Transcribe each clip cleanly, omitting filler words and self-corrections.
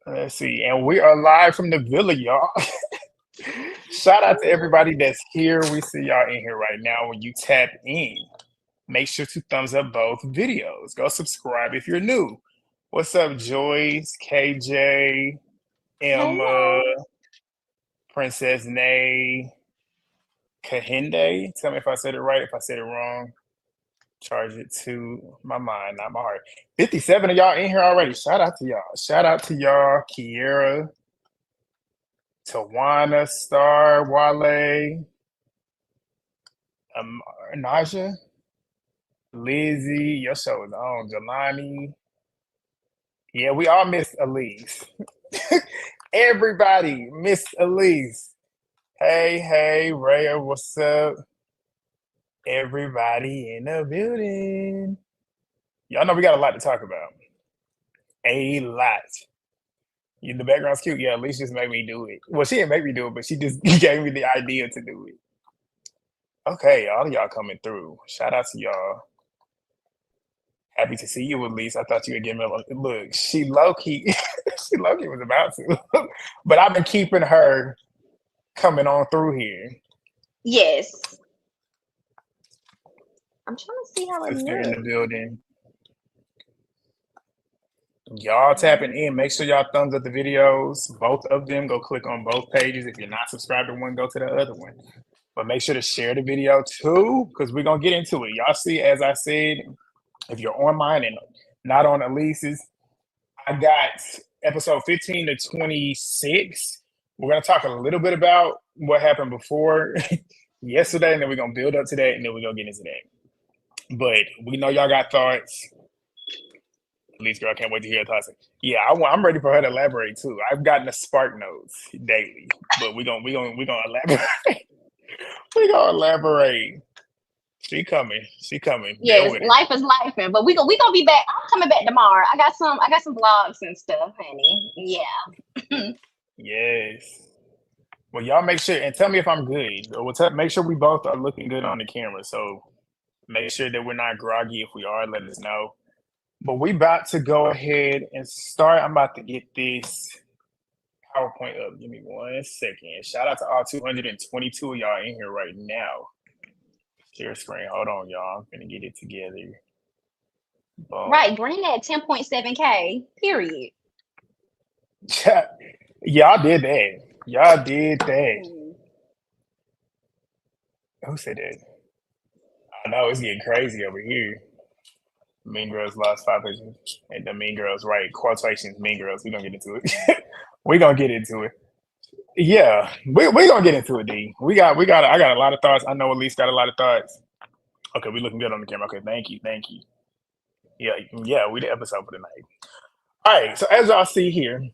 Let's see. And we are live from the villa, y'all. Shout out to everybody that's here. We see y'all in here right now. When you tap in, make sure to thumbs up both videos. Go subscribe if you're new. What's up, Joyce, KJ, Emma, Hello. Princess Nay, Kahinde? Tell me if I said it right. If I said it wrong, charge it to my mind, not my heart. 57 of y'all in here already. Shout out to y'all. Shout out to y'all, Kiera, Tawana, Star, Wale, um, Naja, Lizzie, your show is on. Jelani. Yeah, we all missed Elise. Everybody missed Elise. Hey, Raya, what's up? Everybody in the building. Y'all know we got a lot to talk about. A lot. The background's cute. Yeah, Elise just made me do it. Well, she didn't make me do it, but she just gave me the idea to do it. Okay, all of y'all coming through. Shout out to y'all. Happy to see you, Elise. I thought you would give me a look. She low key, she low key was about to, but I've been keeping her coming on through here. Yes. I'm trying to see how it Sister in the looks. building. Y'all tapping in. Make sure y'all thumbs up the videos. Both of them. Go click on both pages. If you're not subscribed to one, go to the other one. But make sure to share the video too, because we're gonna get into it. Y'all see, as I said, if you're on mine and not on Elise's, I got episode 15 to 26. We're going to talk a little bit about what happened before yesterday, and then we're going to build up to that, and then we're going to get into that. But we know y'all got thoughts. Elise, girl, I can't wait to hear her thoughts. Yeah, I'm ready for her to elaborate too. I've gotten the spark notes daily, but we're gonna elaborate. We're gonna elaborate. She coming. Bear Yes, with her. life is life, but we gonna be back. I'm coming back tomorrow. I got some vlogs and stuff, honey. Yeah. Yes. Well, y'all make sure and tell me if I'm good. Make sure we both are looking good on the camera. So make sure that we're not groggy. If we are, let us know. But we about to go ahead and start. I'm about to get this PowerPoint up. Give me 1 second. Shout out to all 222 of y'all in here right now. Share screen. Hold on, y'all. I'm gonna get it together. Right, Boom. Green at 10.7K. Period. Y'all did that. Y'all did that. Mm. Who said that? I know it's getting crazy over here. Mean Girls lost 500. And the Mean Girls, right? Quotations, Mean Girls. We're gonna get into it. We're gonna get into it. Yeah, we gonna get into it, D. I got a lot of thoughts. I know Elise got a lot of thoughts. Okay, we looking good on the camera. Okay, thank you. Yeah, we the episode for tonight. All right, so as y'all see here,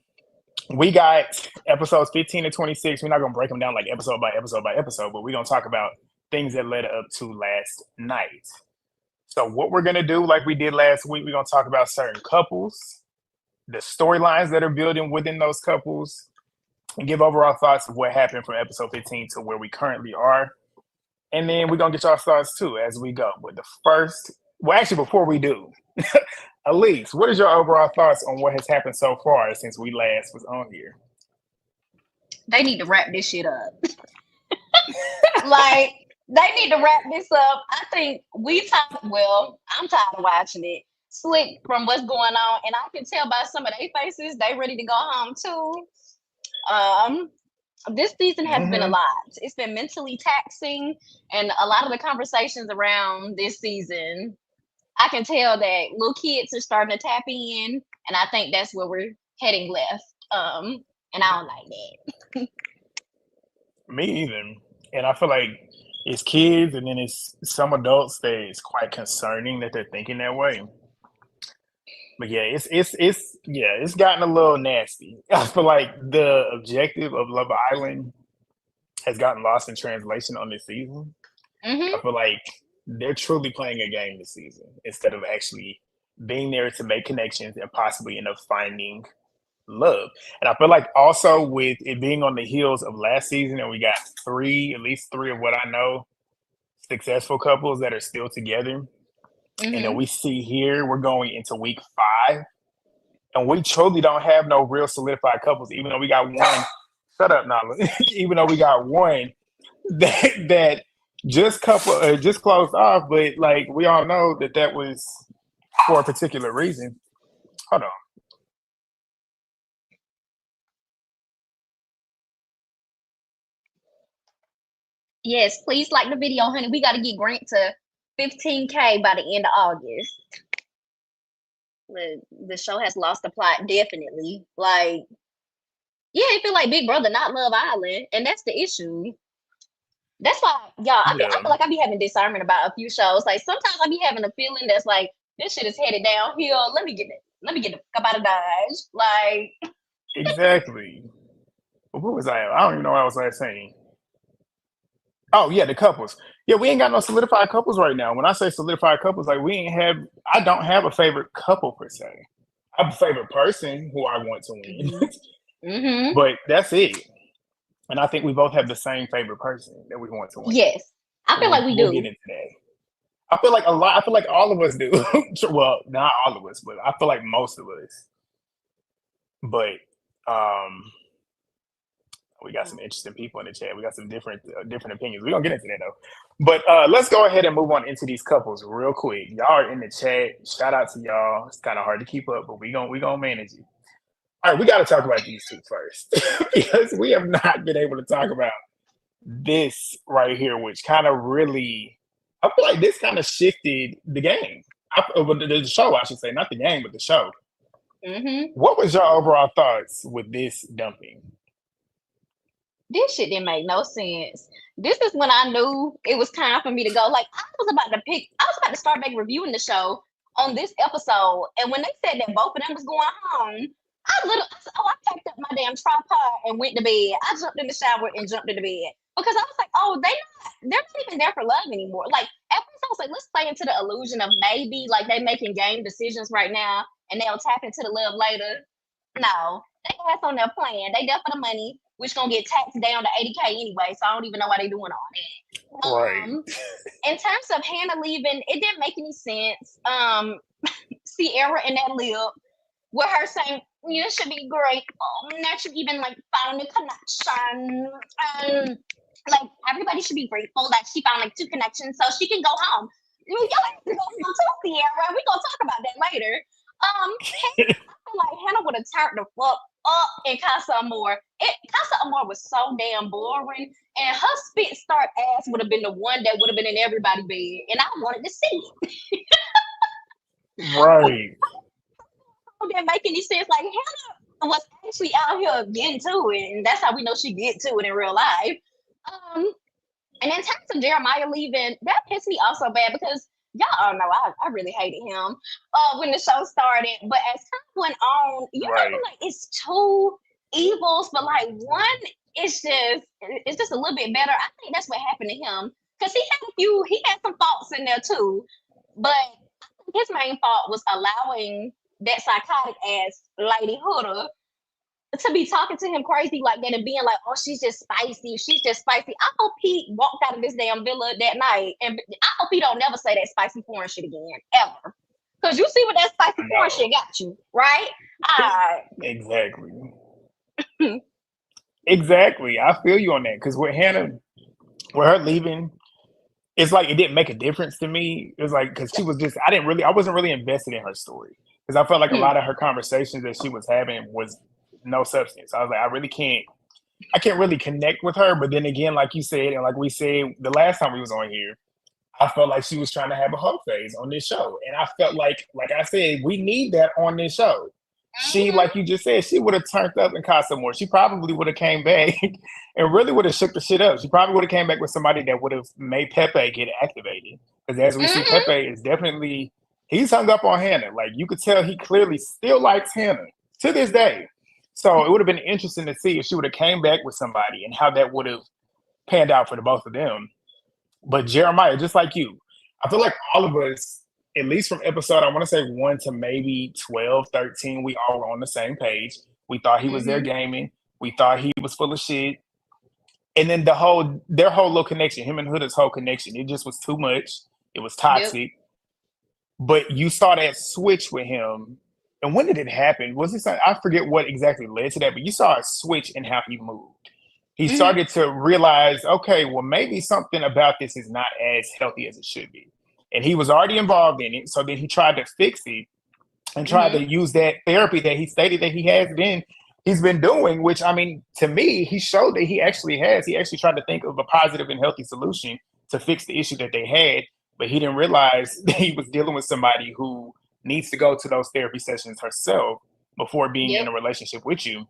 we got episodes 15 to 26. We're not gonna break them down like episode by episode by episode, but we're gonna talk about things that led up to last night. So what we're gonna do, like we did last week, we're gonna talk about certain couples, the storylines that are building within those couples, and give overall thoughts of what happened from episode 15 to where we currently are. And then we're gonna get y'all thoughts too as we go. But the first, well, actually, before we do, Elise, what is your overall thoughts on what has happened so far since we last was on here? They need to wrap this shit up. Like, they need to wrap this up. I think I'm tired of watching it. Slick from what's going on, and I can tell by some of their faces they ready to go home too. Um, this season has been a Mm-hmm. lot. It's been mentally taxing, and a lot of the conversations around this season, I can tell that little kids are starting to tap in, and I think that's where we're heading left. And I don't like that. Me either. And I feel like it's kids, and then it's some adults that it's quite concerning that they're thinking that way. But yeah, it's gotten a little nasty. I feel like the objective of Love Island has gotten lost in translation on this season. I Hmm. feel like they're truly playing a game this season instead of actually being there to make connections and possibly end up finding love. And I feel like also with it being on the heels of last season, and we got at least three of what I know, successful couples that are still together. And then Hmm. we see here we're going into week 5. And we truly don't have no real solidified couples, even though we got one. Shut up, Nala. Even though we got one that just closed off, but like we all know that was for a particular reason. Hold on. Yes, please like the video, honey. We got to get Grant to 15K by the end of August. The show has lost the plot, definitely. Like, yeah, it feel like Big Brother, not Love Island, and that's the issue. That's why, y'all, I feel like I be having discernment about a few shows. Like sometimes I be having a feeling that's like this shit is headed downhill. Let me get the fuck out of Dodge. Like exactly. What was I? I don't even know what I was saying. Oh yeah, the couples. Yeah, we ain't got no solidified couples right now. When I say solidified couples, like I don't have a favorite couple per se. I have a favorite person who I want to win, mm-hmm. but that's it. And I think we both have the same favorite person that we want to win. Yes, I feel like we do. We'll get into that. I feel like all of us do. Well, not all of us, but I feel like most of us. But we got some interesting people in the chat. We got some different opinions. We're gonna get into that though. But let's go ahead and move on into these couples real quick. Y'all are in the chat. Shout out to y'all. It's kind of hard to keep up, but we gonna manage it. All right, we got to talk about these two first because we have not been able to talk about this right here, which kind of really, I feel like this kind of shifted the game. The show, I should say, not the game, but the show. Mm-hmm. What was your overall thoughts with this dumping? This shit didn't make no sense. This is when I knew it was time for me to go. Like I was about to start back reviewing the show on this episode, and when they said that both of them was going home, I packed up my damn tripod and went to bed. I jumped in the shower and jumped into bed because I was like, oh, they're not even there for love anymore. Like at first I was like, let's play into the illusion of maybe like they making game decisions right now and they'll tap into the love later. No, they ass on their plan. They there for the money, which gonna get taxed down to 80K anyway. So I don't even know why they doing all that. Right. In terms of Hannah leaving, it didn't make any sense. Cierra and that lip with her saying, "You should be great." That should even like found a connection. Like everybody should be grateful that she found like 2 connections so she can go home. Y'all have to go home too, Cierra. We're gonna talk about that later. I feel like Hannah would have turned the fuck up in Casa Amor. Casa Amor was so damn boring, and her spit start ass would have been the one that would have been in everybody's bed, and I wanted to see it. Right. It didn't make any sense. Like Hannah was actually out here getting to it, and that's how we know she get to it in real life. And in terms of Jeremiah leaving, that pissed me off so bad because y'all all know I really hated him when the show started. But as time went on, you know, like it's 2 evils, but like one is just a little bit better. I think that's what happened to him because he had some faults in there too, but his main fault was allowing that psychotic ass lady Huda to be talking to him crazy like that and being like, oh, she's just spicy. I hope he walked out of this damn villa that night, and I hope he don't never say that spicy porn shit again, ever. Because you see what that spicy porn shit got you, right? Exactly. Exactly. I feel you on that. Because with Hannah, with her leaving, it's like it didn't make a difference to me. It was like, because she was just, I wasn't really invested in her story. Because I felt like a lot of her conversations that she was having was no substance. I was like, I can't really connect with her. But then again, like you said, and like we said the last time we was on here, I felt like she was trying to have a hoe phase on this show. And I felt like I said, we need that on this show. She, like you just said, she would have turned up and caught some more. She probably would have came back and really would have shook the shit up. She probably would have came back with somebody that would have made Pepe get activated. Because as we see, Pepe is definitely, he's hung up on Hannah. Like you could tell he clearly still likes Hannah to this day. So it would have been interesting to see if she would have came back with somebody and how that would have panned out for the both of them. But Jeremiah, just like you, I feel like all of us, at least from episode, I want to say 1 to maybe 12, 13, we all were on the same page. We thought he was there gaming. We thought he was full of shit. And then their whole little connection, him and Huda's whole connection, it just was too much. It was toxic. But you saw that switch with him And when did it happen? Was it something, I forget what exactly led to that, but you saw a switch in how he moved. He Mm-hmm. started to realize, okay, well, maybe something about this is not as healthy as it should be. And he was already involved in it. So then he tried to fix it and tried Mm-hmm. to use that therapy that he stated that he's been doing, which, I mean, to me, he showed that he actually has. He actually tried to think of a positive and healthy solution to fix the issue that they had, but he didn't realize that he was dealing with somebody who needs to go to those therapy sessions herself before being Yep. in a relationship with you.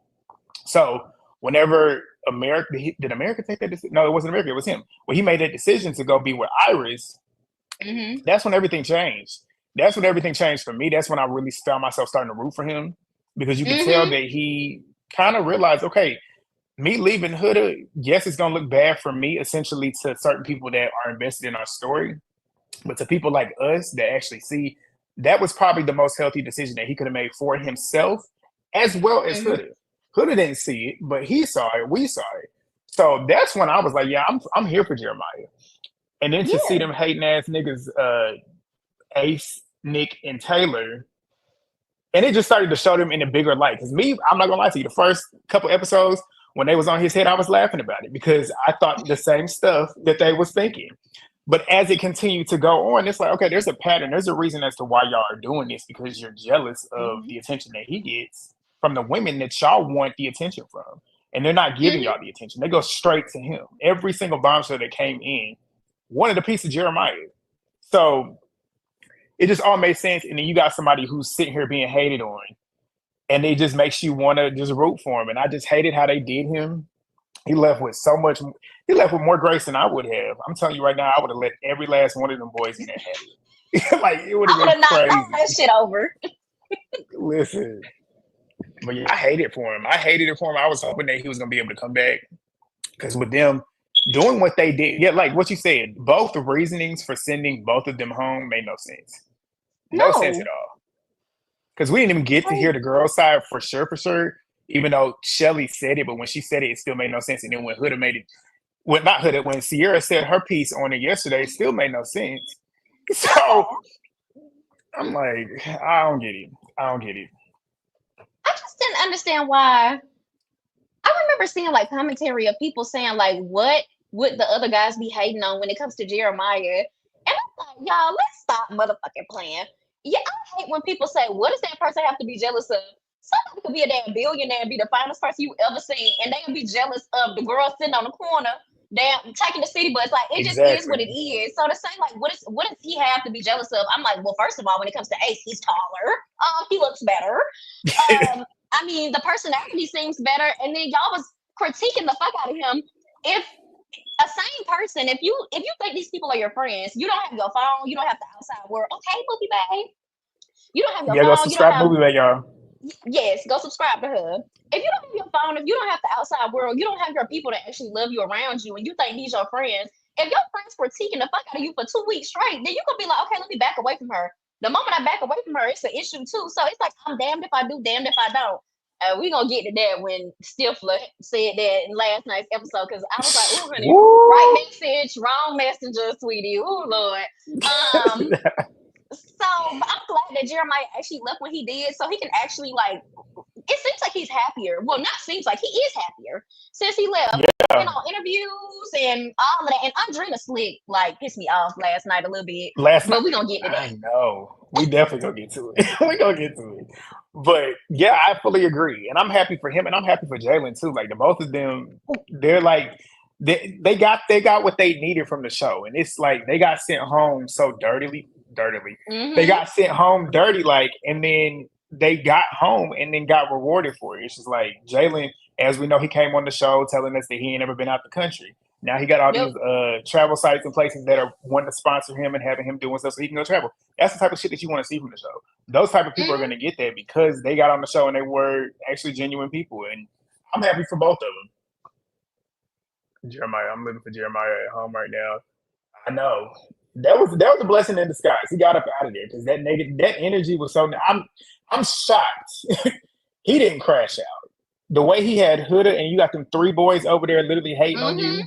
So whenever did America take that decision? No, it wasn't America, it was him. When he made that decision to go be with Iris, Mm-hmm. that's when everything changed. That's when everything changed for me. That's when I really found myself starting to root for him, because you could tell Mm-hmm. that he kind of realized, okay, me leaving Huda, yes, it's gonna look bad for me, essentially, to certain people that are invested in our story, but to people like us that actually see, that was probably the most healthy decision that he could have made for himself, as well as Mm-hmm. Huda. Huda didn't see it, but he saw it. We saw it. So that's when I was like, yeah, I'm here for Jeremiah. And then to see Yeah. them hating ass niggas, Ace, Nick, and Taylor, and it just started to show them in a bigger light. Because me, I'm not gonna lie to you, the first couple episodes when they was on his head, I was laughing about it because I thought the same stuff that they was thinking. But as it continued to go on, it's like, okay, there's a pattern. There's a reason as to why y'all are doing this, because you're jealous of Mm-hmm. the attention that he gets from the women that y'all want the attention from. And they're not giving Mm-hmm. y'all the attention. They go straight to him. Every single bombshell that came in wanted a piece of Jeremiah. So it just all made sense. And then you got somebody who's sitting here being hated on, and it just makes you want to just root for him. And I just hated how they did him. He left with so much. He left with more grace than I would have. I'm telling you right now, I would have let every last one of them boys in that hat. Like, it would I have would been have knocked all crazy. that shit over. Listen, but yeah, I hated for him. I hated it for him. I was hoping that he was gonna be able to come back, because with them doing what they did, yeah, like what you said, both the reasonings for sending both of them home made no sense. No sense at No. all. Because we didn't even get to hear the girl side for sure, for sure. Even though Chelley said it, but when she said it, it still made no sense. And then when Huda made it, well, not Huda, when Cierra said her piece on it yesterday, it still made no sense. So I'm like, I don't get it. I don't get it. I just didn't understand why. I remember seeing like commentary of people saying like, what would the other guys be hating on when it comes to Jeremiah? And I'm like, y'all, let's stop motherfucking playing. Yeah, I hate when people say, what does that person have to be jealous of? Somebody could be a damn billionaire and be the finest person you ever seen, and they'll be jealous of the girl sitting on the corner, damn, taking the city bus. Like, it just is what Exactly. it is. So to say like, what does he have to be jealous of? I'm like, well, first of all, when it comes to Ace, he's taller. He looks better. I mean, the personality seems better, and then y'all was critiquing the fuck out of him. If a sane person, if you think these people are your friends, you don't have your phone, you don't have the outside world. Okay, movie babe, you don't have your Yeah, go phone, you don't subscribe to have Movie Bag, y'all. yes, go subscribe to her. If you don't have your phone, if you don't have the outside world, you don't have your people that actually love you around you, and you think these your friends. If your friends critiquing the fuck out of you for 2 weeks straight, then you could be like, okay, let me back away from her. The moment I back away from her, it's an issue too. So it's like I'm damned if I do, damned if I don't. We gonna get to that when Stifler said that in last night's episode, because I was like, "Ooh, honey, right Woo! message, wrong messenger, sweetie. Ooh, Lord." Um, so I'm glad that Jeremiah actually left when he did, so he can actually like. It seems like he's happier. Well, not seems like he is happier since he left. Been Yeah. on interviews and all of that. And Andreina slick like pissed me off last night a little bit, Last night, but we gonna get to I that. know. We definitely gonna get to it. We gonna get to it. But yeah, I fully agree. And I'm happy for him, and I'm happy for Jalen too. Like, the both of them, they're like, they got what they needed from the show. And it's like they got sent home so dirtily. They Mm-hmm. got sent home dirty, like, and then they got home and then got rewarded for it. It's just like Jalen, as we know, he came on the show telling us that he ain't never been out the country. Now he got all Yep. these travel sites and places that are wanting to sponsor him and having him doing stuff so he can go travel. That's the type of shit that you want to see from the show. Those type of people are going Mm-hmm. to get that because they got on the show and they were actually genuine people. And I'm happy for both of them. Jeremiah, I'm living for Jeremiah at home right now. I know that was a blessing in disguise. He got up out of there because that energy was so. I'm shocked. He didn't crash out. The way he had Huda and you got them three boys over there literally hating on Mm-hmm. you,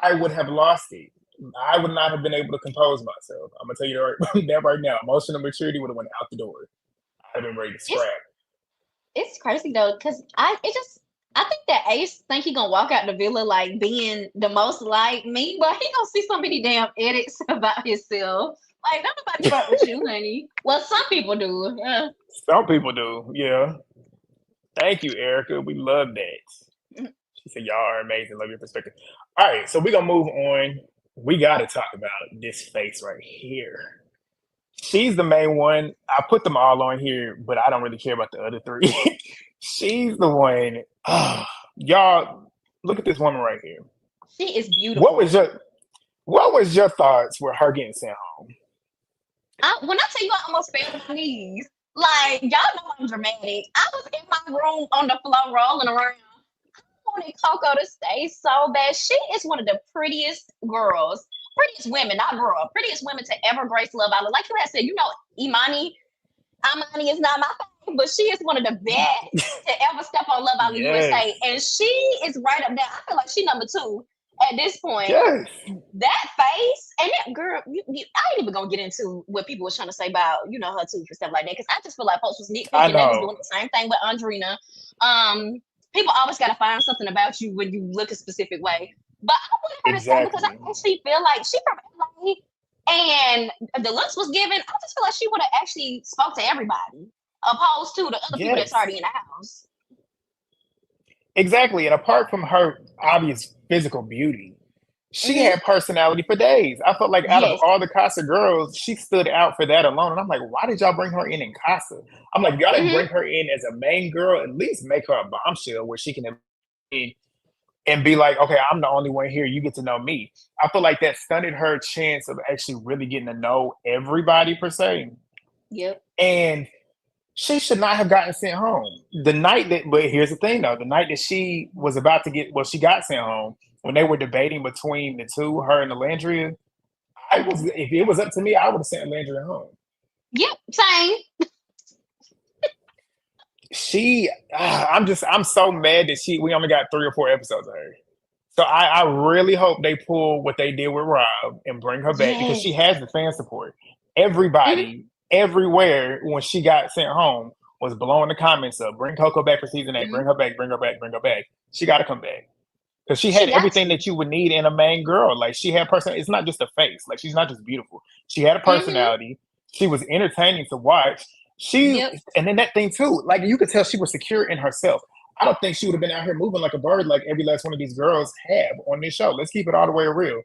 I would have lost it. I would not have been able to compose myself. I'm gonna tell you that right now. Emotional maturity would have went out the door. I've been ready to It's scrap. it's crazy though, because I think that Ace think he gonna walk out the villa like being the most like me, but he gonna see so many damn edits about himself. Like nobody fuck with you, honey. Well, some people do. Yeah. Some people do, yeah. Thank you, Erica. We love that. She said, y'all are amazing. Love your perspective. All right, so we're going to move on. We got to talk about this face right here. She's the main one. I put them all on here, but I don't really care about the other three. She's the one. Y'all, look at this woman right here. She is beautiful. What was your thoughts with her getting sent home? When I tell you I almost fell on my knees, like y'all know I'm dramatic. I was in my room on the floor rolling around. I wanted Coco to stay so bad. She is one of the prettiest girls, prettiest women, not girl, prettiest women to ever grace Love Island. Like you had said, you know, Amani is not my favorite, but she is one of the best to ever step on Love Island USA, and she is right up there. I feel like she number 2 at this point. Yes. That face and that girl, I ain't even gonna get into what people were trying to say about, you know, her too for stuff like that. Because I just feel like folks was nitpicking. They was doing the same thing with Andreina. People always gotta find something about you when you look a specific way. But I want her to say because I actually feel like she from LA and the looks was given. I just feel like she would have actually spoke to everybody, opposed to the other people that's already in the house. Exactly. And apart from her obvious physical beauty, she had personality for days. I felt like out of all the Casa girls, she stood out for that alone. And I'm like, why did y'all bring her in Casa? I'm like, y'all didn't bring her in as a main girl. At least make her a bombshell where she can be and be like, okay, I'm the only one here. You get to know me. I feel like that stunted her chance of actually really getting to know everybody per se. Yep. And she should not have gotten sent home. But here's the thing though, the night that she was about to she got sent home, when they were debating between the two, her and Olandria, if it was up to me, I would have sent Olandria home. Yep, same. I'm so mad that we only got 3 or 4 episodes of her. So I really hope they pull what they did with Rob and bring her back because she has the fan support. Everybody, everywhere, when she got sent home, was blowing the comments up. Bring Coco back for season 8. Bring her back. Bring her back. Bring her back. She got to come back because she had everything that you would need in a main girl. Like she had personality. It's not just a face. Like she's not just beautiful. She had a personality. She was entertaining to watch. And then that thing too. Like you could tell she was secure in herself. I don't think she would have been out here moving like a bird like every last one of these girls have on this show. Let's keep it all the way real.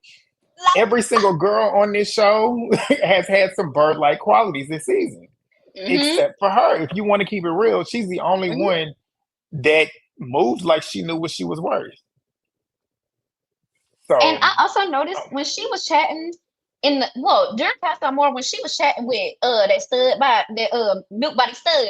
Every single girl on this show has had some bird-like qualities this season. Except for her. If you want to keep it real, she's the only one that moved like she knew what she was worth. So, and I also noticed when she was chatting during Pastor Amor, when she was chatting with that stud by that milk body stud,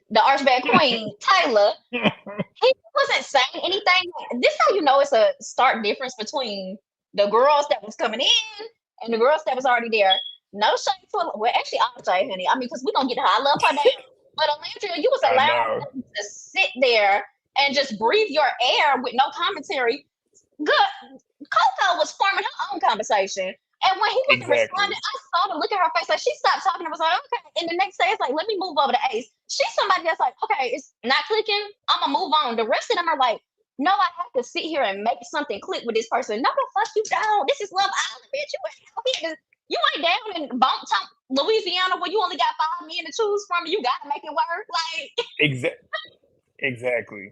the Archbald Queen, Taylor, he wasn't saying anything. This how you know it's a stark difference between the girls that was coming in and the girls that was already there. No shade to actually all shade, honey. I mean, because we're gonna get her. I love her down. But Olandria, you was allowed to sit there and just breathe your air with no commentary. Good. Coco was forming her own conversation. And when he wasn't responding, I saw the look at her face. Like she stopped talking and was like, okay. And the next day it's like, let me move over to Ace. She's somebody that's like, okay, it's not clicking. I'm gonna move on. The rest of them are like, no, I have to sit here and make something click with this person. No, the fuck you don't. This is Love Island, bitch. You ain't down in Louisiana where you only got 5 men to choose from. You gotta make it work. Like Exactly.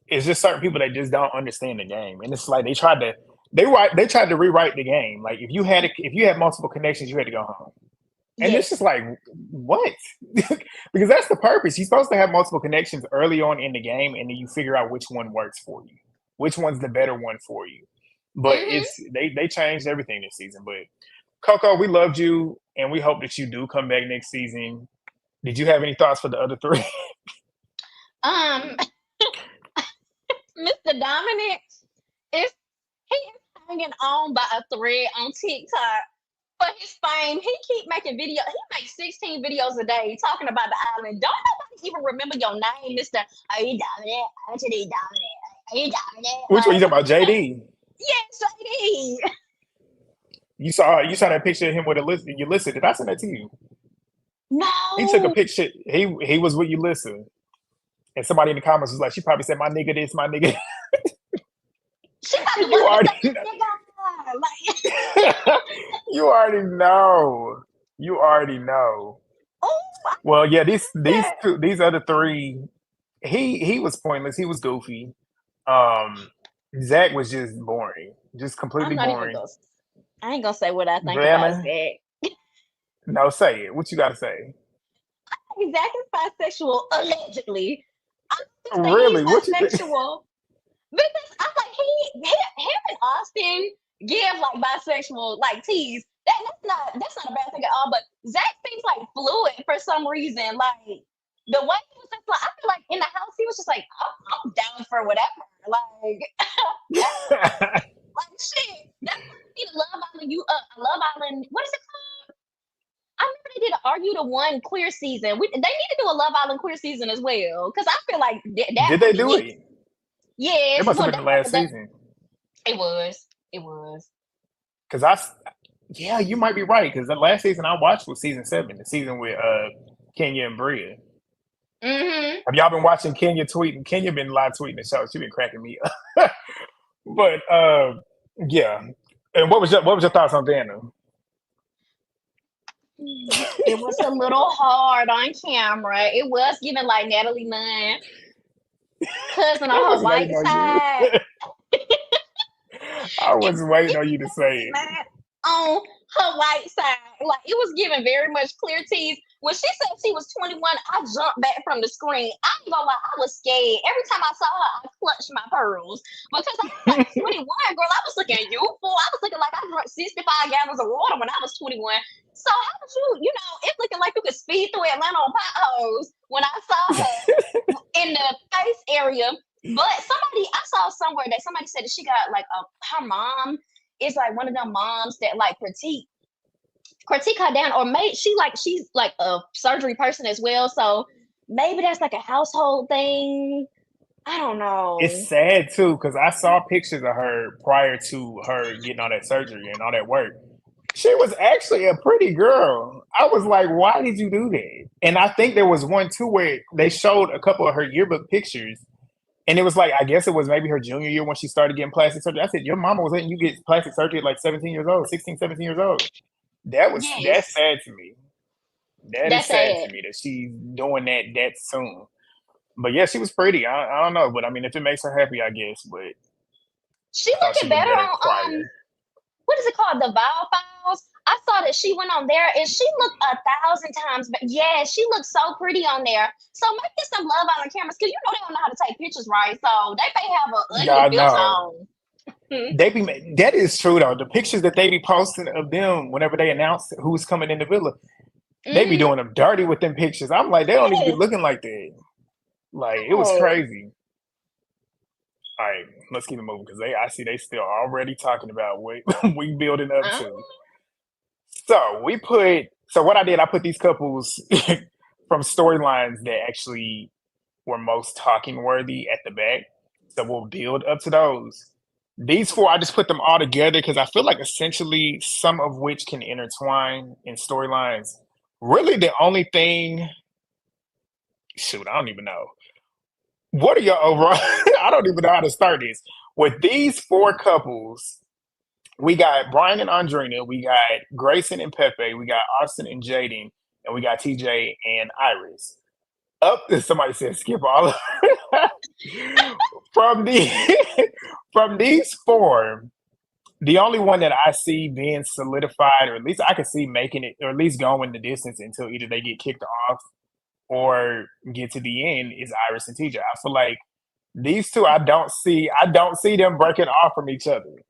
It's just certain people that just don't understand the game, and it's like they tried to rewrite the game. Like if you had multiple connections, you had to go home, and it's just like what? Because that's the purpose. You're supposed to have multiple connections early on in the game, and then you figure out which one works for you, which one's the better one for you. But they changed everything this season. But Coco, we loved you, and we hope that you do come back next season. Did you have any thoughts for the other 3? Mr. Dominic he is hanging on by a thread on TikTok for his fame. He keep making videos. He makes 16 videos a day talking about the island. Don't nobody even remember your name, Mr. Are you Dominic? Actually, Dominic. Are you Dominic? Which one you talking about, JD? Yes, JD. You saw that picture of him with Yulissa. Did I send that to you? He took a No, picture. He was with Yulissa, and somebody in the comments was like, she probably said, "My nigga this, my nigga." she probably You wanted to already say know. my nigga. Like, You already know. You already know. oh my Well, yeah, these god. two, these other three, he was pointless. He was goofy. Um, Zach was just boring, just I'm completely not even boring. gonna. I ain't gonna say what I think about Vanna, Zach. no, say it. What you got to say? Zach is bisexual, allegedly. I don't think he's Really? What you think? bisexual because I'm like him and Austin give like bisexual like tease. That's not a bad thing at all. But Zach seems like fluid for some reason. Like the way he was just like, I feel like in the house he was just like, I'm down for whatever. Like, like shit. That's why I need a Love Island. Love Island. What is it called? I remember they did an Argue to One queer season. They need to do a Love Island queer season as well because I feel like that Did would they be do lit. it? It Yes, must have well, been the last season. it was. It was. Cause yeah, you might be right. Cause the last season I watched was season 7, the season with Kenya and Bria. Mm-hmm. Have y'all been watching Kenya tweeting? Kenya been live tweeting the show. She been cracking me up. But yeah. And what was your thoughts on Vanna? It was a little hard on camera. It was giving like Natalie Nunn, cousin I on her was waiting white on you. side. I It was was waiting on you giving to say Natalie it. Nunn on her white side. Like it was giving very much clear tease. When she said she was 21, I jumped back from the screen. I ain't gonna lie, I was scared. Every time I saw her, I clutched my pearls. Because I was like 21, girl, I was looking youthful. I was looking like I drank 65 gallons of water when I was 21. So how would it's looking like you could speed through Atlanta on potholes when I saw her in the face area. But I saw somewhere that somebody said that she got like her mom is like one of them moms that like critique her down, or maybe she's like a surgery person as well. So maybe that's like a household thing. I don't It's know. sad too, because I saw pictures of her prior to her getting all that surgery and all that work. She was actually a pretty girl. I was like, why did you do that? And I think there was one too where they showed a couple of her yearbook pictures. And it was like, I guess it was maybe her junior year when she started getting plastic surgery. I said, your mama was letting you get plastic surgery at like 17 years old, 16, 17 years old. That's Yes, sad to me. That is that's sad sad. to me that she's doing that soon. But yeah, she was pretty. I don't know, but I mean, if it makes her happy, I guess. But She I thought she looking looked better better on prior. what is it called? The Vial Files. I saw that she went on there and she looked 1,000 times. But yeah, she looked so pretty on there. So maybe some Love Island cameras because they don't know how to take pictures right. So they may have an Yeah, ugly I filter know. on. They be that is true though. The pictures that they be posting of them whenever they announce who's coming in the villa, they be Mm-hmm. doing them dirty with them pictures. I'm like, they don't even be Yes. looking like that. Like it was Oh. crazy. All right, let's keep it moving because I see they still already talking about what we building up Uh, to. So what I did, I put these couples from storylines that actually were most talking worthy at the back. So we'll build up to those. These four, I just put them all together because I feel like essentially some of which can intertwine in storylines. Really, the only thing, shoot, I don't even know. What are your overall? I don't even know how to start this. With these four couples, we got Bryan and Andreina, we got Gracyn and Pepe, we got Austin and Jaden, and we got TJ and Iris. Up to somebody said skip all of from the from these four, the only one that I see being solidified, or at least I could see making it, or at least going the distance until either they get kicked off or get to the end, is Iris and TJ. I feel like these two, I don't see them breaking off from each other.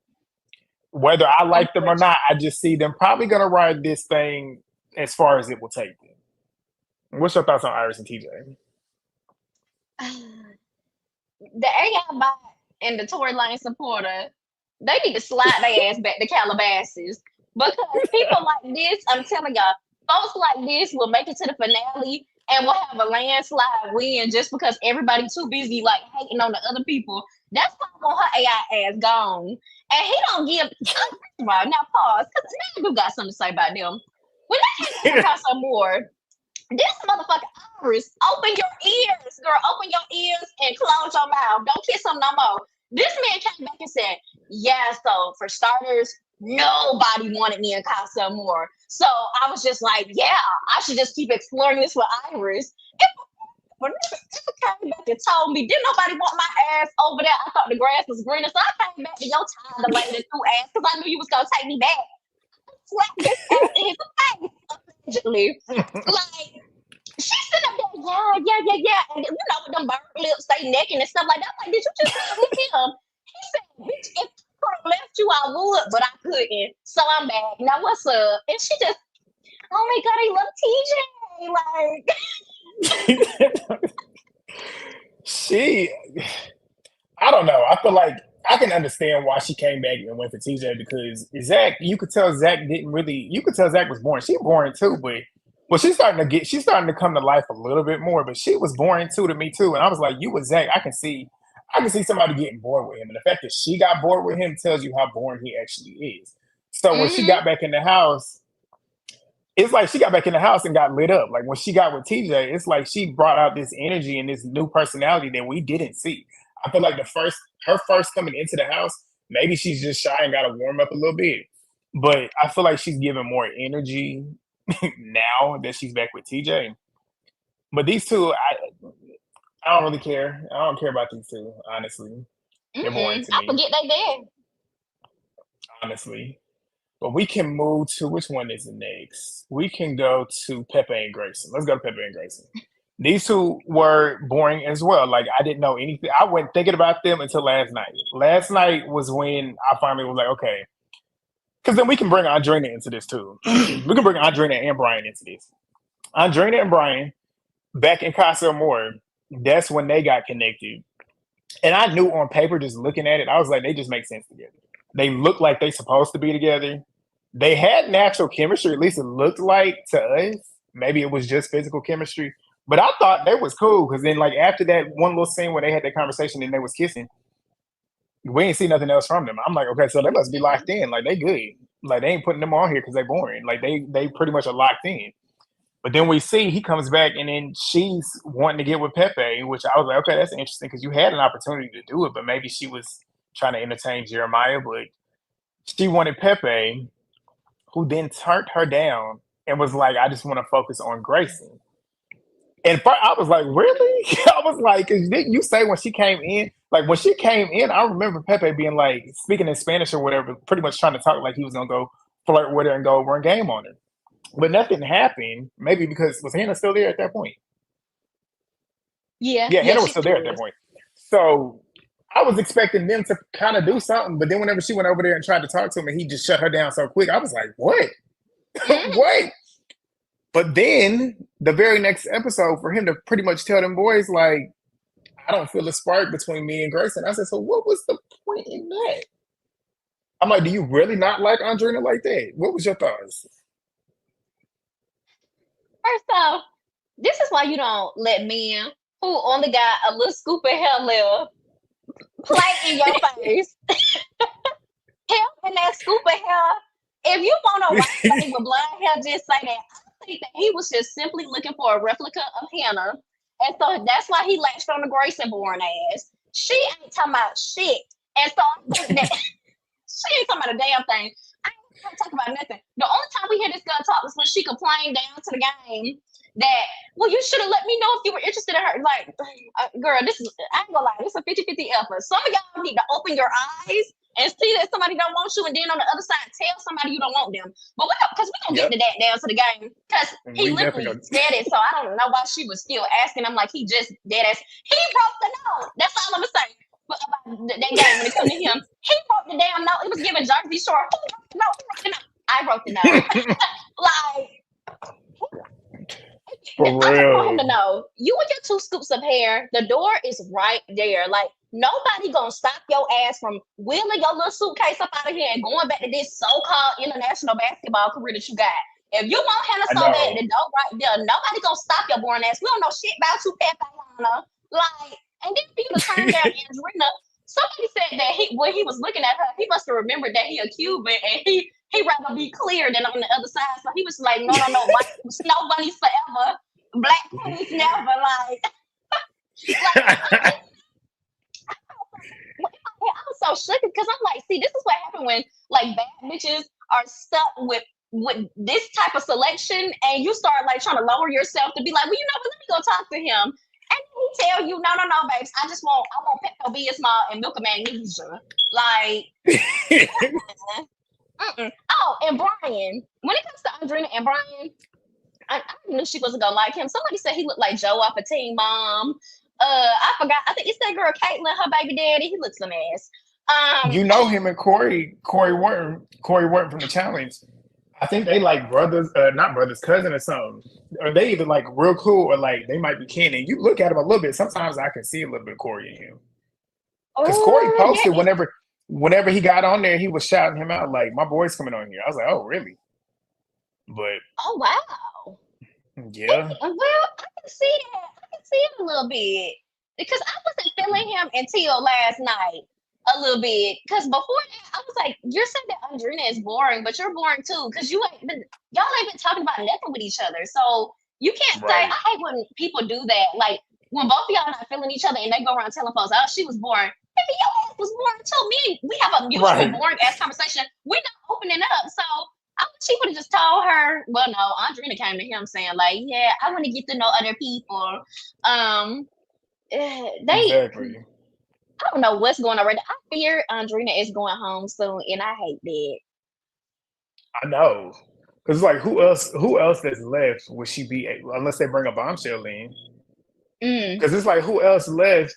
Whether I like them or not, I just see them probably gonna ride this thing as far as it will take them. What's your thoughts on Iris and TJ? unfortunately. The AI bot and the Tory Lane supporter, they need to slide their ass back to Calabasas. Because people like this, I'm telling y'all, folks like this will make it to the finale and will have a landslide win just because everybody too busy like hating on the other people. That's why I want her AI ass gone. And he don't give first of all, now pause, because man do got something to say about them. When they had came across some more. This motherfucker Iris, open your ears, girl. Open your ears and close your mouth. Don't kiss him no more. This man came back and said, "Yeah, so for starters, nobody wanted me in Casa more. So I was just like, yeah, I should just keep exploring this with Iris." But nigga came back and told me, didn't nobody want my ass over there? I thought the grass was greener. So I came back to your time to lay the two ass because I knew you was going to take me back. Slap this ass in his face, allegedly. Like, she's sitting up there, yeah. And you know, with them burnt lips, they necking and stuff like that. I'm like, did you just leave him? He said, bitch, if I could have left you, I would, but I couldn't. So I'm back. Now what's up? And she just, oh my God, I love TJ. Like, I don't know. I feel like I can understand why she came back and went for TJ because Zach, you could tell Zach was boring. She's boring too, but she's starting to come to life a little bit more. But she was boring too to me too. And I was like, you with Zach, I can see somebody getting bored with him. And the fact that she got bored with him tells you how boring he actually is. So when she got back in the house, it's like she got back in the house and got lit up. Like when she got with TJ, it's like she brought out this energy and this new personality that we didn't see. I feel like her first coming into the house, maybe she's just shy and got to warm up a little bit. But I feel like she's giving more energy now that she's back with TJ. But these two, I don't really care. I don't care about these two, honestly. They're boring to me. I forget they there. Honestly. But we can move to which one is next? We can go to Pepe and Gracyn. Let's go to Pepe and Gracyn. These two were boring as well. Like I didn't know anything. I wasn't thinking about them until last night. Last night was when I finally was like, okay. Because then we can bring Andreina into this too. We can bring Andreina and Bryan into this. Andreina and Bryan, back in Casa Amor, that's when they got connected. And I knew on paper, just looking at it, I was like, they just make sense together. They look like they're supposed to be together. They had natural chemistry, at least it looked like to us. Maybe it was just physical chemistry. But I thought that was cool because then, like, after that one little scene where they had that conversation and they was kissing, we ain't see nothing else from them. I'm like, okay, so they must be locked in. Like, they good. Like, they ain't putting them on here because they boring. Like, they pretty much are locked in. But then we see he comes back and then she's wanting to get with Pepe, which I was like, okay, that's interesting because you had an opportunity to do it, but maybe she was trying to entertain Jeremiah, but she wanted Pepe, who then turned her down and was like, I just want to focus on Gracyn. And I was like, really? I was like, didn't you say when she came in? Like, when she came in, I remember Pepe being like, speaking in Spanish or whatever, pretty much trying to talk like he was going to go flirt with her and go run game on her. But nothing happened, maybe because, was Hannah still there at that point? Yeah. Hannah was still there at that point. So I was expecting them to kind of do something, but then whenever she went over there and tried to talk to him and he just shut her down so quick, I was like, what? What? But then the very next episode, for him to pretty much tell them boys, like, I don't feel a spark between me and Gracyn. I said, so what was the point in that? I'm like, do you really not like Andreina like that? What was your thoughts? First off, this is why you don't let men who only got a little scoop of hair left play in your face. Him and that scoop of hair. If you want a white lady with blonde hair, just say that. I think that he was just simply looking for a replica of Hannah. And so that's why he latched on the Gracyn born ass. She ain't talking about shit. And so I think that she ain't talking about a damn thing. I ain't gonna talk about nothing. The only time we hear this girl talk is when she complained down to the game that, well, you should have let me know if you were interested in her. Like, girl, I ain't gonna lie, this is a 50-50 effort. Some of y'all need to open your eyes and see that somebody don't want you, and then on the other side, tell somebody you don't want them. But because we gonna get to that down to the game, because he literally said it, so I don't know why she was still asking. I'm like, he just dead ass. He wrote the note. That's all I'm gonna say. But about that game when it come to him, he wrote the damn note. It was given Jersey Shore. Who wrote the note? Who wrote the note? I wrote the note. Like, I just want him to know, you and your 2 scoops of hair, the door is right there. Like, nobody gonna stop your ass from wheeling your little suitcase up out of here and going back to this so-called international basketball career that you got. If you want Hannah so bad, the door right there, nobody gonna stop your boring ass. We don't know shit about you, Pepe. Like, and then for you to turn down Andreina, somebody said that when he was looking at her, he must have remembered that he a Cuban and he rather be clear than on the other side. So he was like, no, white snow bunnies forever. Black queens never like I was so shook because I'm like, see, this is what happened when like bad bitches are stuck with this type of selection, and you start like trying to lower yourself to be like, well, you know what? Let me go talk to him, and he tell you, no, babes, I want Pepto Bismol and milk of magnesia, like. Oh, and Bryan. When it comes to Andreina and Bryan, I knew she wasn't gonna like him. Somebody said he looked like Joe off of Teen Mom. I forgot. I think it's that girl Caitlyn, her baby daddy. He looks a mess. You know him and Corey Worm from the challenge. I think they like brothers, not brothers, cousin or something. Or they either like real cool or like they might be kin. And you look at him a little bit. Sometimes I can see a little bit of Corey in him. Because Corey posted whenever he got on there, he was shouting him out like, "My boy's coming on here." I was like, "Oh, really?" But oh wow, yeah. Well, I can see that. I can see it a little bit because I wasn't feeling him until last night. A little bit, because before that, I was like, "You're saying that Andreina is boring, but you're boring too, because y'all ain't been talking about nothing with each other. So you can't say I hate when people do that. Like when both of y'all not feeling each other and they go around telling folks, "Oh, she was boring." Maybe your ass was boring too. We have a mutual boring ass conversation. We're not opening up, so I wish he would have just told her. Well, no, Andreina came to him saying like, "Yeah, I want to get to know other people." Exactly. I don't know what's going on right now. I fear Andreina is going home soon, and I hate that. I know. Because like who else that's left would she be unless they bring a Bombshell in? Because it's like who else left?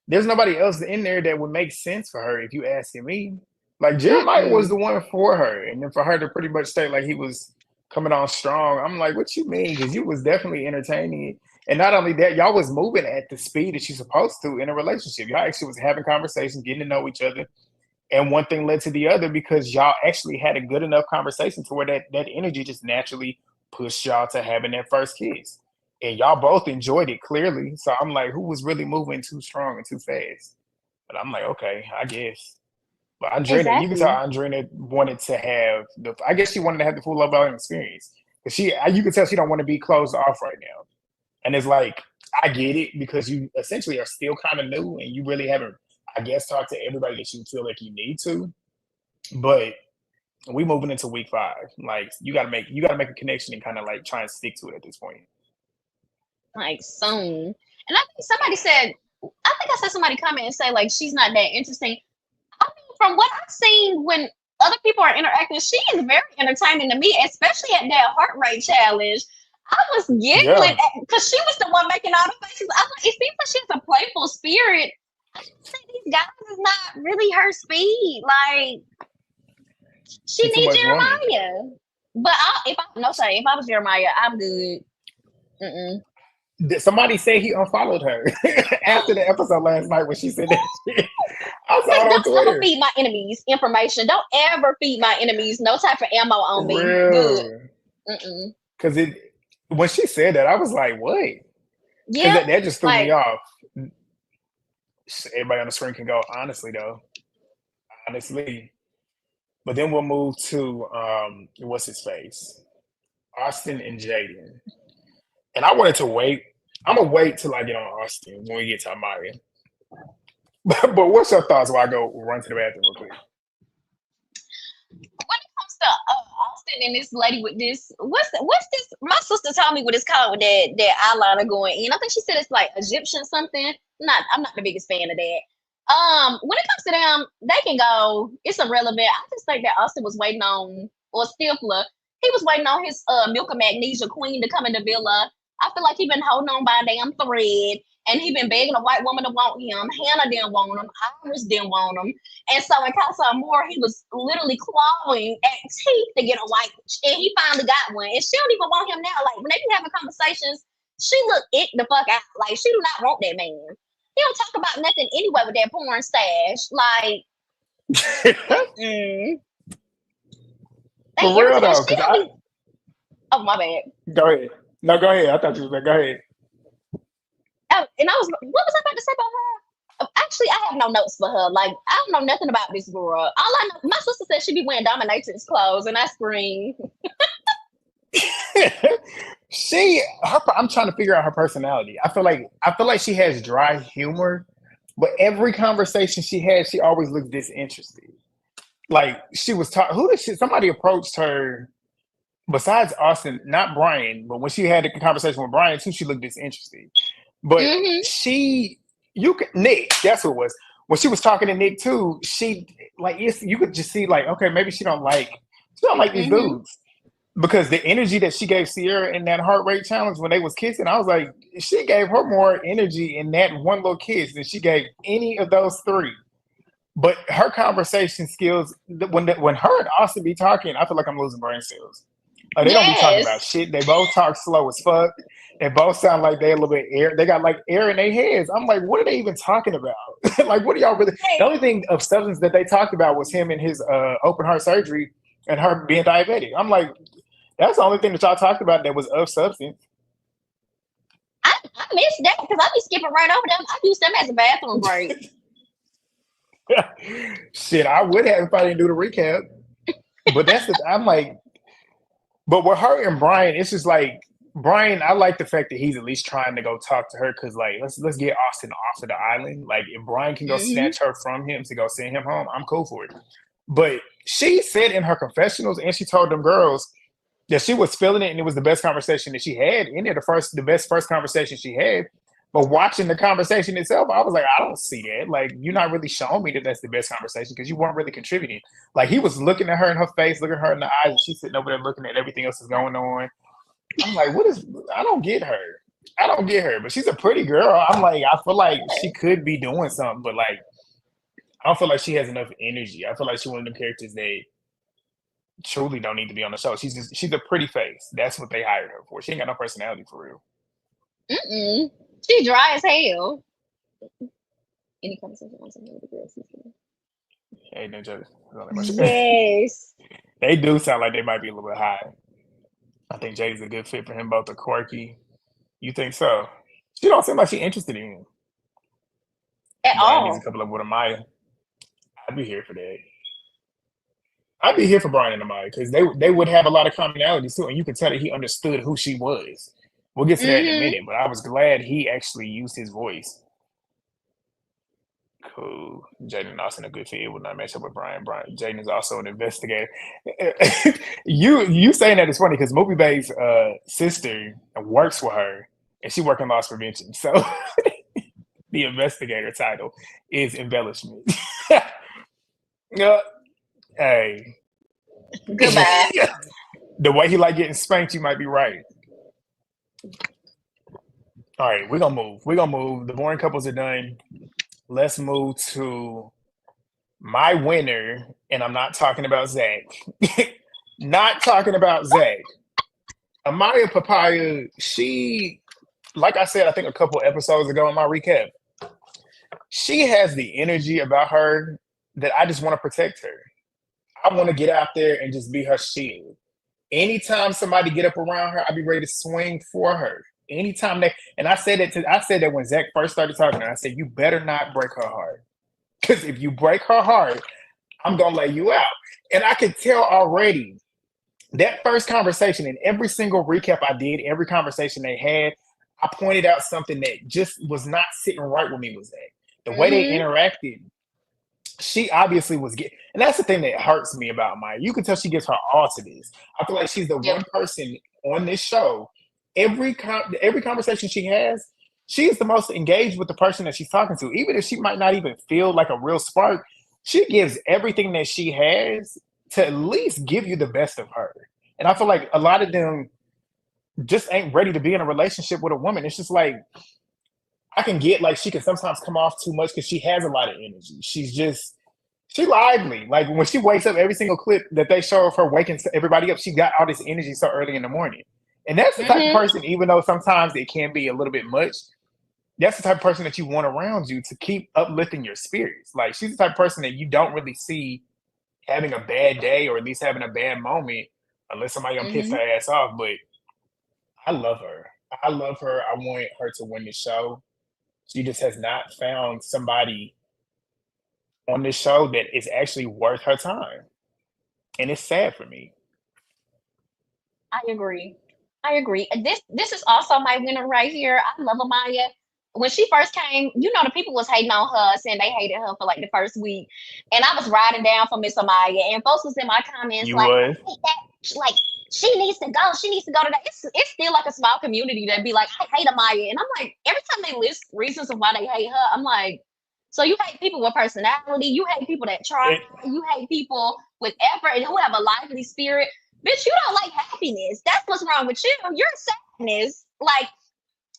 There's nobody else in there that would make sense for her if you asking me. Like Jeremiah was the one for her. And then for her to pretty much say like he was coming on strong, I'm like, what you mean? Because you was definitely entertaining. And not only that, y'all was moving at the speed that you're supposed to in a relationship. Y'all actually was having conversations, getting to know each other. And one thing led to the other because y'all actually had a good enough conversation to where that energy just naturally pushed y'all to having that first kiss. And y'all both enjoyed it clearly. So I'm like, who was really moving too strong and too fast? But I'm like, okay, I guess. But Andreina, you can tell Andreina wanted to have I guess she wanted to have the full Love Island experience. Because you can tell she don't want to be closed off right now. And it's like, I get it because you essentially are still kind of new and you really haven't, I guess, talked to everybody that you feel like you need to. But we moving into week 5. Like you gotta make a connection and kind of like try and stick to it at this point. Like soon. And I think somebody said, I saw somebody comment and say like she's not that interesting. I mean, from what I've seen when other people are interacting, she is very entertaining to me, especially at that heart rate challenge. I was giggling because she was the one making all the faces. I was like, it seems like she has a playful spirit. I say these guys is not really her speed. Like she needs Jeremiah. But if I was Jeremiah, I'm good. Somebody said he unfollowed her after the episode last night when she said that shit. I saw it on Twitter. Don't feed my enemies information. Don't ever feed my enemies no type of ammo on me. Good. Because when she said that, I was like, what? Yeah. That just threw me off. Everybody on the screen can go, honestly, though. Honestly. But then we'll move to, what's his face? Austin and Jaden. And I wanted to wait. I'm going to wait till I get on Austin when we get to Amaya. But what's your thoughts while I go run to the bathroom real quick? When it comes to Austin and this lady with this, what's this? My sister told me what it's called with that eyeliner going in. I think she said it's like Egyptian something. I'm not the biggest fan of that. When it comes to them, they can go. It's irrelevant. I just think that Austin was waiting on, or Stifler, he was waiting on his Milk of Magnesia queen to come in the villa. I feel like he been holding on by a damn thread. And he been begging a white woman to want him. Hannah didn't want him. Iris didn't want him. And so in Casa Amor, he was literally clawing at teeth to get a white. And he finally got one. And she don't even want him now. Like when they be having conversations, she look it the fuck out. Like she do not want that man. He don't talk about nothing anyway with that porn stash. Like, For real though. Oh my bad. Go ahead. No, go ahead. I thought you was like, go ahead. And what was I about to say about her? Actually, I have no notes for her. Like, I don't know nothing about this girl. All I know, my sister said she be wearing dominatrix clothes, and I scream. I'm trying to figure out her personality. I feel like she has dry humor, but every conversation she has, she always looks disinterested. Like she was talking, somebody approached her besides Austin, not Bryan, but when she had a conversation with Bryan too, she looked disinterested. But Mm-hmm. Nick, that's who it was. When she was talking to Nick too, you could just see like, okay, maybe she don't like these Mm-hmm. dudes because the energy that she gave Cierra in that heart rate challenge when they was kissing, I was like, she gave her more energy in that one little kiss than she gave any of those three. But her conversation skills, when her and Austin be talking, I feel like I'm losing brain cells. They don't be talking about Yes. shit. They both talk slow as fuck. They both sound like they a little bit air. They got like air in their heads. I'm like, what are they even talking about? Like, what are y'all really? The only thing of substance that they talked about was him and his open heart surgery and her being diabetic. I'm like, that's the only thing that y'all talked about that was of substance. I missed that because I be skipping right over them. I use them as a bathroom break. Shit, I would have if I didn't do the recap. But I'm like, but with her and Bryan, it's just like Bryan. I like the fact that he's at least trying to go talk to her because like let's get Austin off of the island. Like if Bryan can go Mm-hmm. snatch her from him to go send him home, I'm cool for it. But she said in her confessionals, and she told them girls that she was feeling it, and it was the best conversation that she had in it. The best first conversation she had. But watching the conversation itself, I was like, I don't see that. Like, you're not really showing me that that's the best conversation because you weren't really contributing. Like, he was looking at her in her face, looking at her in the eyes, and she's sitting over there looking at everything else that's going on. I'm like, I don't get her. I don't get her, but she's a pretty girl. I'm like, I feel like she could be doing something, but like, I don't feel like she has enough energy. I feel like she's one of the characters that truly don't need to be on the show. She's a pretty face. That's what they hired her for. She ain't got no personality for real. Mm-mm. She dry as hell. Any conversation on something with the girls? Hey, no joke. Yes. They do sound like they might be a little bit high. I think Jay's a good fit for him. Both are quirky. You think so? She don't seem like she's interested in him. At Bryan needs a all. couple of with Amaya. I'd be here for that. I'd be here for Bryan and Amaya because they would have a lot of commonalities too, and you could tell that he understood who she was. We'll get to that in a Mm-hmm. minute, but I was glad he actually used his voice. Cool. Jaden and Austin a good fit. It would not match up with Bryan. Jaden is also an investigator. You saying that is funny because Movie Bay's sister works with her, and she works in loss prevention. So the investigator title is embellishment. Yeah. Hey, Goodbye. the way he like getting spanked, you might be right. All right, we're gonna move. We're gonna move. The boring couples are done. Let's move to my winner, and I'm not talking about Zach. Not talking about Zach. Amaya Papaya, like I said, I think a couple episodes ago in my recap, she has the energy about her that I just want to protect her. I want to get out there and just be her shield. Anytime somebody get up around her, I'd be ready to swing for her. Anytime and I said that when Zach first started talking to her, I said, you better not break her heart. Because if you break her heart, I'm gonna lay you out. And I could tell already that first conversation and every single recap I did, every conversation they had, I pointed out something that just was not sitting right with me was that the way they Mm-hmm. interacted, she obviously was getting, and that's the thing that hurts me about Maya. You can tell she gives her all to this. I feel like she's the Yep. one person on this show. Every conversation she has, she is the most engaged with the person that she's talking to. Even if she might not even feel like a real spark, she gives everything that she has to at least give you the best of her. And I feel like a lot of them just ain't ready to be in a relationship with a woman. It's just like I can get like she can sometimes come off too much because she has a lot of energy. She lively. Like when she wakes up, every single clip that they show of her waking everybody up, she got all this energy so early in the morning. And that's the type of Mm-hmm. person, even though sometimes it can be a little bit much, that's the type of person that you want around you to keep uplifting your spirits. Like she's the type of person that you don't really see having a bad day or at least having a bad moment unless somebody gonna piss Mm-hmm. her ass off. But I love her. I love her. I want her to win the show. She just has not found somebody on this show that is actually worth her time. And it's sad for me. I agree. I agree. This is also my winner right here. I love Amaya. When she first came, the people was hating on her, saying they hated her for like the first week, and I was riding down for Miss Amaya, and folks was in my comments You like, was. I hate that. Like, she needs to go. She needs to go to that. It's still like a small community that be like, I hate Amaya, and I'm like, every time they list reasons of why they hate her, I'm like, so you hate people with personality, you hate people that try, It, you hate people with effort and who have a lively spirit. Bitch, you don't like happiness. That's what's wrong with you. You're sadness. Like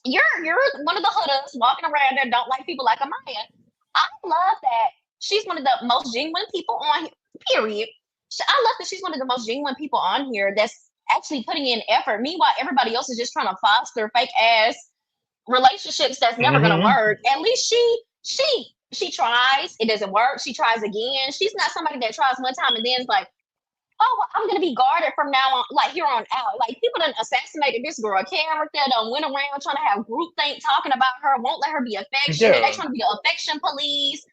you're one of the hoodas walking around that don't like people like Amaya. I love that she's one of the most genuine people on here. Period. I love that she's one of the most genuine people on here that's actually putting in effort. Meanwhile, everybody else is just trying to foster fake ass relationships that's never gonna mm-hmm. work. At least she tries. It doesn't work. She tries again. She's not somebody that tries one time and then is like, oh, well, I'm gonna be guarded from now on, like here on out. Like people done assassinated this girl character, done went around trying to have groupthink talking about her, won't let her be affectionate. They Yeah. trying to be the affection police.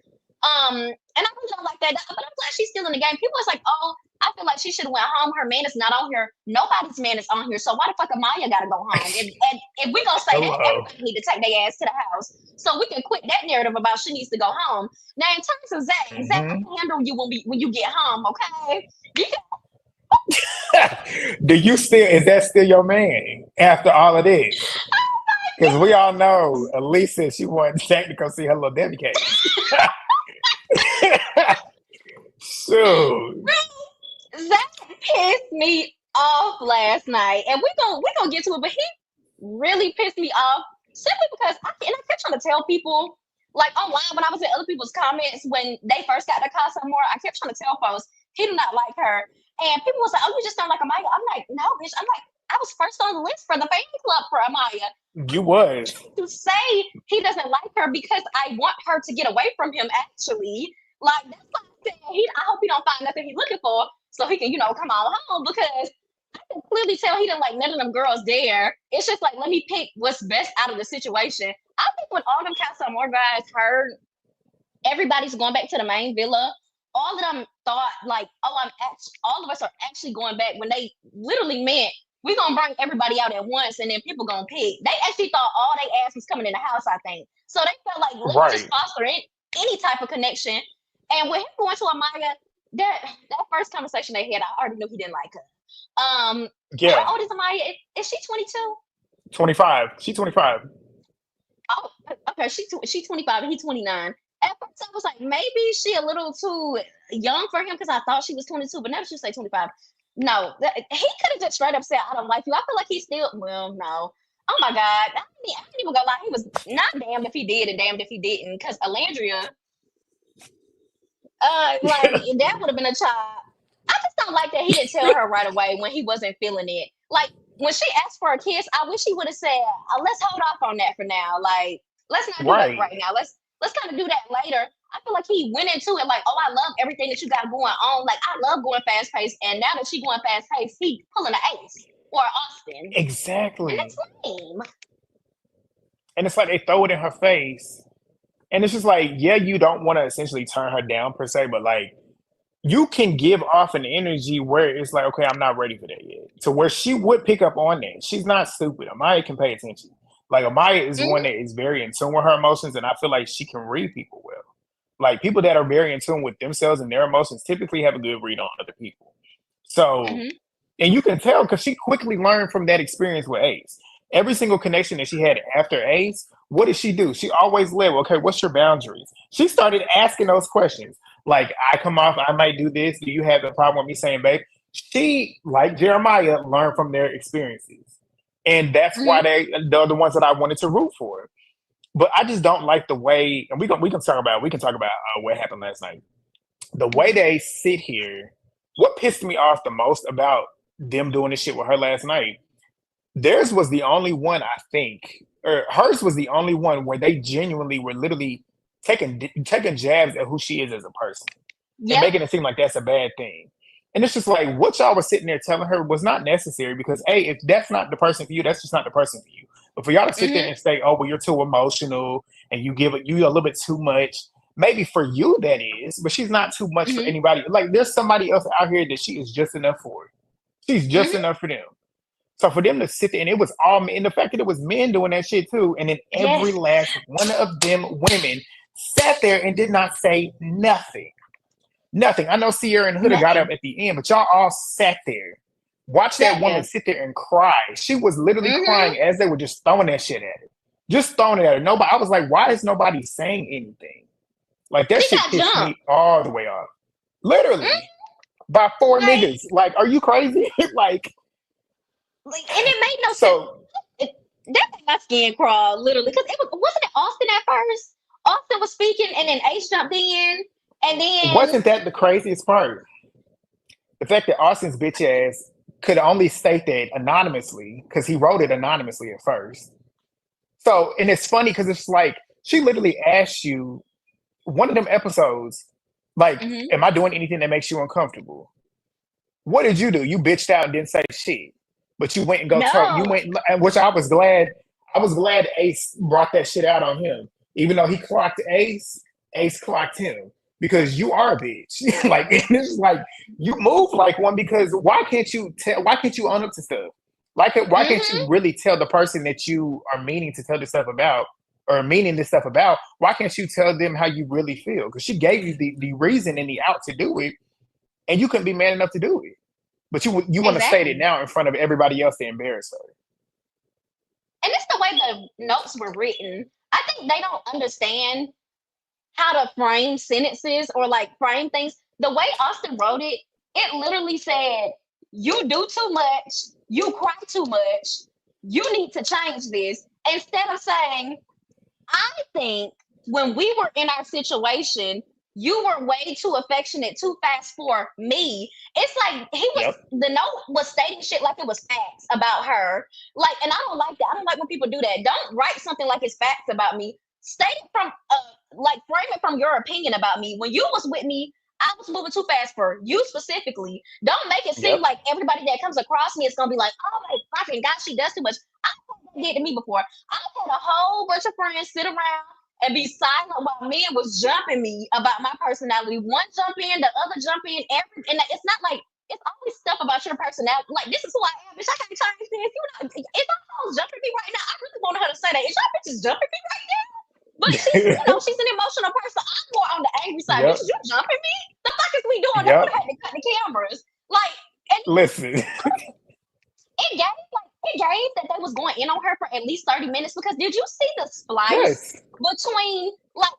And I really don't like that. But I'm glad she's still in the game. People is like, oh, I feel like she should have went home. Her man is not on here. Nobody's man is on here. So why the fuck Amaya gotta go home? If we gonna say that, Hello. everybody need to take their ass to the house. So we can quit that narrative about she needs to go home. Now in terms of Zach, I Mm-hmm. can handle you when you get home, okay? You can Do you still? Is that still your man after all of this? Because we all know Elise said she wanted Jack to go see her little Debbie case. Shoot. Zach pissed me off last night, and we gonna get to it. But he really pissed me off simply because I kept trying to tell people like online when I was in other people's comments when they first got to Casa Amor. I kept trying to tell folks he do not like her, and people was like, "Oh, you just don't like Amaya." I'm like, "No, bitch." I'm like, I was first on the list for the fan club for Amaya. You was. To say he doesn't like her because I want her to get away from him. Actually, like that's why I said I hope he don't find nothing he's looking for, so he can come on home because I can clearly tell he didn't like none of them girls there. It's just like let me pick what's best out of the situation. I think when all them Casa Amor guys heard everybody's going back to the main villa, all of them thought like, oh, all of us are actually going back when they literally meant we're gonna bring everybody out at once and then people gonna pick. They actually thought all they ass was coming in the house, I think. So they felt like let's just Right. foster any type of connection. And with him going to Amaya, that first conversation they had, I already knew he didn't like her. Yeah. How old is Amaya? Is she 22? 25. She 25. Oh, okay. She 25 and he's 29. At first, I was like, maybe she a little too young for him because I thought she was 22, but now she say 25. No, he could have just straight up said, "I don't like you." I feel like he's still. Well, no. Oh my God, I ain't even gonna lie. He was not damned if he did and damned if he didn't. Because Olandria, like that would have been a child. I just don't like that he didn't tell her right away when he wasn't feeling it. Like when she asked for a kiss, I wish he would have said, "Let's hold off on that for now. Like, let's not do that Right. right now. Let's kind of do that later." I feel like he went into it like, "Oh, I love everything that you got going on. Like, I love going fast paced, and now that she going fast paced, he pulling an Ace or Austin, and Exactly. that's lame." And it's like they throw it in her face. And it's just like, yeah, you don't want to essentially turn her down per se, but like you can give off an energy where it's like, okay, I'm not ready for that yet. To where she would pick up on that. She's not stupid. Amaya can pay attention. Like Amaya is one Mm-hmm. that is very in tune with her emotions, and I feel like she can read people well. Like people that are very in tune with themselves and their emotions typically have a good read on other people. So, Mm-hmm. and you can tell because she quickly learned from that experience with Ace. Every single connection that she had after Ace, what did she do? She always led, okay, what's your boundaries? She started asking those questions. Like, I come off, I might do this. Do you have a problem with me saying, babe? She, like Jeremiah, learned from their experiences. And that's why Mm-hmm. they're the ones that I wanted to root for. But I just don't like the way, and we can talk about what happened last night. The way Mm-hmm. they sit here, what pissed me off the most about them doing this shit with her last night, theirs was the only one I think, or hers was the only one where they genuinely were literally taking jabs at who she is as a person and Yep. making it seem like that's a bad thing. And it's just like what y'all was sitting there telling her was not necessary because hey, if that's not the person for you, that's just not the person for you. But for y'all to sit there Mm-hmm. and say, "Oh, well, you're too emotional and you give it you a little bit too much," maybe for you that is, but she's not too much for Mm-hmm. anybody. Like there's somebody else out here that she is just enough for. She's just Mm-hmm. enough for them. So for them to sit there, and it was all men, and the fact that it was men doing that shit too, and then every Yes. last one of them women sat there and did not say nothing. Nothing. I know Cierra and Huda got up Nothing. at the end, but y'all all sat there. Watch that Sat woman there. sit there and cry. She was literally crying as they were just throwing that shit at her. Just throwing it at her. Nobody. I was like, why is nobody saying anything? Like that She shit got pissed jumped. me all the way off. Literally. By 4 Like, niggas. Like, are you crazy? Like, and it made no sense. so That made my skin crawl, literally, because wasn't it Austin at first? Austin was speaking, and then Ace jumped in, and then wasn't that the craziest part? The fact that Austin's bitch ass could only state that anonymously because he wrote it anonymously at first. So, and it's funny because it's like she literally asked you one of them episodes, like, am I doing anything that makes you uncomfortable? What did you do? You bitched out and didn't say shit, but you went and you went, which I was glad. I was glad Ace brought that shit out on him, even though he clocked Ace. Ace clocked him because you are a bitch. Like, and it's like you move like one because why can't you tell? Why can't you own up to stuff? Like, why can't you really tell the person that you are meaning to tell this stuff about or meaning this stuff about? Why can't you tell them how you really feel? Because she gave you the reason and the out to do it, and you couldn't be man enough to do it. But you want to state it now in front of everybody else to embarrass her. And it's the way the notes were written. I think they don't understand how to frame sentences or like frame things. The way Austin wrote it, it literally said, "You do too much. You cry too much. You need to change this." Instead of saying, "I think when we were in our situation, you were way too affectionate, too fast for me." It's like the note was stating shit like it was facts about her. Like, and I don't like that. I don't like when people do that. Don't write something like it's facts about me. State it from, like, frame it from your opinion about me. When you was with me, I was moving too fast for you specifically. Don't make it seem like everybody that comes across me is gonna be like, "Oh my fucking God, she does too much." I've did to me before. I've had a whole bunch of friends sit around and be silent while men was jumping me about my personality. One jump in, the other jump in. And it's not like it's always stuff about your personality. Like, this is who I am, bitch. I can't change this. You know, if my phone's jumping me right now, I really want her to say that. Is y'all bitches jumping me right now? But she's an emotional person. I'm more on the angry side. Bitch, you jumping me? The fuck is we doing? They would have had to cut the cameras. Like, and listen. It gave that they was going in on her for at least 30 minutes because did you see the splice between like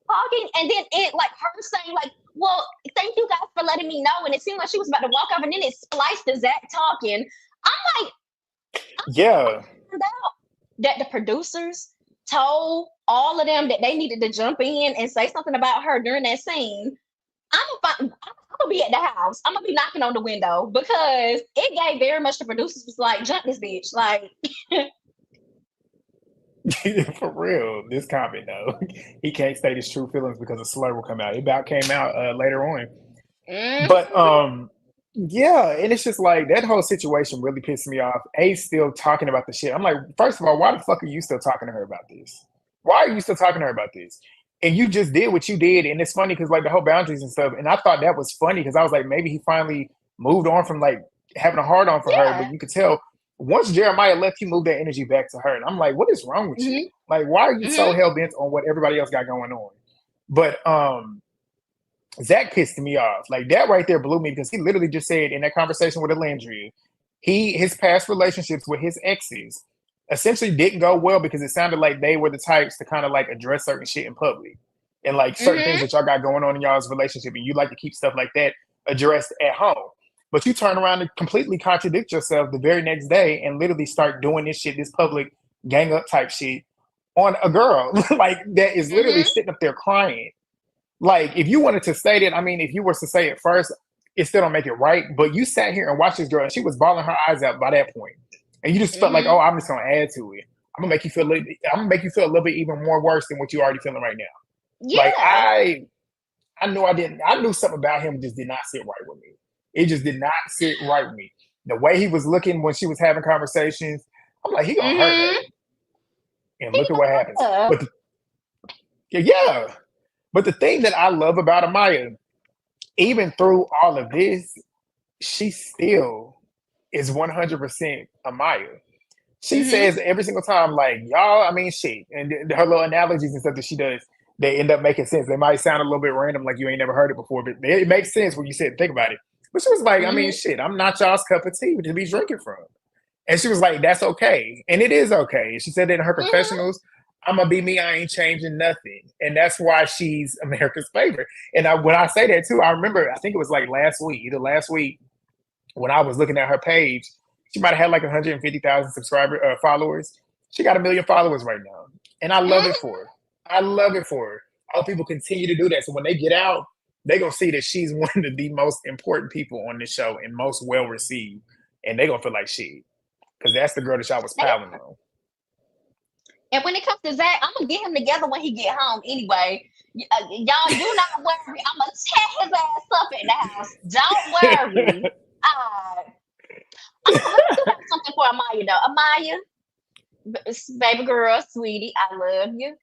talking and then it like her saying like, "Well, thank you guys for letting me know," and it seemed like she was about to walk off and then it spliced to Zach talking. I'm like, that the producers told all of them that they needed to jump in and say something about her during that scene. I'm gonna be at the house. I'm gonna be knocking on the window because it gave very much the producers was like, "Jump this bitch!" Like, for real, this comment though, he can't state his true feelings because a slur will come out. It about came out later on, but yeah, and it's just like that whole situation really pissed me off. Ace still talking about the shit. I'm like, first of all, why the fuck are you still talking to her about this? Why are you still talking to her about this? And you just did what you did, and it's funny because like the whole boundaries and stuff. And I thought that was funny because I was like, maybe he finally moved on from like having a hard on for her. But you could tell once Jeremiah left, he moved that energy back to her. And I'm like, what is wrong with you? Like, why are you so hell bent on what everybody else got going on? But Zach pissed me off. Like that right there blew me because he literally just said in that conversation with Olandria, his past relationships with his exes essentially didn't go well because it sounded like they were the types to kind of like address certain shit in public and like certain things that y'all got going on in y'all's relationship, and you like to keep stuff like that addressed at home. But you turn around and completely contradict yourself the very next day and literally start doing this shit, this public gang up type shit on a girl like that is literally sitting up there crying. Like, if you wanted to state it, I mean, if you were to say it first, it still don't make it right. But you sat here and watched this girl, and she was bawling her eyes out by that point, and you just felt like, oh, I'm just gonna add to it. I'm gonna make you feel a little bit even more worse than what you're already feeling right now. Yeah. Like I knew something about him just did not sit right with me. It just did not sit right with me. The way he was looking when she was having conversations, I'm like, he gonna hurt her. And look at what happens. But But the thing that I love about Amaya, even through all of this, she still is 100% Amaya. She says every single time, like, y'all, I mean, shit. And her little analogies and stuff that she does, they end up making sense. They might sound a little bit random, like you ain't never heard it before, but it makes sense when you sit and think about it. But she was like, I mean, shit, I'm not y'all's cup of tea to be drinking from. And she was like, that's okay. And it is okay. She said that in her confessionals, I'm going to be me. I ain't changing nothing. And that's why she's America's favorite. And when I say that too, I remember, I think it was like either last week, when I was looking at her page, she might have had like 150,000 followers. She got 1 million followers right now. And I love it for her. I love it for her. I hope people continue to do that. So when they get out, they're going to see that she's one of the most important people on this show and most well-received. And they're going to feel like shit. Because that's the girl that y'all was piling on. And when it comes to Zach, I'm going to get him together when he get home anyway. Y'all do not worry. I'm going to tear his ass up in the house. Don't worry. I'm going to do something for Amaya, though. Amaya, baby girl, sweetie, I love you.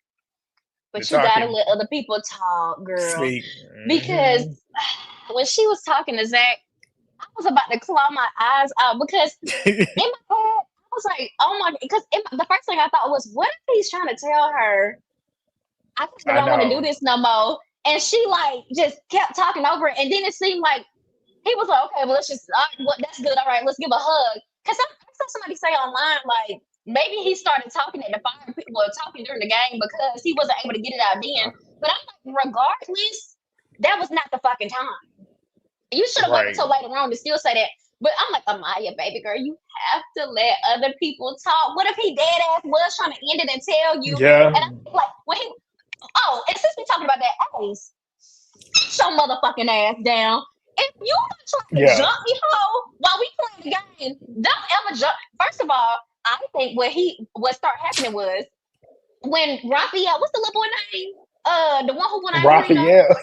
But you got to let other people talk, girl. Because when she was talking to Zach, I was about to claw my eyes out because in my head, I was like, oh my, because the first thing I thought was, what if he's trying to tell her, I don't want to do this no more. And she like just kept talking over it. And then it seemed like he was like, okay, well, let's just, that's good. All right, let's give a hug. Because I saw somebody say online, like, maybe he started talking at the fire, people were talking during the game because he wasn't able to get it out then. But I'm like, regardless, that was not the fucking time. You should have waited until later on to still say that. But I'm like, Amaya, baby girl, you have to let other people talk. What if he dead ass was trying to end it and tell you? Yeah. And I'm like, when he, and since we talking about that, Ace, sit your motherfucking ass down. If you trying to jump me hoe while we playing the game, don't ever jump. First of all, I think what started happening was when Raphael, what's the little boy name? The one who won Raphael.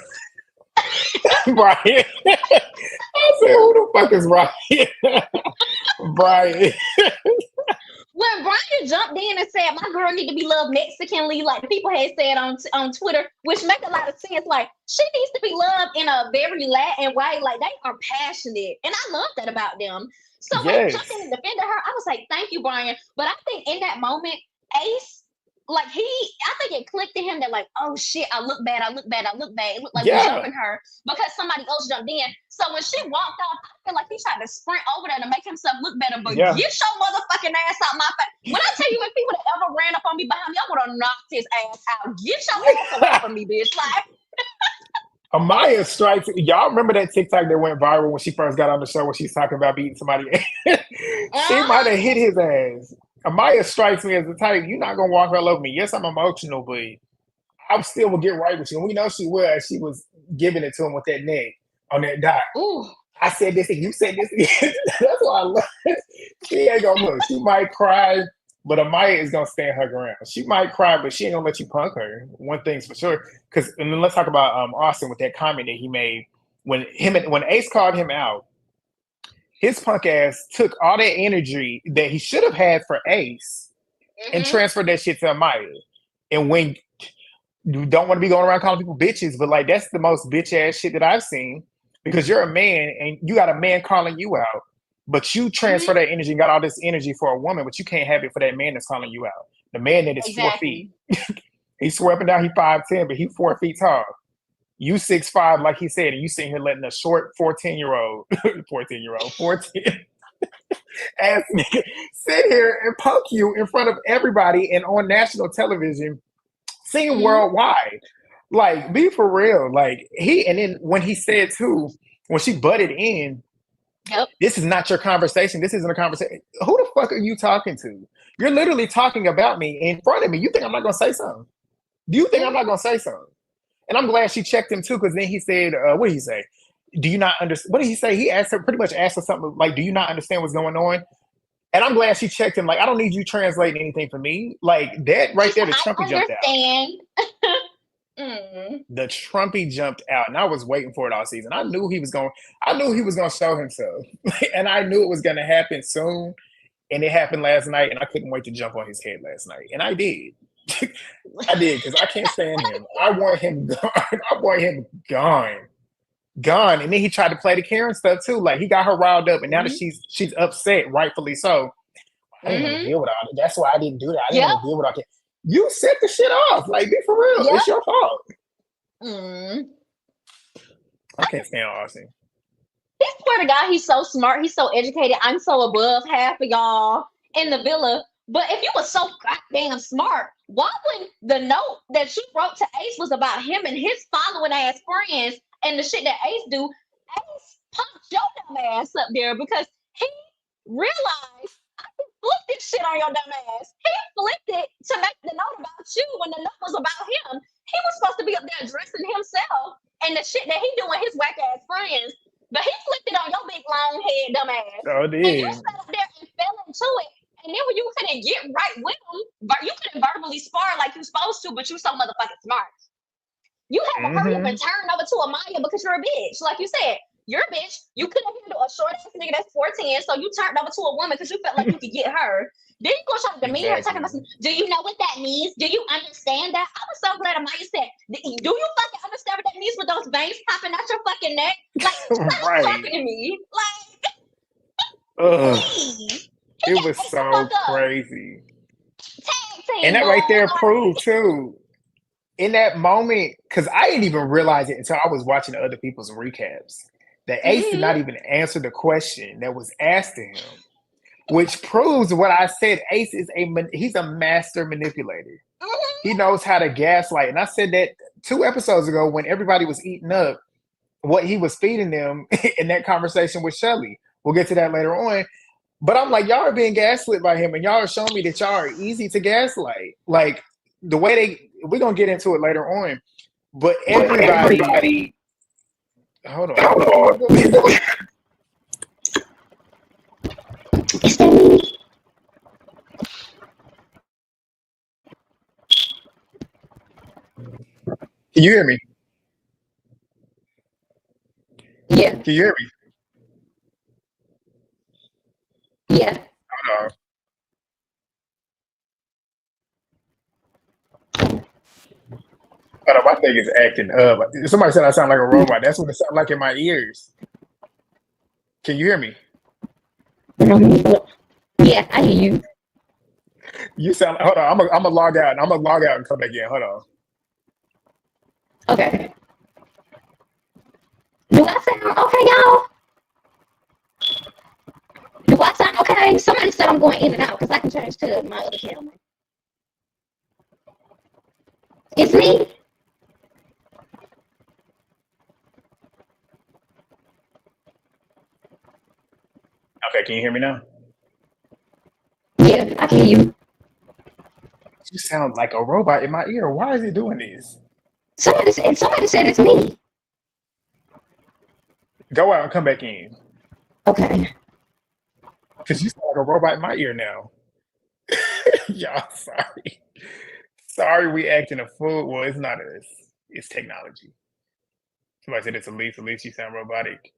Bryan. I said, who the fuck is Bryan? Bryan. When Bryan jumped in and said, my girl need to be loved Mexicanly, like the people had said on Twitter, which make a lot of sense. Like, she needs to be loved in a very Latin way. Like, they are passionate. And I love that about them. So when jumped in and defended her, I was like, thank you, Bryan. But I think in that moment, Ace, like I think it clicked to him that like, oh shit, I look bad. It looked like we're jumping her because somebody else jumped in. So when she walked off, I feel like he tried to sprint over there to make himself look better. But get your motherfucking ass out my face. When I tell you, if he would have ever ran up on me behind me, I would have knocked his ass out. Get your ass away from me, bitch. Like Amaya strikes. Y'all remember that TikTok that went viral when she first got on the show when she's talking about beating somebody? She might have hit his ass. Amaya strikes me as the type, you're not going to walk all over me. Yes, I'm emotional, but I still will get right with you. And we know she will. She was giving it to him with that neck on that dot. Ooh. I said this and you said this again. That's why I love it. She ain't going to look. She might cry, but Amaya is going to stand her ground. She might cry, but she ain't going to let you punk her. One thing's for sure. And then let's talk about Austin with that comment that he made. When Ace called him out, his punk ass took all that energy that he should have had for Ace and transferred that shit to Amaya. And when you don't want to be going around calling people bitches, but like that's the most bitch ass shit that I've seen because you're a man and you got a man calling you out, but you transfer that energy and got all this energy for a woman, but you can't have it for that man that's calling you out. The man that is 4 feet. He swore up and down he 5'10", but he 4 feet tall. You 6'5", like he said, and you sitting here letting a short 14-year-old ass nigga sit here and punk you in front of everybody and on national television, seen worldwide. Like, be for real. Like, and then when he said too, when she butted in, this is not your conversation. This isn't a conversation. Who the fuck are you talking to? You're literally talking about me in front of me. You think I'm not going to say something? Do you think I'm not going to say something? And I'm glad she checked him too, because then he said, what did he say? Do you not understand? What did he say? He pretty much asked her something like, do you not understand what's going on? And I'm glad she checked him. Like, I don't need you translating anything for me. Like, that right there, the Trumpy jumped out. The Trumpy jumped out. And I was waiting for it all season. I knew he was going to show himself. And I knew it was going to happen soon. And it happened last night. And I couldn't wait to jump on his head last night. And I did. I did, because I can't stand him. I want him gone. gone. And then he tried to play the Karen stuff too. Like he got her riled up, and now that Mhm. she's upset, rightfully so. I didn't want to Mhm. deal with all that. That's why I didn't do that. I didn't Yep. want to deal with all that. You set the shit off. Like, be for real. Yep. It's your fault. Mm. I can't stand Austin. He swear to God, he's so smart. He's so educated. I'm so above half of y'all in the villa. But if you were so goddamn smart, why would the note that you wrote to Ace was about him and his following ass friends and the shit that Ace do? Ace punched your dumb ass up there because he realized I can flip this shit on your dumb ass. He flipped it to make the note about you when the note was about him. He was supposed to be up there addressing himself and the shit that he doing his whack ass friends. But he flipped it on your big long head, dumb ass. Oh, And you did. sat up there and fell into it. And then when you couldn't get right with him, but you couldn't verbally spar like you supposed to, but you so motherfucking smart. You had to hurry up and turn over to Amaya because you're a bitch. Like you said, you're a bitch. You couldn't handle a short ass nigga that's 4'10", so you turned over to a woman because you felt like you could get her. Then you go try to demean her talking about some, do you know what that means? Do you understand that? I was so glad Amaya said, do you fucking understand what that means with those veins popping out your fucking neck? Like, stop Right. talking to me. Like, Ugh. please. It was so crazy. Tag team, And that boy. right there Like, proved too. In that moment, because I didn't even realize it until I was watching other people's recaps, that Ace did not even answer the question that was asked to him, which proves what I said. Ace is he's a master manipulator. He knows how to gaslight. And I said that 2 episodes ago when everybody was eating up what he was feeding them in that conversation with Chelley. We'll get to that later on. But I'm like, y'all are being gaslit by him, and y'all are showing me that y'all are easy to gaslight. Like the way we're gonna get into it later on. But everybody hold on. Can you hear me? yeah, Can you hear me? yeah. Hold on. Hold on, my thing is acting up. Somebody said I sound like a robot. That's what it sounds like in my ears. Can you hear me? Yeah, I hear you. You sound. Hold on. I'm gonna log out. I'm gonna log out and come back in. Hold on. Okay. Do I sound okay, y'all? Do I sound okay? Somebody said I'm going in and out because I can change to my other camera. It's me. Okay. Can you hear me now? Yeah, I can hear you. You sound like a robot in my ear. Why is it doing this? Somebody said it's me. Go out and come back in. Okay. Because you sound like a robot in my ear now. Y'all, sorry. Sorry, we acting a fool. Well, it's not us. It's technology. Somebody said it's Elise. Elise, you sound robotic.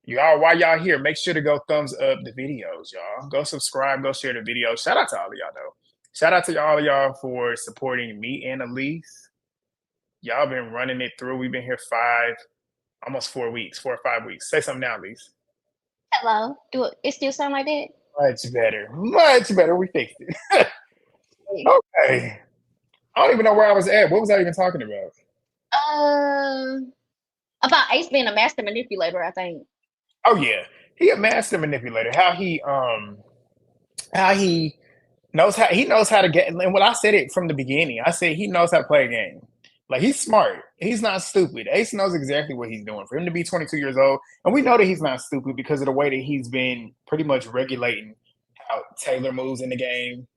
Y'all, while y'all here, make sure to go thumbs up the videos, y'all. Go subscribe, go share the video. Shout out to all of y'all, though. Shout out to all of y'all for supporting me and Elise. Y'all been running it through. We've been here almost 4 weeks, 4 or 5 weeks. Say something now, Elise. Hello. Do it still sound like that? Much better. Much better. We fixed it. Okay. I don't even know where I was at. What was I even talking about? About Ace being a master manipulator, I think. Oh yeah. He a master manipulator. How he knows how to get, and when I said it from the beginning, I said he knows how to play a game. Like he's smart. He's not stupid. Ace knows exactly what he's doing. For him to be 22 years old, and we know that he's not stupid because of the way that he's been pretty much regulating how Taylor moves in the game,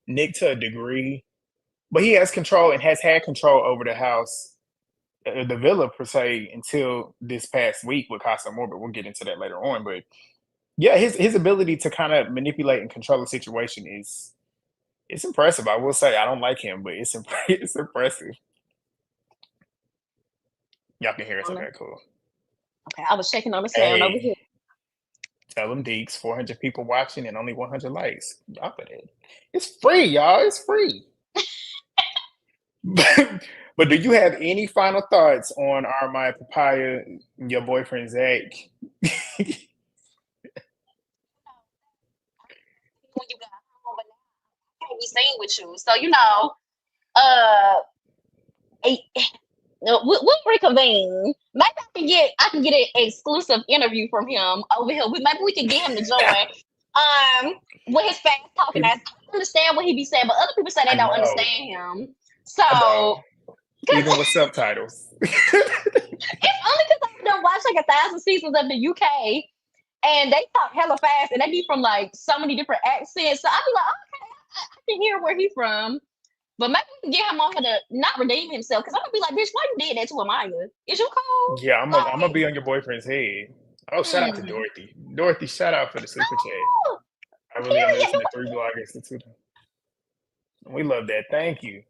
Nick to a degree, but he has control and has had control over the house, the villa per se, until this past week with Casa Amor. But we'll get into that later on. But yeah, his ability to kind of manipulate and control the situation is it's impressive. I will say I don't like him, but it's it's impressive. Y'all can hear us. Okay, cool. Okay, I was checking on the sound over here. Tell them Deeks, 400 people watching and only 100 likes. Y'all put it. It's free, y'all. It's free. But do you have any final thoughts on Armaya Papaya, your boyfriend Zach? When you got home, but now I can't be seen with you. So uh, we'll reconvene. Maybe I can get an exclusive interview from him over here. Maybe we can get him to join. With his fast talking ass, I understand what he be saying, but other people say they I don't know. understand him. I know. So, because Even with subtitles. it's only because I've done watched like 1,000 seasons of the UK, and they talk hella fast, and they be from like so many different accents. So I be like, okay, I can hear where he from. But maybe we can get him on here to not redeem himself, because I'm gonna be like, bitch, why you did that to Amaya? Is you cool? Yeah, I'm gonna Like, be on your boyfriend's head. Oh, shout out to hmm. Dorothy. Dorothy, shout out for the super chat. Oh, I really only period. listen to 3 bloggers to 2. We love that. Thank you.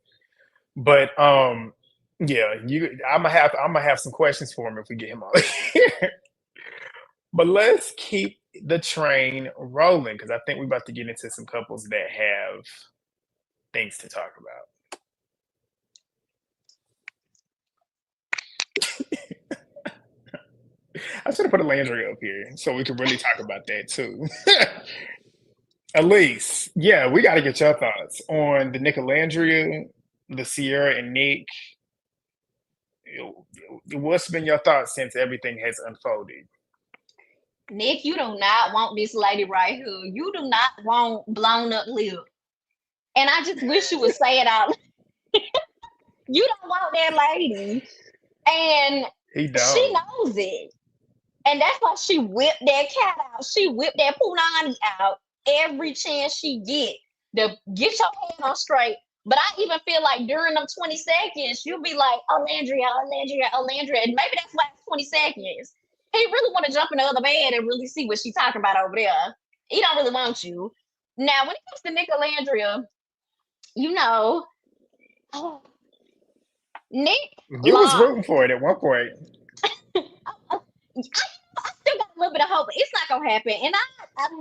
But yeah, I'm gonna have some questions for him if we get him on here. But let's keep the train rolling because I think we're about to get into some couples that have things to talk about. I should have put Olandria up here so we could really talk about that too. Elise, yeah, we got to get your thoughts on the Nick Olandria, the Cierra and Nick. What's been your thoughts since everything has unfolded? Nick, you do not want this lady right here. You do not want blown up lip. And I just wish you would say it out. You don't want that lady. And He she don't. knows it. And that's why she whipped that cat out. She whipped that punani out every chance she get to get your head on straight. But I even feel like during them 20 seconds, you'll be like, Olandria, Olandria, Olandria. And maybe that's why it's 20 seconds. He really want to jump in the other bed and really see what she's talking about over there. He don't really want you. Now, when it comes to Nick Olandria, you know, oh, Nick You was lost. rooting for it at one point. I still got a little bit of hope. It's not gonna happen, and it's not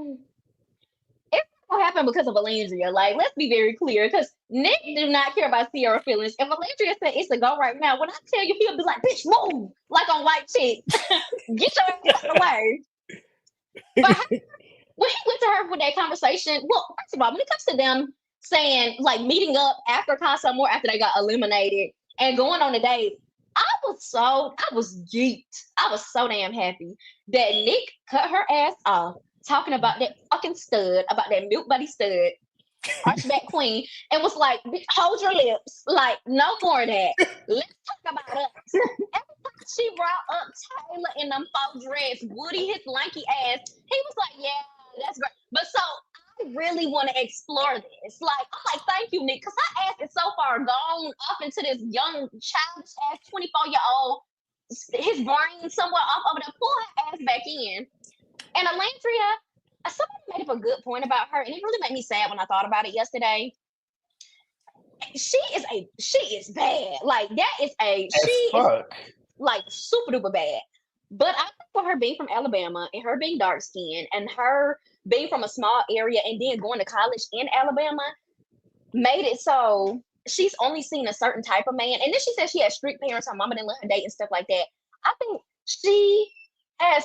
gonna happen because of Olandria. Like, let's be very clear, because Nick do not care about Sierra feelings. If Olandria said it's a go right now, when I tell you, he'll be like, "Bitch, move!" Like on White Chick, get your ass out of the way. But when he went to her with that conversation, well, first of all, when it comes to them saying like meeting up after Casa more after they got eliminated and going on a date, I was geeked. I was so damn happy that Nick cut her ass off talking about that fucking stud, about that milk buddy stud, archback queen, and was like, hold your lips. Like, no more of that. Let's talk about us. Every time she brought up Taylor in them faux dress, Woody, his lanky ass, he was like, yeah, that's great. But so I really want to explore this. Like, I'm like, thank you, Nick, because her ass is so far gone off into this young, childish ass 24-year-old, his brain somewhere off over there. Pull her ass back in. And Alantria, somebody made up a good point about her, and it really made me sad when I thought about it yesterday. She is bad. Like that is she As is fuck. like super duper bad. But I think for her being from Alabama and her being dark skinned and her being from a small area and then going to college in Alabama made it so she's only seen a certain type of man. And then she said she had strict parents, her mama didn't let her date and stuff like that. I think she has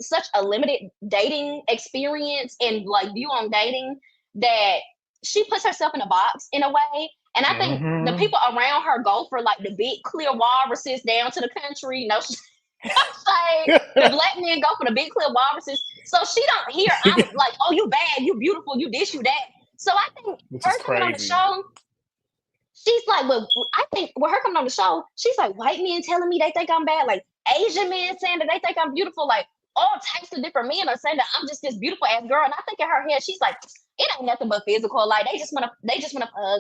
such a limited dating experience and like view on dating that she puts herself in a box in a way. And I think the Mm-hmm. people around her go for like the big clear walruses down to the country. No shade. The black men go for the big clear walruses. So she don't hear I'm like, oh, you bad, you beautiful, you this, you that. So I think Which is her coming on the crazy. show, she's like, well, I think with her coming on the show, she's like, white men telling me they think I'm bad, like Asian men saying that they think I'm beautiful, like all types of different men are saying that I'm just this beautiful ass girl. And I think in her head, she's like, it ain't nothing but physical. Like they just wanna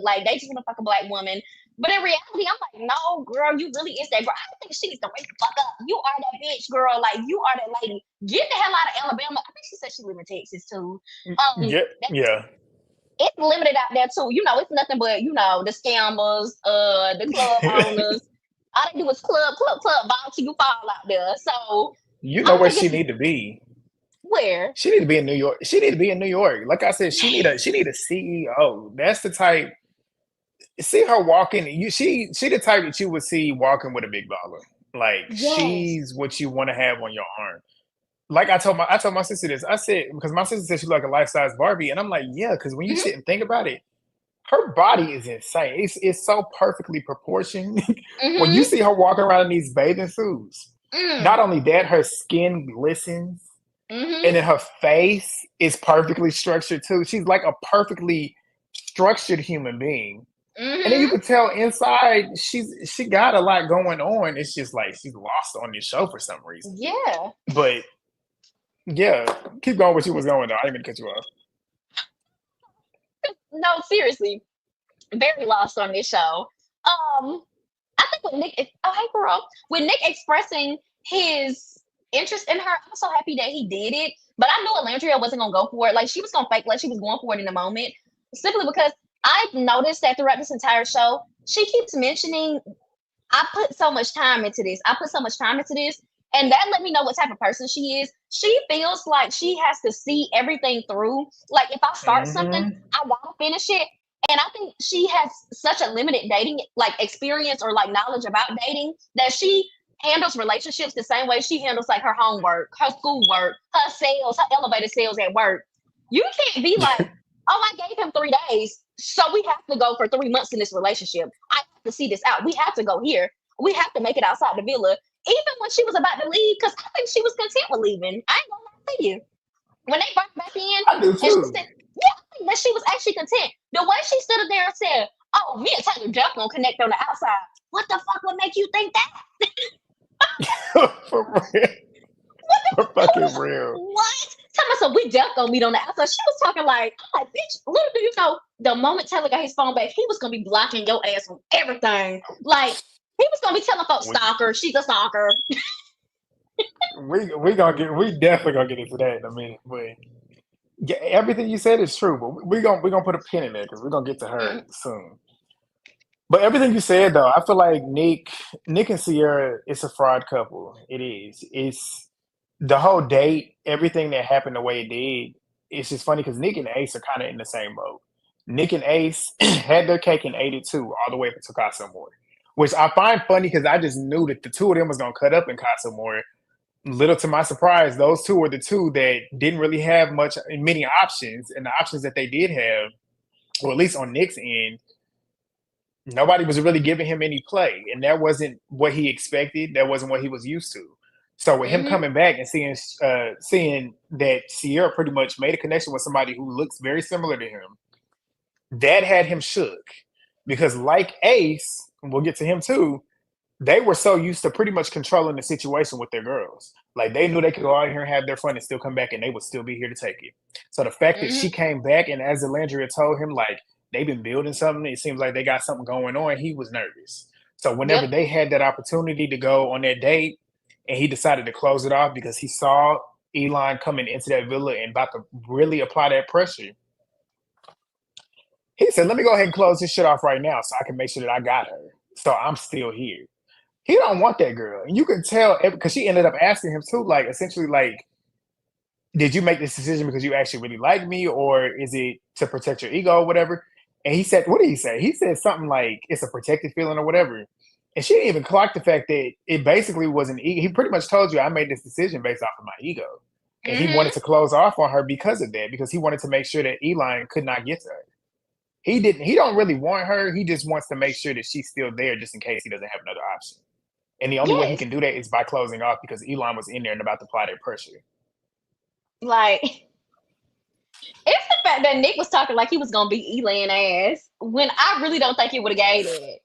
like they just wanna fuck a black woman. But in reality, I'm like, no, girl, you really is that girl. I think she needs to wake the fuck up. You are that bitch, girl. Like you are that lady. Get the hell out of Alabama. I think she said she live in Texas too. Yeah, yeah. It's limited out there too. You know, it's nothing but the scammers, the club owners. All they do is club, ball till you fall out there. So You I know don't where think she it's need to be. where. She need to be in New York. She need to be in New York. Like I said, she need a CEO. That's the type. see her walking. She the type that you would see walking with a big baller. Like Yes. she's what you want to have on your arm. Like I told my sister this. I said because my sister said she's like a life size Barbie, and I'm like, yeah, because when you Mm-hmm. sit and think about it, her body is insane. It's so perfectly proportioned. When you Mm-hmm. see her walking around in these bathing suits, Mm. not only that, her skin glistens, and Mm-hmm. then her face is perfectly structured too. She's like a perfectly structured human being. And then you Mm-hmm. could tell inside she got a lot going on. It's just like she's lost on this show for some reason. Yeah. But yeah, keep going what you was going on. I didn't mean to cut you off. No, seriously. Very lost on this show. I think with oh hey girl, with Nick expressing his interest in her, I'm so happy that he did it. But I knew Olandria wasn't gonna go for it. Like she was gonna fake like she was going for it in the moment, simply because I've noticed that throughout this entire show, she keeps mentioning, I put so much time into this. I put so much time into this. And that let me know what type of person she is. She feels like she has to see everything through. Like if I start something, Hmm. I gotta finish it. And I think she has such a limited dating like experience or like knowledge about dating that she handles relationships the same way she handles like her homework, her schoolwork, her sales, her elevator sales at work. You can't be like, oh, I gave him 3 days, so we have to go for 3 months in this relationship. I have to see this out. We have to go here. We have to make it outside the villa. Even when she was about to leave, because I think she was content with leaving. I ain't gonna lie to you. When they brought her back in, I do and she too. said, yeah, I think that she was actually content. The way she stood there and said, oh, me and Taylor Duff gonna connect on the outside. What the fuck would make you think that? For real. For fucking real. What? Tell me so we definitely gonna meet on the outside. She was talking like, I'm like, bitch, little do you know, the moment Taylor got his phone back, he was gonna be blocking your ass from everything. Like, he was gonna be telling folks We stalker, she's a stalker. we definitely gonna get into that in a minute. But yeah, everything you said is true. But we gonna put a pin in there because we're gonna get to her Mm, soon. But everything you said though, I feel like Nick and Cierra, it's a fraud couple. It is. It's the whole date, everything that happened the way it did. It's just funny because Nick and Ace are kind of in the same boat. Nick and Ace had their cake and ate it too, all the way up to Casa Amor, which I find funny because I just knew that the two of them was gonna cut up in Casa Amor. Little to my surprise, those two were the two that didn't really have many options, and the options that they did have, or at least on Nick's end, nobody was really giving him any play, and that wasn't what he expected. That wasn't what he was used to. So with him mm-hmm. coming back and seeing that Cierra pretty much made a connection with somebody who looks very similar to him, that had him shook because like Ace, and we'll get to him too. They were so used to pretty much controlling the situation with their girls. Like they knew they could go out here and have their fun and still come back, and they would still be here to take it. So the fact that she Mm-hmm. came back, and as Olandria told him, like they've been building something, it seems like they got something going on. He was nervous. So whenever Yep. they had that opportunity to go on that date, and he decided to close it off because he saw Elan coming into that villa and about to really apply that pressure, he said, "Let me go ahead and close this shit off right now, so I can make sure that I got her. So I'm still here." He don't want that girl, and you can tell because she ended up asking him too, like essentially, like, "Did you make this decision because you actually really like me, or is it to protect your ego or whatever?" And he said, "What did he say?" He said something like, "It's a protective feeling or whatever." And she didn't even clock the fact that it basically was an ego. He pretty much told you, "I made this decision based off of my ego," and he Mm-hmm. wanted to close off on her because of that, because he wanted to make sure that Elan could not get to her. He didn't. He don't really want her. He just wants to make sure that she's still there, just in case he doesn't have another option. And the only way he Yes. can do that is by closing off because Elan was in there and about to apply that pressure. Like, it's the fact that Nick was talking like he was gonna beat Elan ass when I really don't think he would have gave it.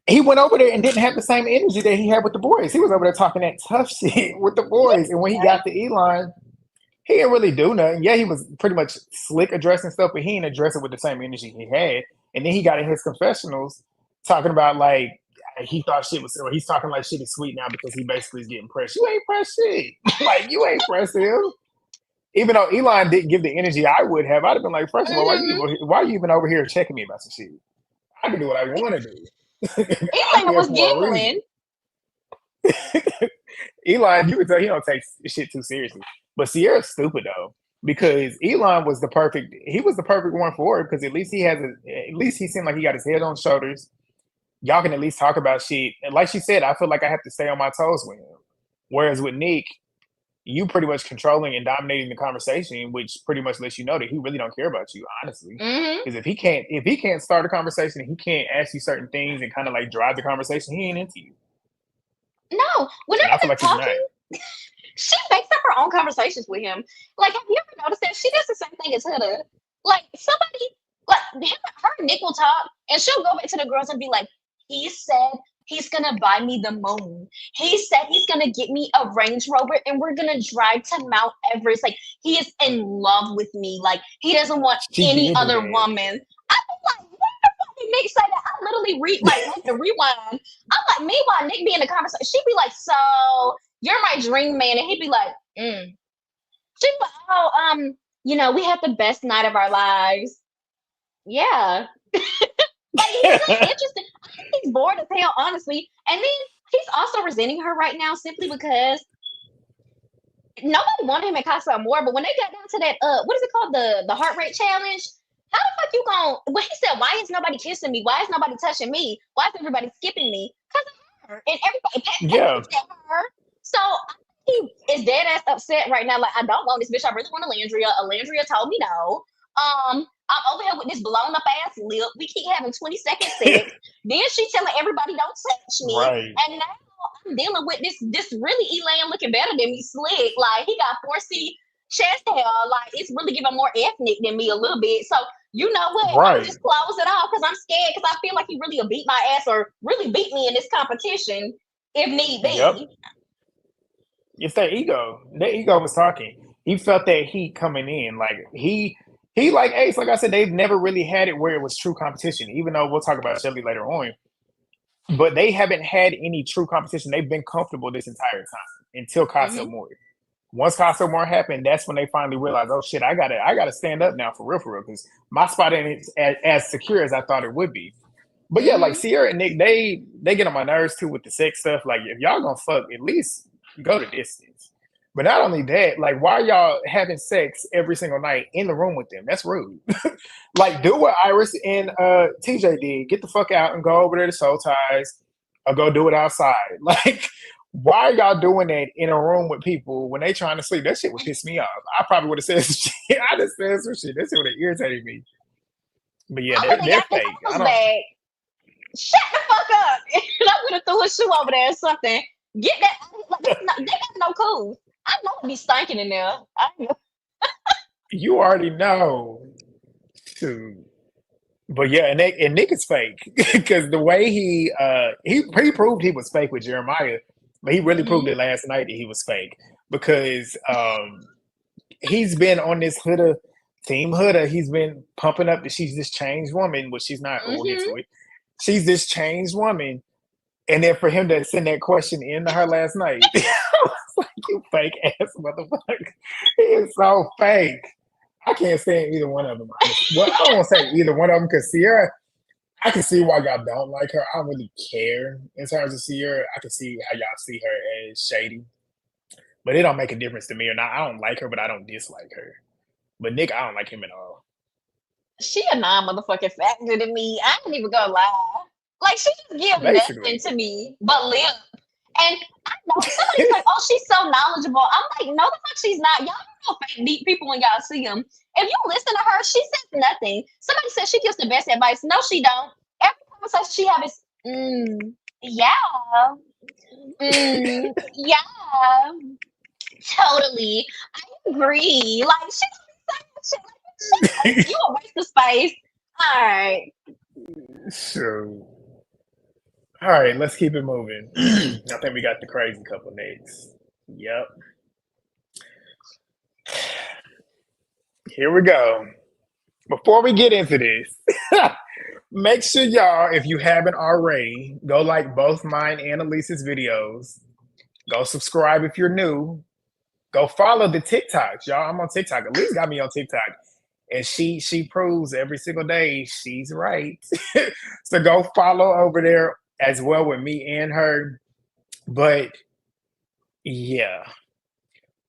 He went over there and didn't have the same energy that he had with the boys. He was over there talking that tough shit with the boys. And when he got to Elan, he didn't really do nothing. Yeah, he was pretty much slick addressing stuff, but he didn't address it with the same energy he had. And then he got in his confessionals talking about like he thought shit was, or he's talking like shit is sweet now because he basically is getting pressed. You ain't pressed shit. Like you ain't pressed him. Even though Elan didn't give the energy I would have, I'd have been like, first of all, Mm-hmm. why are you even over here checking me about some shit? I can do what I want to do. I'm Elan here was for a reason. giggling. Elan, you can tell he don't take shit too seriously. But Sierra's stupid though. because Elan was the perfect. He was the perfect one for it because at least at least he seemed like he got his head on his shoulders. Y'all can at least talk about shit. And like she said, I feel like I have to stay on my toes with him. Whereas with Nick, you pretty much controlling and dominating the conversation, which pretty much lets you know that he really don't care about you, honestly. Because if he can't start a conversation and he can't ask you certain things and kind of like drive the conversation, he ain't into you. No, whenever they're talking, she makes up her own conversations with him. Like, have you ever noticed that she does the same thing as Huda? Like, somebody, like, her and Nick will talk, and she'll go back to the girls and be like, he said he's gonna buy me the moon. He said he's gonna get me a Range Rover, and we're gonna drive to Mount Everest. Like, he is in love with me. Like, he doesn't want any other woman. I was like, what the fuck did Nick say that? I literally like the rewind. I'm like, meanwhile, Nick be in the conversation. She'd be like, so you're my dream man. And he'd be like, She'd be like, oh, you know, we had the best night of our lives. Yeah. Like, he's really interested. I think he's bored as hell, honestly. And then he's also resenting her right now simply because nobody wanted him at Casa Amor, but when they got down to that, what is it called? The heart rate challenge. How the fuck you gonna? When he said, "Why is nobody kissing me? Why is nobody touching me? Why is everybody skipping me?" Because of her and everybody at her. So he is dead ass upset right now. Like, I don't want this bitch. I really want Olandria. Olandria told me no. I'm over here with this blown up ass lip. We keep having 20-second sex. Then she telling everybody don't touch me. Right. And now I'm dealing with this really Elan looking better than me, slick. Like, he got 4C chest hair. Like, it's really giving more ethnic than me a little bit. So, you know what? Right. I'm just close it off because I'm scared because I feel like he really will beat my ass or really beat me in this competition if need be. Yep. It's that ego. That ego was talking. He felt that heat coming in. Like, he like Ace, like I said, they've never really had it where it was true competition, even though we'll talk about Chelley later on. But they haven't had any true competition. They've been comfortable this entire time until Casa Amor. Once Casa Amor happened, that's when they finally realized, oh shit, I gotta stand up now for real, because my spot ain't as secure as I thought it would be. But yeah, like Cierra and Nick, they get on my nerves too with the sex stuff. Like, if y'all gonna fuck, at least go the distance. But not only that, like, why are y'all having sex every single night in the room with them? That's rude. Like, do what Iris and TJ did. Get the fuck out and go over there to Soul Ties or go do it outside. Like, why are y'all doing that in a room with people when they trying to sleep? That shit would piss me off. I probably would have said some shit. I just said some shit. That shit would have irritated me. But yeah, they're fake. Shut the fuck up. And I would have threw a shoe over there or something. Get that. Like, they got no cool. I know it be stinking in there. I know. You already know. Shoot. But yeah, and Nick is fake because the way he proved he was fake with Jeremiah, but he really proved it last night that he was fake because he's been on this Huda team. He's been pumping up that she's this changed woman, but she's not. We'll get to it. She's this changed woman, and then for him to send that question into her last night, I was like, "You fake ass motherfucker! He is so fake." I can't stand either one of them. Well, I don't want to say either one of them because Cierra, I can see why y'all don't like her. I don't really care in terms of Cierra. I can see how y'all see her as shady, but it don't make a difference to me or not. I don't like her, but I don't dislike her. But Nick, I don't like him at all. She a non-motherfucking factor to me. I ain't even gonna lie. Like, she just give nothing to me but lip. And I know somebody's like, oh, she's so knowledgeable. I'm like, no, the fuck she's not. Y'all don't know fake deep people when y'all see them. If you listen to her, she says nothing. Somebody says she gives the best advice. No, she don't. Every conversation she have is, yeah. Yeah. Totally. I agree. Like, she don't say shit. Like, you a waste of space. All right. So, all right, let's keep it moving. I think we got the crazy couple next. Yep. Here we go. Before we get into this, make sure y'all, if you haven't already, go like both mine and Elise's videos. Go subscribe if you're new. Go follow the TikToks, y'all. I'm on TikTok. Elise got me on TikTok. And she proves every single day she's right. So go follow over there as well with me and her. But yeah.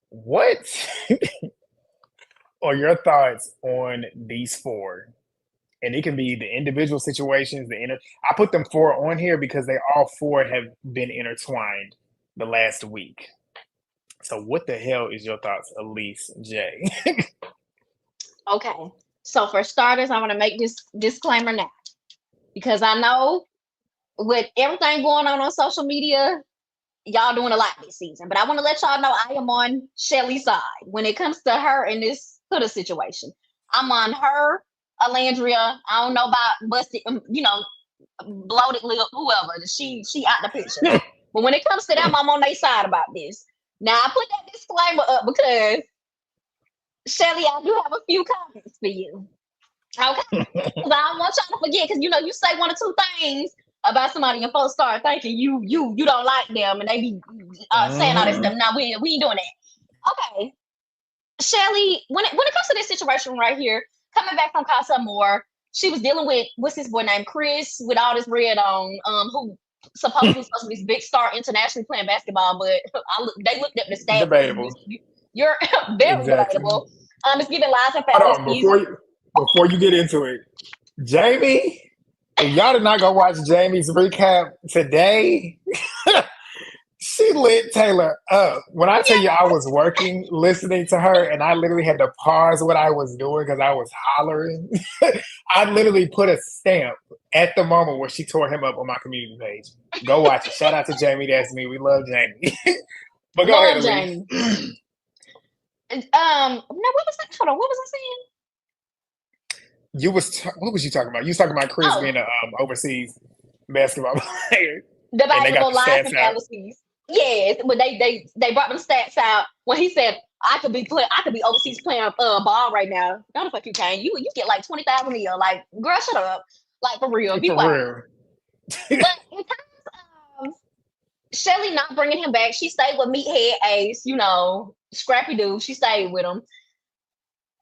What or your thoughts on these four? And it can be the individual situations, I put them four on here because they all four have been intertwined the last week. So what the hell is your thoughts, Elise J? Okay. So for starters, I want to make this disclaimer now because I know with everything going on social media, y'all doing a lot this season. But I want to let y'all know I am on Chelley's side when it comes to her in this Huda situation. I'm on her, Olandria. I don't know about busted, bloated lip, whoever. She out the picture. But when it comes to them, I'm on their side about this. Now I put that disclaimer up because Chelley, I do have a few comments for you. Okay, because I don't want y'all to forget. Because you say one or two things about somebody and folks start thinking you don't like them and they be saying all this stuff. Now we ain't doing that. Okay, Chelley, when it comes to this situation right here, coming back from Casa Amor, she was dealing with what's this boy named Chris with all this red on, who supposedly supposed to be this big star internationally playing basketball, but they looked up the stats. Debatable. You're very Exactly. debatable. It's giving lies and Hold fallacies. on, before you get into it, Jamie, if y'all did not go watch Jamie's recap today, she lit Taylor up. When I tell you I was working, listening to her, and I literally had to pause what I was doing because I was hollering. I literally put a stamp at the moment where she tore him up on my community page. Go watch it. Shout out to Jamie. That's me. We love Jamie. But go ahead, Jamie. Now what was that? Hold on, what was I saying? What was you talking about? You was talking about Chris being an overseas basketball player. Debatable lies and fallacies. Yes, but they brought them stats out when he said I could be overseas playing ball right now. No the fuck you can. You get like 20,000 a year. Like, girl, shut up. Like for real. Be quiet. But in terms of Chelley not bringing him back, she stayed with Meathead Ace, Scrappy Dude. She stayed with him.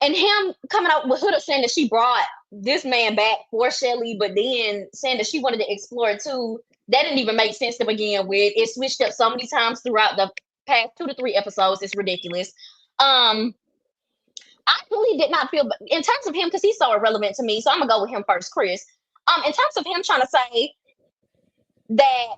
And him coming out with Huda saying that she brought this man back for Chelley, but then saying that she wanted to explore it too. That didn't even make sense to begin with. It switched up so many times throughout the past 2 to 3 episodes. It's ridiculous. I really did not feel, in terms of him, because he's so irrelevant to me, so I'm going to go with him first, Chris. In terms of him trying to say that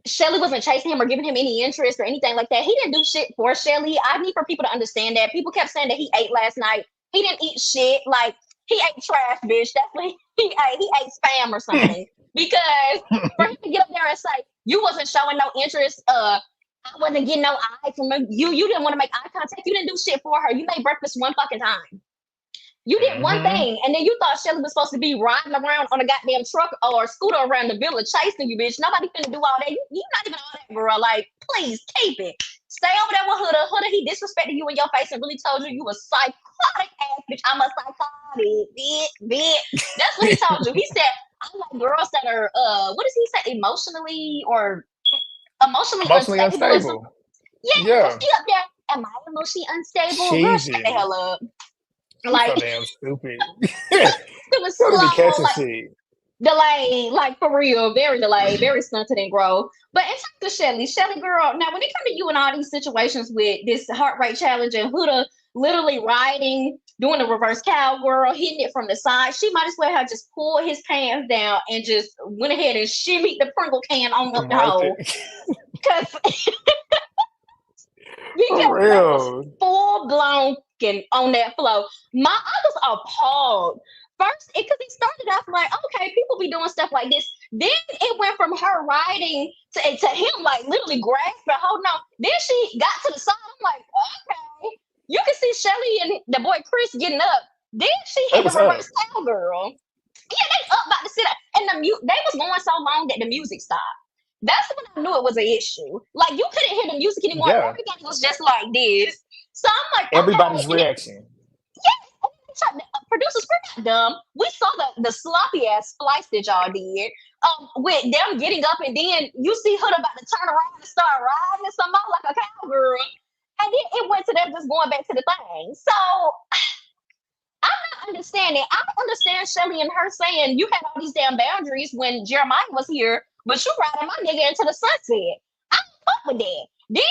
Chelley wasn't chasing him or giving him any interest or anything like that. He didn't do shit for Chelley. I need for people to understand that. People kept saying that he ate last night. He didn't eat shit. Like, he ate trash, bitch. That's what he ate. He ate spam or something. Because for him to get up there and say, you wasn't showing no interest, I wasn't getting no eye from you. You didn't want to make eye contact. You didn't do shit for her. You made breakfast one fucking time. You did one thing, and then you thought Chelley was supposed to be riding around on a goddamn truck or scooter around the village chasing you, bitch. Nobody finna do all that. You're not even all that, girl. Like, please, keep it. Stay over there with Huda. Huda, he disrespected you in your face and really told you a psychotic ass bitch. I'm a psychotic, bitch. That's what he told you. He said, I like girls that are, what does he say, emotionally unstable. Yeah. She up there, am I emotionally unstable? Girl, shut the hell up. Like, so damn stupid. It was slow, delayed, like for real, very delayed, very stunted and growth. But in terms of Chelley girl, now when it comes to you in all these situations with this heart rate challenge and Huda literally riding, doing the reverse cowgirl, hitting it from the side, she might as well have just pulled his pants down and just went ahead and shimmied the Pringle can on up the hole. Because was full blown on that flow. I was appalled. First, because it started off like, okay, people be doing stuff like this. Then it went from her riding to him, like, literally grasping, holding on. Then she got to the side. I'm like, okay. You can see Chelley and the boy Chris getting up. Then she hit the reverse cowgirl. Yeah, they up about to sit up. And they was going so long that the music stopped. That's when I knew it was an issue. Like, you couldn't hear the music anymore. Yeah. Everybody was just like this. So I'm like, everybody's reaction. Yeah. Producers, we're not dumb. We saw the sloppy ass splice that y'all did. With them getting up and then you see Huda about to turn around and start riding somebody like a cowgirl. And then it went to them just going back to the thing. So I'm not understanding. I don't understand Chelley and her saying you had all these damn boundaries when Jeremiah was here, but you riding my nigga into the sunset. I don't fuck with that. Then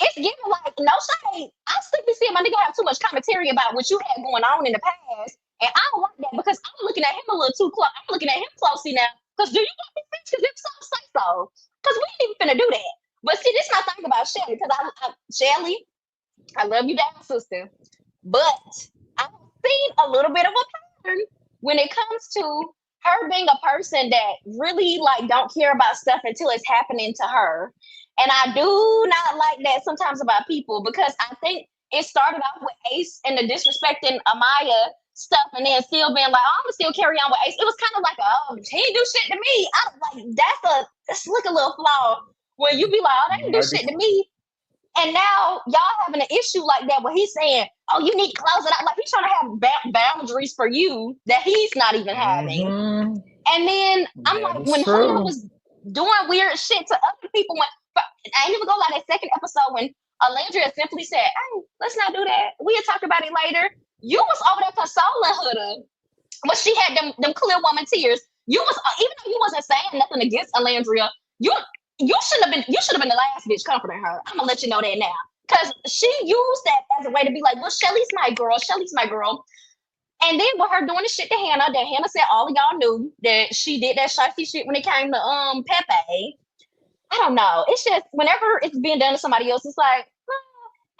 it's giving like no shade. I simply see my nigga have too much commentary about what you had going on in the past, and I don't like that because I'm looking at him a little too close. I'm looking at him closely now. Because do you want me to? Because if so, say so. Because we ain't even finna do that. But see, this is my thing about Chelley. Because Chelley, I love you down, sister. But I've seen a little bit of a pattern when it comes to her being a person that really like don't care about stuff until it's happening to her. And I do not like that sometimes about people because I think it started off with Ace and the disrespecting Amaya stuff and then still being like, oh, I'm gonna still carry on with Ace. It was kind of like, oh, he didn't do shit to me. I like that's like a little flaw where you be like, oh, they didn't do shit to me. And now y'all having an issue like that where he's saying, oh, you need to close it out. Like he's trying to have boundaries for you that he's not even having. And then I'm like, when Huda was doing weird shit to other people, I ain't even gonna lie, that second episode when Olandria simply said, hey, let's not do that. We'll talk about it later. You was over there consoling Huda when she had them clear woman tears. You was, even though you wasn't saying nothing against Olandria, you should have been the last bitch comforting her. I'm gonna let you know that now. Cause she used that as a way to be like, well, Shelly's my girl. And then with her doing the shit to Hannah, that Hannah said all of y'all knew that she did that shifty shit when it came to Pepe. I don't know. It's just whenever it's being done to somebody else, it's like,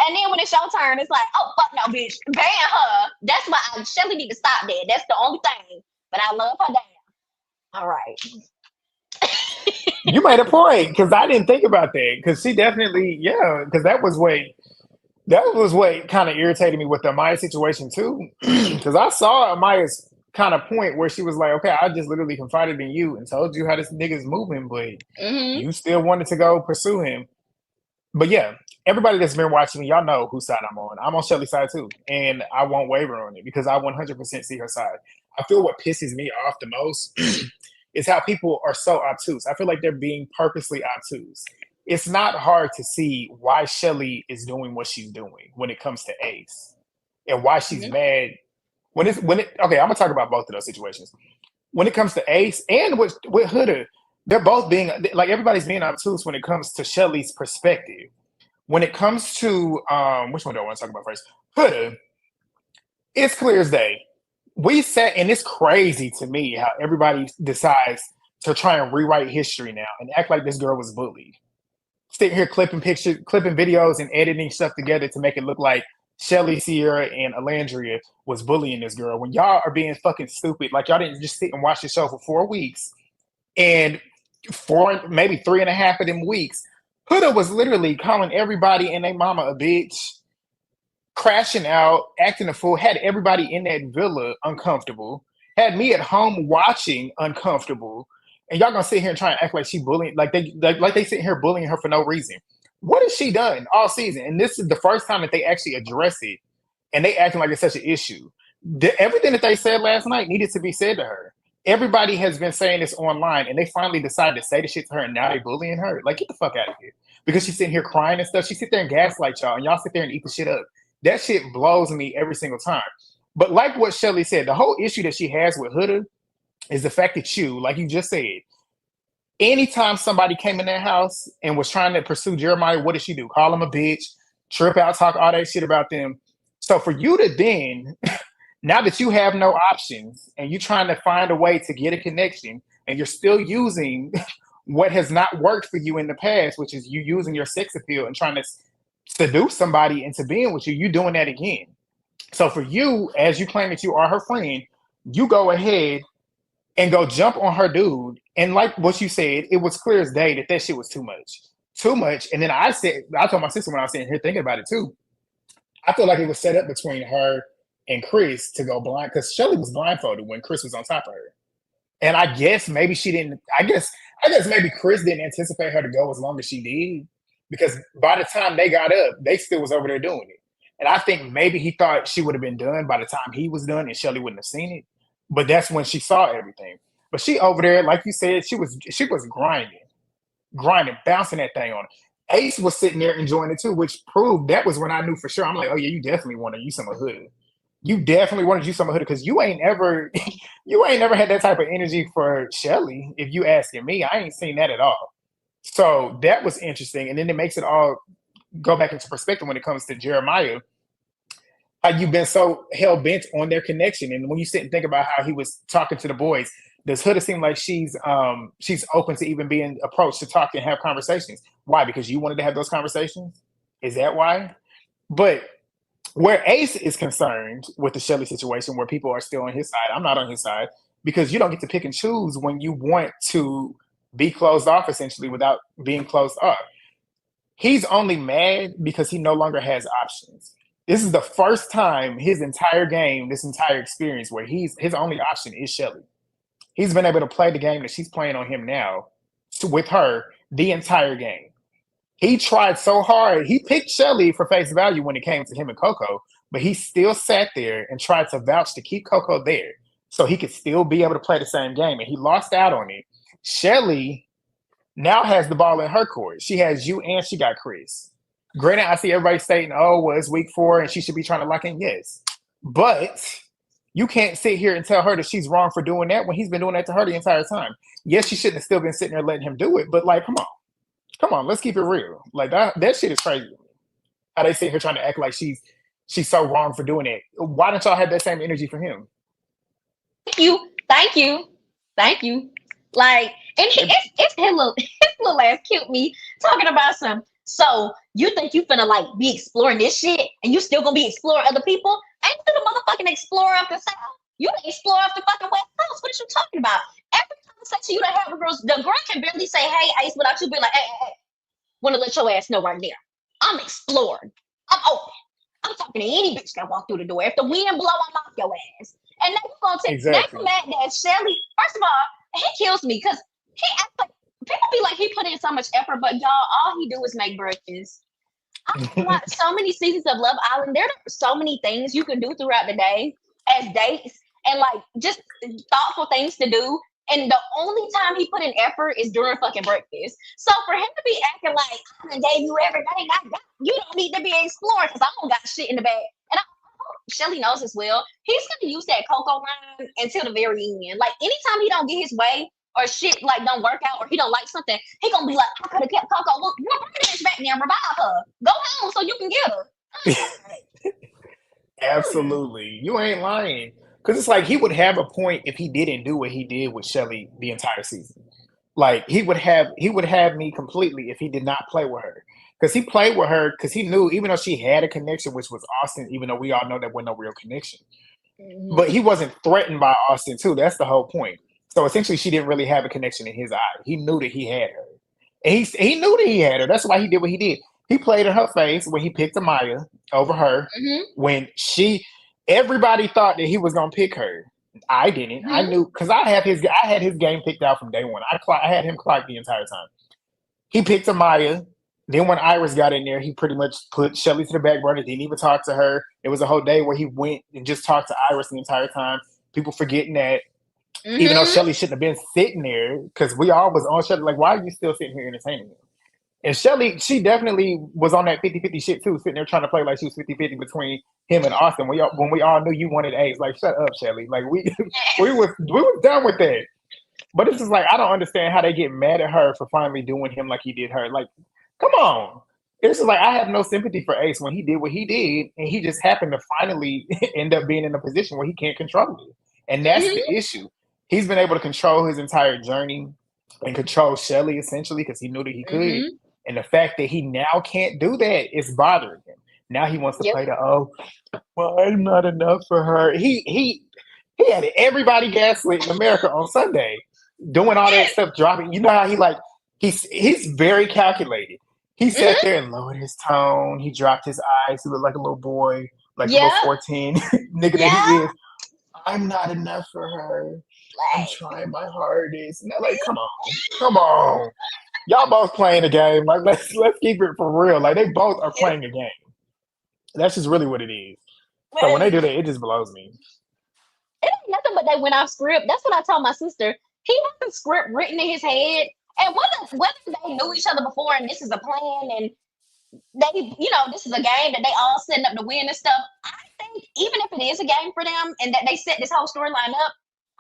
and then when it's your turn, it's like, oh fuck no, bitch, ban her. That's why Chelley need to stop that. That's the only thing. But I love her down. All right. You made a point because I didn't think about that because she definitely, because that was what kind of irritated me with the Amaya situation too. Because I saw Amaya's kind of point where she was like, okay, I just literally confided in you and told you how this nigga's moving, but you still wanted to go pursue him. But yeah, everybody that's been watching me, y'all know whose side I'm on. I'm on Chelley's side too, and I won't waver on it because I 100% see her side. I feel what pisses me off the most is how people are so obtuse. I feel like they're being purposely obtuse. It's not hard to see why Chelley is doing what she's doing when it comes to Ace and why she's mad. Okay, I'm gonna talk about both of those situations. When it comes to Ace and with Huda, they're both being like everybody's being obtuse when it comes to Chelley's perspective. When it comes to which one do I want to talk about first? Huda, it's clear as day. We sat, and it's crazy to me how everybody decides to try and rewrite history now and act like this girl was bullied. Sitting here clipping videos and editing stuff together to make it look like Chelley, Cierra, and Olandria was bullying this girl when y'all are being fucking stupid. Like y'all didn't just sit and watch the show for 4 weeks, and maybe 3.5 of them weeks, Huda was literally calling everybody and their mama a bitch, crashing out, acting a fool, had everybody in that villa uncomfortable, had me at home watching uncomfortable, and y'all gonna sit here and try and act like she bullying, like they sit here bullying her for no reason. What has she done all season? And this is the first time that they actually address it, and they acting like it's such an issue. Everything that they said last night needed to be said to her. Everybody has been saying this online, and they finally decided to say the shit to her, and now they bullying her. Like, get the fuck out of here. Because she's sitting here crying and stuff. She sit there and gaslight y'all, and y'all sit there and eat the shit up. That shit blows me every single time. But like what Chelley said, the whole issue that she has with Huda is the fact that you, like you just said, anytime somebody came in their house and was trying to pursue Jeremiah, what did she do? Call him a bitch, trip out, talk all that shit about them. So for you to then, now that you have no options and you're trying to find a way to get a connection and you're still using what has not worked for you in the past, which is you using your sex appeal and trying to seduce somebody into being with you, you doing that again. So for you, as you claim that you are her friend, you go ahead and go jump on her dude. And like what you said, it was clear as day that shit was too much. And then I told my sister when I was sitting here thinking about it too, I feel like it was set up between her and Chris to go blind, because Chelley was blindfolded when Chris was on top of her. And I guess maybe she didn't, I guess maybe Chris didn't anticipate her to go as long as she did, because by the time they got up, they still was over there doing it. And I think maybe he thought she would have been done by the time he was done and Chelley wouldn't have seen it. But that's when she saw everything. But she over there, like you said, she was grinding, bouncing that thing on it. Ace was sitting there enjoying it too, which proved that was when I knew for sure. I'm like, oh yeah, you definitely want to use some of Huda. You definitely wanted to use some of Huda because you ain't never had that type of energy for Chelley. If you asking me, I ain't seen that at all. So that was interesting. And then it makes it all go back into perspective when it comes to Jeremiah, how you've been so hell bent on their connection, and when you sit and think about how he was talking to the boys, does Huda seem like she's open to even being approached to talk and have conversations? Why? Because you wanted to have those conversations? Is that why? But where Ace is concerned with the Chelley situation, where people are still on his side, I'm not on his side, because you don't get to pick and choose when you want to be closed off, essentially, without being closed off. He's only mad because he no longer has options. This is the first time his entire game, this entire experience, where his only option is Chelley. He's been able to play the game that she's playing on him now with her the entire game. He tried so hard. He picked Chelley for face value when it came to him and Coco, but he still sat there and tried to vouch to keep Coco there so he could still be able to play the same game, and he lost out on it. Chelley now has the ball in her court. She has you and she got Chris. Granted, I see everybody stating, oh, well, it's week 4 and she should be trying to lock in. Yes. But you can't sit here and tell her that she's wrong for doing that when he's been doing that to her the entire time. Yes, she shouldn't have still been sitting there letting him do it, but like, come on. Come on, let's keep it real. Like that shit is crazy. How they sit here trying to act like she's so wrong for doing it. Why don't y'all have that same energy for him? Thank you. Like, and it's his little ass killed me talking about some. So you think you finna like be exploring this shit, and you still gonna be exploring other people? Ain't you the motherfucking explorer of the South? You the explorer of the fucking West Coast. What are you talking about? Every conversation you done have with girls, the girl can barely say, "Hey, Ace," without you being like, "Hey. Want to let your ass know right there. I'm exploring. I'm open. I'm talking to any bitch that walk through the door. If the wind blow, I'm off your ass." And now you're gonna take Exactly. now you mad that Chelley. First of all, he kills me because he acts like people be like he put in so much effort, but y'all, all he do is make breakfast. I've watched so many seasons of Love Island. There are so many things you can do throughout the day as dates and like just thoughtful things to do. And the only time he put in effort is during fucking breakfast. So for him to be acting like I done gave you everything I got, you don't need to be exploring because I don't got shit in the bag. And I hope Chelley knows as well. He's gonna use that Coco line until the very end. Like anytime he don't get his way or shit like don't work out or he don't like something, he gonna be like, I could have kept Coco. Look, bring the bitch back there and revive her. Go home so you can get her. Absolutely. You ain't lying. Because it's like he would have a point if he didn't do what he did with Chelley the entire season. Like he would have me completely if he did not play with her. Because he played with her because he knew, even though she had a connection, which was Austin, even though we all know that was no real connection. But he wasn't threatened by Austin too. That's the whole point. So essentially she didn't really have a connection in his eye. He knew that he had her. And he knew that he had her. That's why he did what he did. He played in her face when he picked Amaya over her. When everybody thought that he was gonna pick her. I didn't. I knew because I had his game picked out from day one. I had him clocked the entire time. He picked Amaya. Then when Iris got in there, he pretty much put Chelley to the back burner. Didn't even talk to her. It was a whole day where he went and just talked to Iris the entire time. People forgetting that. Even though Chelley shouldn't have been sitting there, because we all was on Chelley. Like, why are you still sitting here entertaining him? And Chelley, she definitely was on that 50-50 shit too, sitting there trying to play like she was 50-50 between him and Austin. When we all knew you wanted Ace, like, shut up, Chelley. Like we was done with that. But it's just like I don't understand how they get mad at her for finally doing him like he did her. Like, come on. It's just like I have no sympathy for Ace when he did what he did, and he just happened to finally end up being in a position where he can't control it. And that's the issue. He's been able to control his entire journey and control Chelley essentially because he knew that he could. And the fact that he now can't do that is bothering him. Now he wants to play the well, I'm not enough for her. He had everybody gaslit in America on Sunday, doing all that stuff, dropping. You know how he's very calculated. He sat there and lowered his tone. He dropped his eyes. He looked like a little boy, like a little 14 nigga that he is. I'm not enough for her. I'm trying my hardest. And they're like, come on. Y'all both playing a game. Like let's keep it for real. Like they both are playing a game. That's just really what it is. So when they do that, it just blows me. It ain't nothing but they went off script. That's what I told my sister. He has a script written in his head. And whether they knew each other before and this is a plan and they, this is a game that they all setting up to win and stuff. I think even if it is a game for them and that they set this whole storyline up,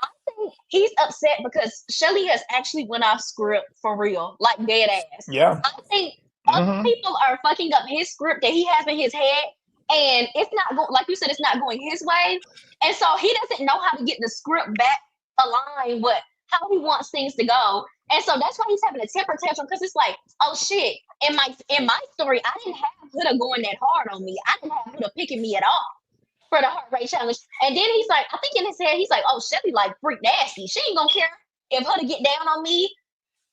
I think he's upset because Chelley has actually went off script for real, like dead ass. Yeah. I think Mm-hmm. People are fucking up his script that he has in his head, and it's not going, like you said, it's not going his way. And so he doesn't know how to get the script back aligned with how he wants things to go. And so that's why he's having a temper tantrum, because it's like, oh shit, in my story, I didn't have Huda going that hard on me. I didn't have Huda picking me at all for the heart rate challenge. And then he's like, I think in his head, he's like, oh, Chelley like freak nasty. She ain't gonna care if Huda get down on me.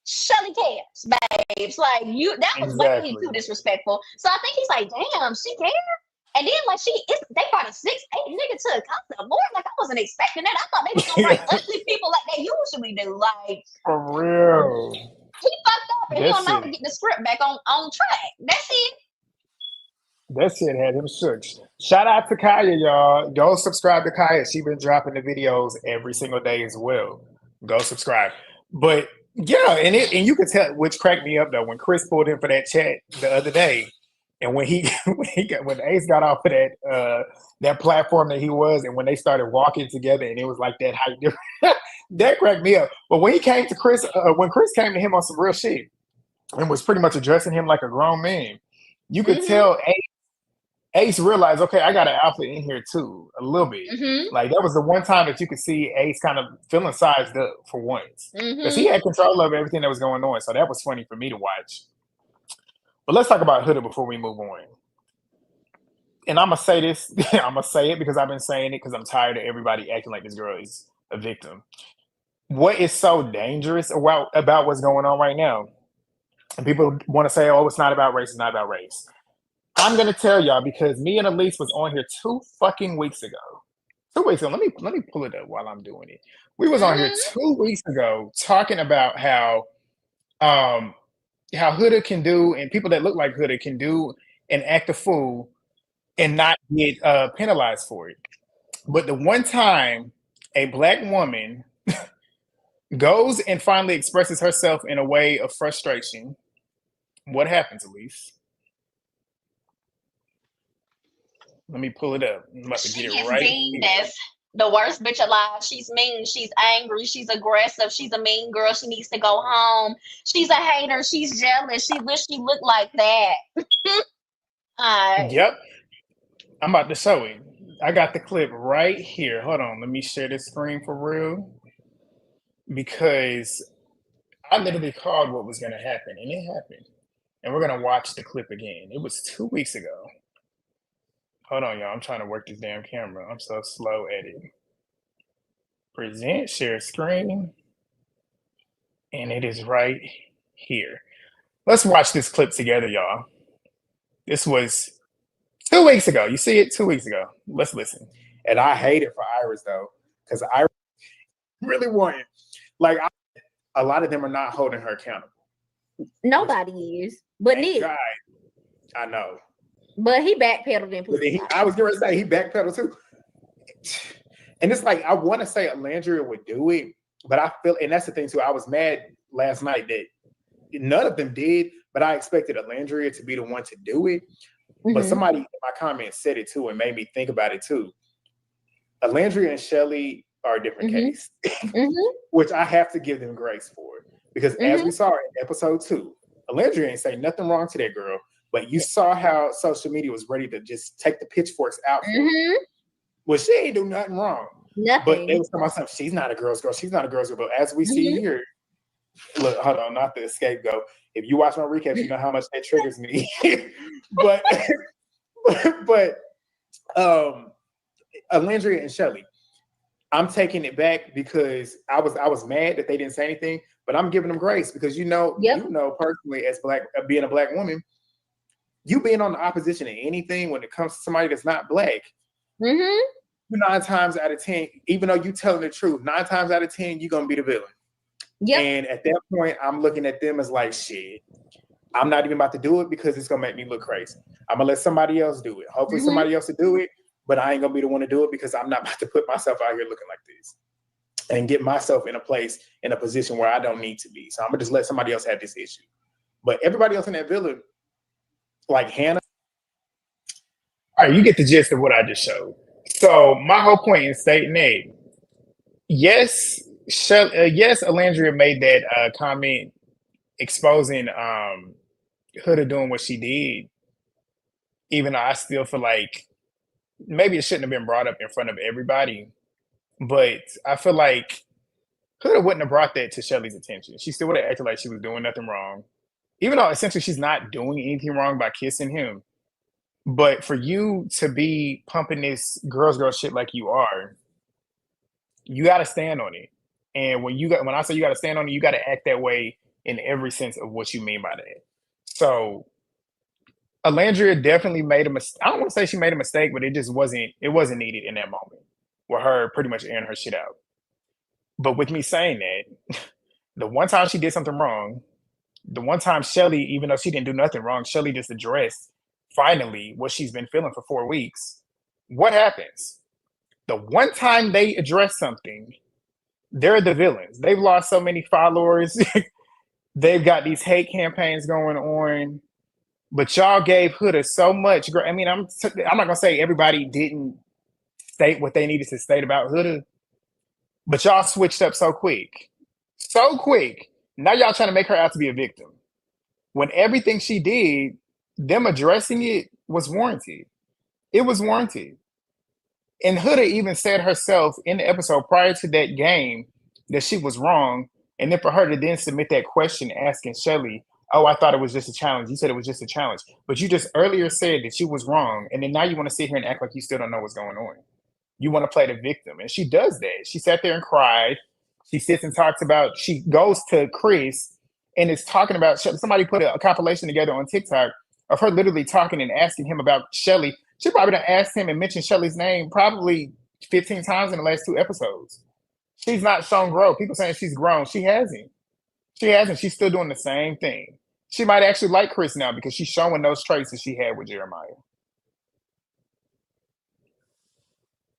Chelley cares, babes. Like that was way too disrespectful. So I think he's like, damn, she cares. And then like they brought a 6'8" nigga to a Casa. More like I wasn't expecting that. I thought they was gonna bring ugly people like they usually do. Like for real. He fucked up and he don't know how to get the script back on track. That's it. That shit had him shook. Shout out to Kaya, y'all. Go subscribe to Kaya. She been dropping the videos every single day as well. Go subscribe. But yeah, and you could tell, which cracked me up though, when Chris pulled in for that chat the other day, and when Ace got off of that platform that he was, and when they started walking together, and it was like that height difference, that cracked me up. But when he came to Chris, when Chris came to him on some real shit, and was pretty much addressing him like a grown man, you could tell Ace realized, okay, I got an alpha in here too, a little bit. Like that was the one time that you could see Ace kind of feeling sized up for once, because he had control of everything that was going on. So that was funny for me to watch. But let's talk about Huda before we move on. And I'm gonna say this, I'm gonna say it because I've been saying it because I'm tired of everybody acting like this girl is a victim. What is so dangerous about what's going on right now? And people want to say, oh, it's not about race, it's not about race. I'm gonna tell y'all, because me and Elise was on here 2 fucking weeks ago. 2 weeks ago. Let me pull it up while I'm doing it. We was on here 2 weeks ago talking about how Huda can do, and people that look like Huda can do and act a fool and not get penalized for it. But the one time a Black woman goes and finally expresses herself in a way of frustration, what happens, Elise? Let me pull it up. I'm about to get it right. Deemed as the worst bitch alive. She's mean. She's angry. She's aggressive. She's a mean girl. She needs to go home. She's a hater. She's jealous. She wish she looked like that. Yep. I'm about to show it. I got the clip right here. Hold on. Let me share this screen for real. Because I literally called what was going to happen, and it happened. And we're going to watch the clip again. It was 2 weeks ago. Hold on, y'all. I'm trying to work this damn camera. I'm so slow at it. Present, share screen. And it is right here. Let's watch this clip together, y'all. This was 2 weeks ago. You see it? 2 weeks ago. Let's listen. And I hate it for Iris, though, because I really want it. Like, a lot of them are not holding her accountable. Nobody is. But Nick. I know. But he backpedaled and I was going to say he backpedaled too. And it's like, I want to say Olandria would do it, but I feel, and that's the thing too, I was mad last night that none of them did, but I expected Olandria to be the one to do it. But somebody in my comments said it too and made me think about it too. Olandria and Chelley are a different case, which I have to give them grace for. Because as we saw in episode 2, Olandria ain't say nothing wrong to that girl. But you saw how social media was ready to just take the pitchforks out. Well, she ain't do nothing wrong. Nothing. But they was talking about something. She's not a girl's girl. She's not a girl's girl. But as we see here, look, hold on, not the scapegoat. If you watch my recaps, you know how much that triggers me. but Olandria and Chelley, I'm taking it back because I was mad that they didn't say anything. But I'm giving them grace because you know personally as being a Black woman. You being on the opposition in anything when it comes to somebody that's not Black, 9 times out of 10, even though you telling the truth, 9 times out of 10, you're gonna be the villain. And at that point, I'm looking at them as like, shit, I'm not even about to do it because it's gonna make me look crazy. I'm gonna let somebody else do it. Hopefully somebody else will do it, but I ain't gonna be the one to do it because I'm not about to put myself out here looking like this and get myself in a position where I don't need to be. So I'm gonna just let somebody else have this issue. But everybody else in that villain, like Hannah. All right, you get the gist of what I just showed. So my whole point in stating that, yes, Olandria made that comment exposing Huda doing what she did, even though I still feel like maybe it shouldn't have been brought up in front of everybody, but I feel like Huda wouldn't have brought that to Chelley's attention. She still would have acted like she was doing nothing wrong, even though essentially she's not doing anything wrong by kissing him. But for you to be pumping this girl shit like you are, you got to stand on it. And when I say you got to stand on it, you got to act that way in every sense of what you mean by that. So Olandria definitely made a mistake. I don't want to say she made a mistake, but it just wasn't needed in that moment with her pretty much airing her shit out. But with me saying that, the one time she did something wrong, the one time Chelley, even though she didn't do nothing wrong, Chelley just addressed finally what she's been feeling for 4 weeks. What happens? The one time they address something, they're the villains. They've lost so many followers. They've got these hate campaigns going on. But y'all gave Huda so much. I mean, I'm not gonna say everybody didn't state what they needed to state about Huda, but y'all switched up so quick. So quick. Now y'all trying to make her out to be a victim. When everything she did, them addressing it was warranted. It was warranted. And Huda even said herself in the episode prior to that game that she was wrong. And then for her to then submit that question asking Chelley, oh, I thought it was just a challenge. You said it was just a challenge. But you just earlier said that she was wrong. And then now you want to sit here and act like you still don't know what's going on. You want to play the victim. And she does that. She sat there and cried. She sits and talks about, she goes to Chris and is talking about, somebody put a compilation together on TikTok of her literally talking and asking him about Chelley. She probably done asked him and mentioned Chelley's name probably 15 times in the last 2 episodes. She's not shown growth. People saying she's grown. She hasn't. She hasn't. She's still doing the same thing. She might actually like Chris now because she's showing those traits that she had with Jeremiah.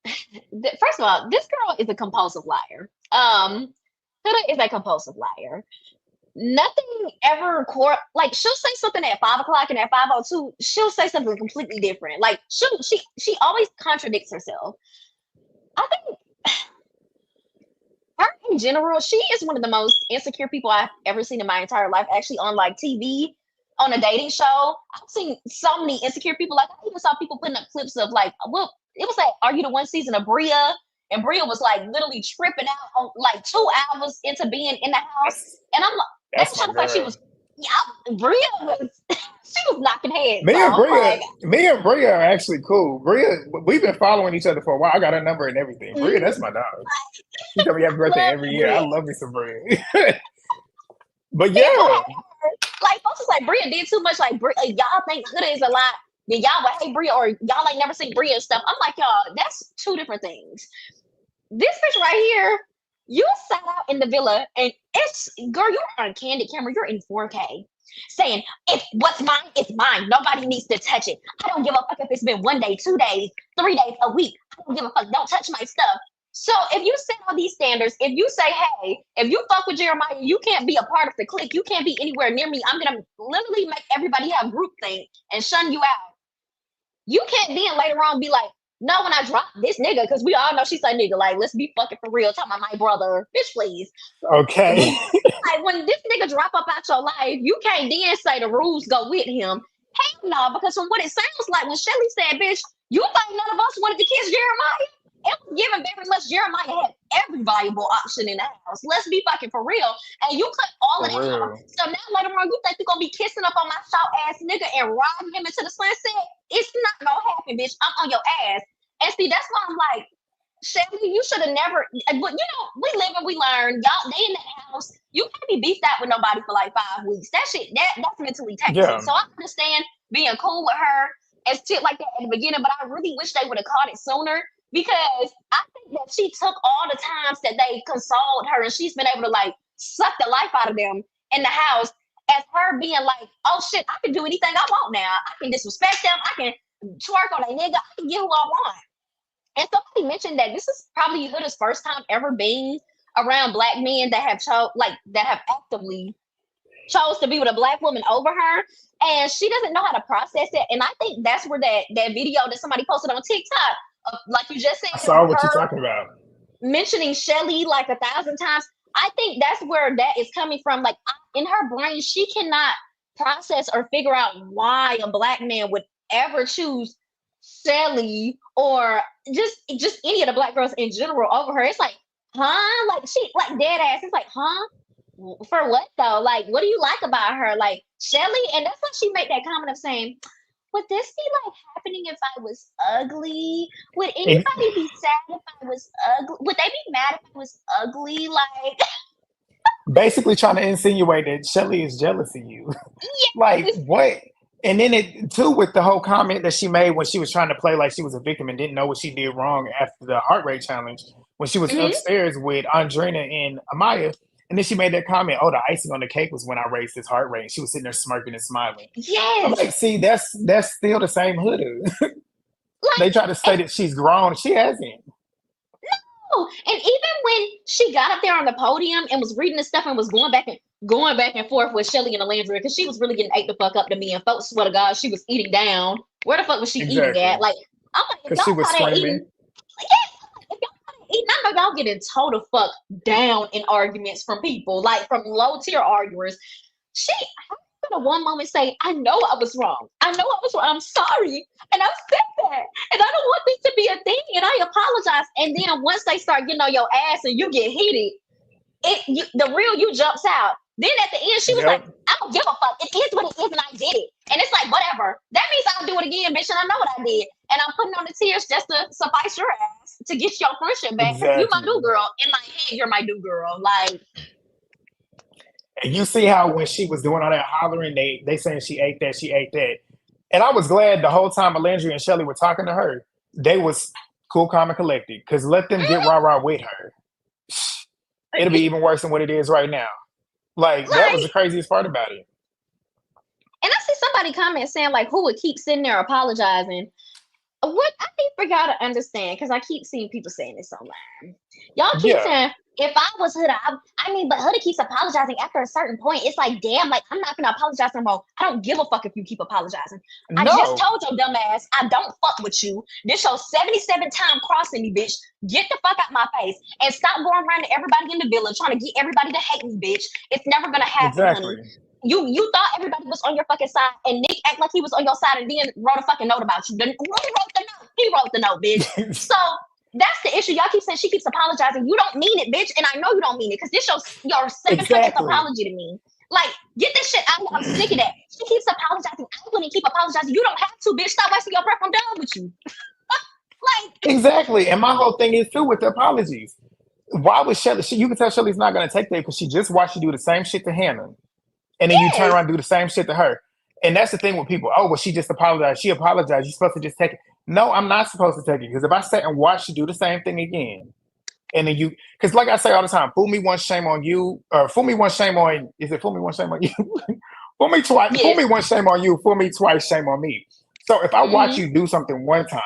First of all, this girl is a compulsive liar. Huda is a compulsive liar. Nothing ever like she'll say something at 5 o'clock and at 5:02 she'll say something completely different. Like she always contradicts herself. I think her in general, she is one of the most insecure people I've ever seen in my entire life. Actually, on like TV, on a dating show, I've seen so many insecure people. Like I even saw people putting up clips of like, well, it was like Are You the One season of Bria, and Bria was like literally tripping out on like 2 hours into being in the house, and I'm like. That's trying to like she was, Bria was, she was knocking heads. Me and Bria are actually cool. Bria, we've been following each other for a while. I got her number and everything. Bria, that's my dog. She tell me happy birthday every year. I love me some Bria. But yeah, like folks is like Bria did too much. Like y'all think Huda is a lot, then y'all would hate Bria, or y'all like never seen Bria and stuff. I'm like, y'all, that's 2 different things. This bitch right here. You sat out in the villa and girl, you're on candid camera, you're in 4K saying, if what's mine, it's mine. Nobody needs to touch it. I don't give a fuck if it's been 1 day, 2 days, 3 days, a week. I don't give a fuck. Don't touch my stuff. So if you set all these standards, if you say, hey, if you fuck with Jeremiah, you can't be a part of the clique. You can't be anywhere near me. I'm going to literally make everybody have groupthink and shun you out. You can't then later on be like, no, when I drop this nigga, because we all know she's a nigga. Like, let's be fucking for real. Talking about my brother. Bitch, please. Okay. Like, when this nigga drop up out your life, you can't then say the rules go with him. Hell no, because from what it sounds like, when Chelley said, bitch, you think none of us wanted to kiss Jeremiah? It was given very much Jeremiah had every valuable option in the house. Let's be fucking for real. And you cut all of that out. So now later on, you think you're going to be kissing up on my short ass nigga and riding him into the sunset? It's not going to happen, bitch. I'm on your ass. And see, that's why I'm like, Chelley, you should have never, but you know, we live and we learn. Y'all, they in that house. You can't be beefed out with nobody for like 5 weeks. That shit, that's mentally taxing. Yeah. So I understand being cool with her and shit like that at the beginning, but I really wish they would have caught it sooner. Because I think that she took all the times that they consoled her and she's been able to like suck the life out of them in the house as her being like, oh shit, I can do anything I want now. I can disrespect them. I can twerk on a nigga. I can get who I want. And somebody mentioned that this is probably Huda's first time ever being around Black men that have actively chose to be with a Black woman over her. And she doesn't know how to process it. And I think that's where that video that somebody posted on TikTok, like you just said, I saw what you're talking about. Mentioning Chelley like 1,000 times. I think that's where that is coming from. Like in her brain, she cannot process or figure out why a Black man would ever choose Chelley or just any of the Black girls in general over her. It's like, huh? Like she like dead ass. It's like, huh? For what though? Like, what do you like about her? Like Chelley, and that's why she made that comment of saying, would this be like happening if I was ugly? Would anybody be sad if I was ugly? Would they be mad if I was ugly? Like Basically trying to insinuate that Chelley is jealous of you. Like yes. what? And then it too with the whole comment that she made when she was trying to play like she was a victim and didn't know what she did wrong after the heart rate challenge when she was Mhm. upstairs with Andreina and Amaya. And then she made that comment, "Oh, the icing on the cake was when I raised his heart rate." And she was sitting there smirking and smiling. I'm Yes. like, see, that's still the same Huda. They Like try to say that she's grown. She hasn't. and even when she got up there on the podium and was reading the stuff and was going back and forth with Chelley and Olandria because she was really getting ate the fuck up to me and folks swear to God she was eating down. Where the fuck was she eating Exactly. at? Like I'm like, if Because she y'all was caught her screaming. eating, yes, if y'all caught her eating, I know y'all getting told to fuck down in arguments from people, like from low tier arguers. She how one moment say, I know I was wrong. I know I was wrong. I'm sorry. And I said that. And I don't want this to be a thing. And I apologize. And then once they start getting on your ass and you get heated, the real you jumps out. Then at the end, she was like, Yep. I don't give a fuck. It is what it is, and I did it. And it's like, whatever. That means I'll do it again, bitch, and I know what I did. And I'm putting on the tears just to suffice your ass to get your friendship back. Because you my new Exactly. girl. In my head, you're my new girl. Like, And you see how when she was doing all that hollering, they saying she ate that, she ate that. And I was glad the whole time Olandria and Chelley were talking to her, they was cool, calm, and collected. Because let them get rah-rah with her. It'll be even worse than what it is right now. Like, that was the like, craziest part about it. and I see somebody comment saying, like, who would keep sitting there apologizing? What I need for y'all to understand, because I keep seeing people saying this online. Y'all keep Yeah, saying, if I was Huda, I mean, but Huda keeps apologizing after a certain point. It's like, damn, like, I'm not going to apologize no more. I don't give a fuck if you keep apologizing. I just no, told your dumb ass, I don't fuck with you. This your 77th time crossing me, bitch. Get the fuck out my face and stop going around to everybody in the village trying to get everybody to hate me, bitch. It's never going to happen, honey. exactly, You thought everybody was on your fucking side, and Nick act like he was on your side and then wrote a fucking note about you. Who wrote the note? He wrote the note, bitch. So that's the issue. Y'all keep saying she keeps apologizing. You don't mean it, bitch, and I know you don't mean it because this your 700th exactly, apology to me. Like, get this shit out of here. I'm sick of that. She keeps apologizing. I wouldn't keep apologizing. You don't have to, bitch. Stop wasting your breath. I'm done with you. Like, exactly. And my whole thing is too with the apologies. Why was Chelley? You can tell Chelley's not going to take that because she just watched you do the same shit to Hannah, and then you turn yes, around and do the same shit to her. And that's the thing with people. Oh, well, she just apologized. She apologized. You're supposed to just take it. No, I'm not supposed to take it because if I sat and watched you do the same thing again, and then because like I say all the time, fool me once, shame on you, or fool me once, shame on. Is it fool me once, shame on you? Fool me twice. Fool yes. me once, shame on you. Fool me twice, shame on me. So if I watch Mm-hmm. you do something one time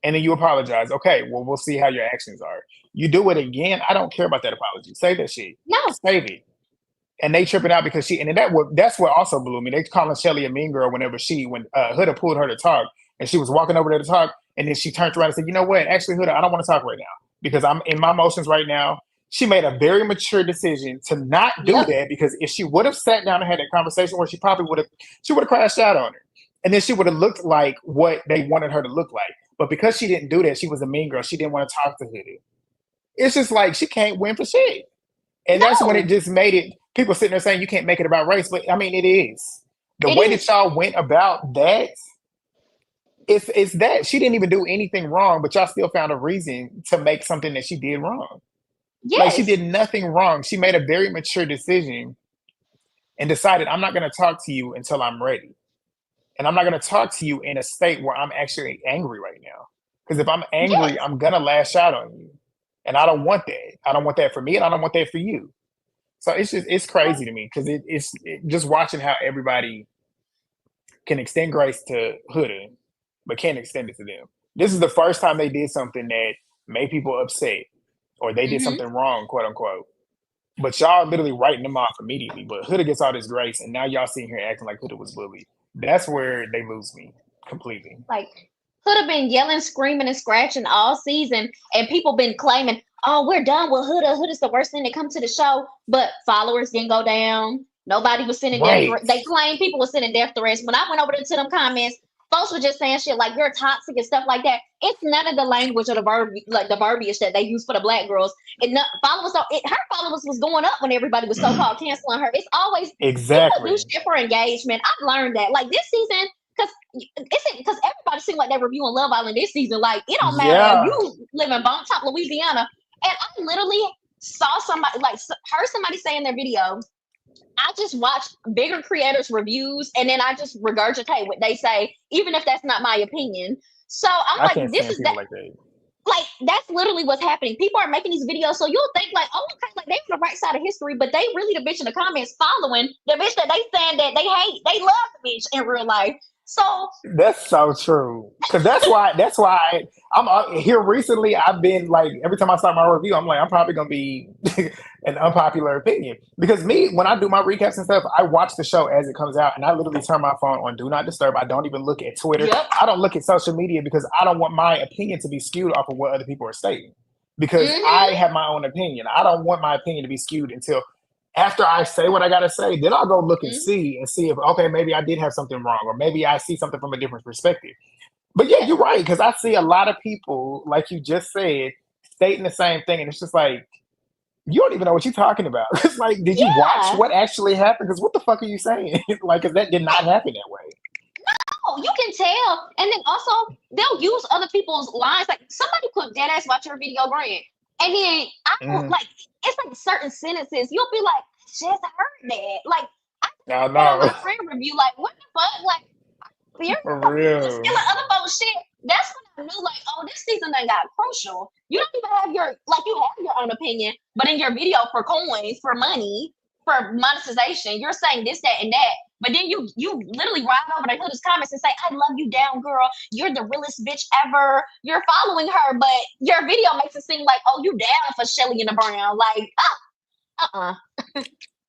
and then you apologize, okay, well, we'll see how your actions are. You do it again, I don't care about that apology. Save that shit. No. Save it. And they tripping out because and that's what also blew me. They calling Chelley a mean girl when Huda pulled her to talk and she was walking over there to talk, and then she turned around and said, you know what? Actually, Huda, I don't want to talk right now because I'm in my emotions right now. She made a very mature decision to not do Yep. that because if she would have sat down and had that conversation where she would have crashed out on her. And then she would have looked like what they wanted her to look like. But because she didn't do that, she was a mean girl. She didn't want to talk to Huda. It's just like she can't win for shit. And that's when it No. just made it, people sitting there saying you can't make it about race, but I mean, it is. The It way that is. y'all went about that, it's that. She didn't even do anything wrong, but y'all still found a reason to make something that she did wrong. Like she Yes. did nothing wrong. She made a very mature decision and decided, I'm not going to talk to you until I'm ready. And I'm not going to talk to you in a state where I'm actually angry right now. Because if I'm angry, Yes. I'm going to lash out on you. And I don't want that. I don't want that for me, and I don't want that for you. So it's crazy to me because it's just watching how everybody can extend grace to Huda, but can't extend it to them. This is the first time they did something that made people upset, or they did Mm-hmm. something wrong, quote unquote. But y'all literally writing them off immediately. But Huda gets all this grace, and now y'all sitting here acting like Huda was bullied. That's where they lose me completely. Like, could have been yelling, screaming, and scratching all season, and people been claiming, "Oh, we're done with Huda. Huda's the worst thing to come to the show." But followers didn't go down. Nobody was sending death Right. threats. They claimed people were sending death threats. When I went over to them comments, folks were just saying shit like you're toxic and stuff like that. It's none of the language or the verbiage that they use for the black girls. And her followers was going up when everybody was so-called canceling her. It's always people do Exactly. shit for engagement. I've learned that. Like this season, because everybody seemed like they're reviewing Love Island this season. Like it don't matter if Yeah. you live in Bone Top, Louisiana. And I literally saw somebody heard somebody say in their video, I just watch bigger creators' reviews and then I just regurgitate what they say, even if that's not my opinion. So I'm I like, can't this stand is people that. like that. Like that's literally what's happening. People are making these videos, so you'll think like, oh, okay, like they on the right side of history, but they really the bitch in the comments following the bitch that they saying that they hate. They love the bitch in real life. So That's so true. Because that's why I'm here recently. I've been like, every time I start my review, I'm like, I'm probably going to be an unpopular opinion. Because when I do my recaps and stuff, I watch the show as it comes out and I literally turn my phone on Do Not Disturb. I don't even look at Twitter. yep. I don't look at social media because I don't want my opinion to be skewed off of what other people are stating. Because I have my own opinion. I don't want my opinion to be skewed until after I say what I gotta say, then I'll go look and see if okay, maybe I did have something wrong, or maybe I see something from a different perspective. But yeah, you're right, because I see a lot of people, like you just said, stating the same thing, and it's just like you don't even know what you're talking about. It's like, did you watch Yeah. what actually happened? Because what the fuck are you saying? Like, because that did not happen that way. Oh, you can tell. And then also they'll use other people's lines. Like somebody could dead ass watch your video, Grant. And then I don't Mm-hmm. like it's like certain sentences. You'll be like, I just heard that. Like I I said on know. my friend review, like, what the fuck? Like you're For stealing real. other folks' shit. That's when I knew, like, oh, this season done got crucial. You don't even have you have your own opinion, but in your video for coins, for money, for monetization, you're saying this, that, and that. But then you literally ride over to Huda's comments and say, I love you down, girl. You're the realest bitch ever. You're following her, but your video makes it seem like, oh, you down for Chelley and the Brown. Like,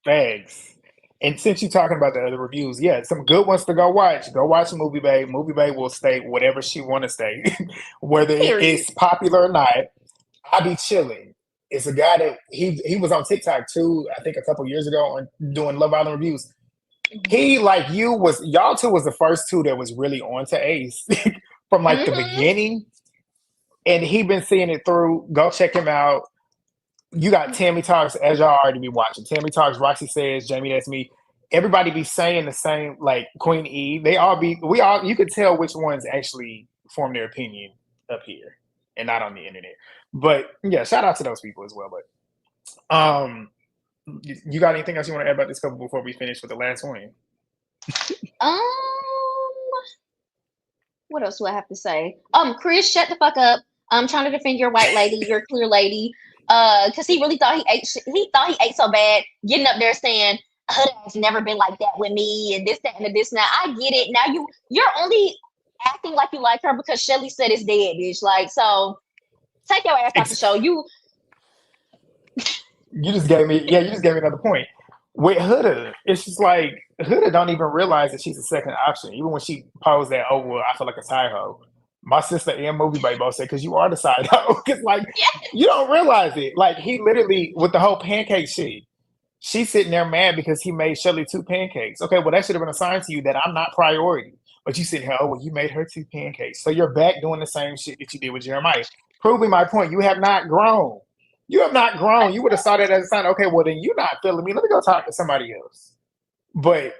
Thanks. And since you're talking about the other reviews, yeah, some good ones to go watch. Go watch Movie Babe. Movie Babe will state whatever she want to state, whether period. it's popular or not. I be chilling. It's a guy that he was on TikTok too. I think a couple years ago on doing Love Island reviews. He like y'all two was the first two that was really on to Ace from like the Mm-hmm. beginning, and he been seeing it through. Go check him out. You got Tammy Talks, as y'all already be watching. Tammy Talks, Roxy Says, Jamie That's Me. Everybody be saying the same, like Queen E. You could tell which ones actually form their opinion up here and not on the internet. But yeah, shout out to those people as well. But you got anything else you want to add about this couple before we finish with the last one? Um, what else do I have to say? Chris, shut the fuck up. I'm trying to defend your white lady, your clear lady. Because he really thought he thought he ate so bad, getting up there saying, Huda has never been like that with me, and this, that, and this. Now I get it. Now you're only acting like you like her because Chelley said it's dead, bitch. Like, so take your ass off the show. You just gave me another point. With Huda, it's just like Huda don't even realize that she's a second option. Even when she posed that, oh well, I feel like a side hoe. My sister and Movie Babe both said, because you are the side hoe. Because like you don't realize it. Like he literally with the whole pancake shit. She's sitting there mad because he made Chelley 2 pancakes. Okay, well that should have been assigned to you that I'm not priority. But you sitting here, oh well, you made her 2 pancakes. So you're back doing the same shit that you did with Jeremiah. Proving my point. You have not grown. You have not grown. You would have saw that as a sign. Okay, well then you're not feeling me. Let me go talk to somebody else. But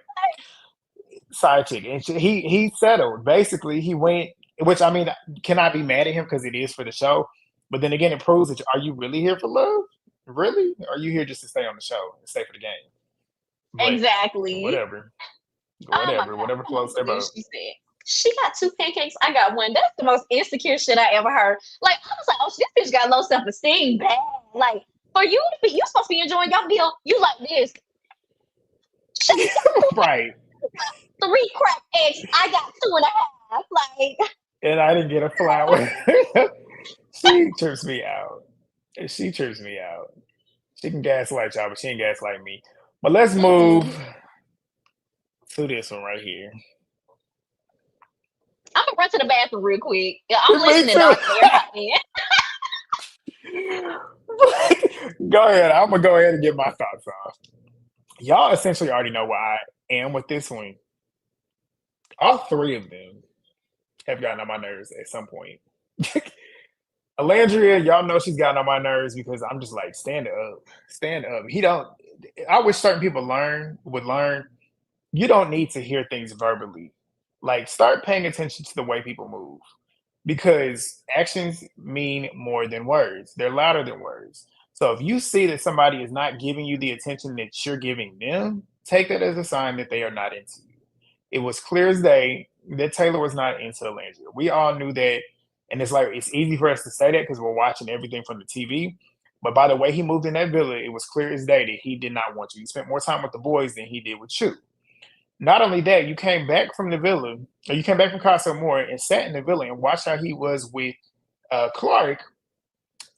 side chick, and he settled. Basically, he went. Which I mean, can I be mad at him because it is for the show? But then again, it proves that are you really here for love? Really? Or are you here just to stay on the show and stay for the game? But exactly. whatever, Oh my god, whatever I love floats the their way boat. she said. She got 2 pancakes. I got one. That's the most insecure shit I ever heard. Like I was like, oh, this bitch got low self esteem. Bad. Like for you to be, you supposed to be enjoying your meal. You like this. She Right. got 3 crack eggs. I got 2.5. Like And I didn't get a flower. She trips me out. She trips me out. She can gaslight y'all, but she ain't gaslight me. But let's move to this one right here. I'm gonna run to the bathroom real quick. Yeah, I'm Me listening. too. Everybody. Go ahead. I'm gonna go ahead and get my thoughts off. y'all essentially already know where I am with this one. All three of them have gotten on my nerves at some point. Olandria, y'all know she's gotten on my nerves because I'm just like, stand up, stand up. He don't. I wish certain people would learn. You don't need to hear things verbally. Like, start paying attention to the way people move because actions mean more than words. They're louder than words. So if you see that somebody is not giving you the attention that you're giving them, take that as a sign that they are not into you. It was clear as day that Taylor was not into Olandria. We all knew that, and it's like it's easy for us to say that because we're watching everything from the TV. But by the way he moved in that villa, it was clear as day that he did not want you. He spent more time with the boys than he did with you. Not only that, you came back from the villa, or you came back from Casa Amor and sat in the villa and watched how he was with Clarke.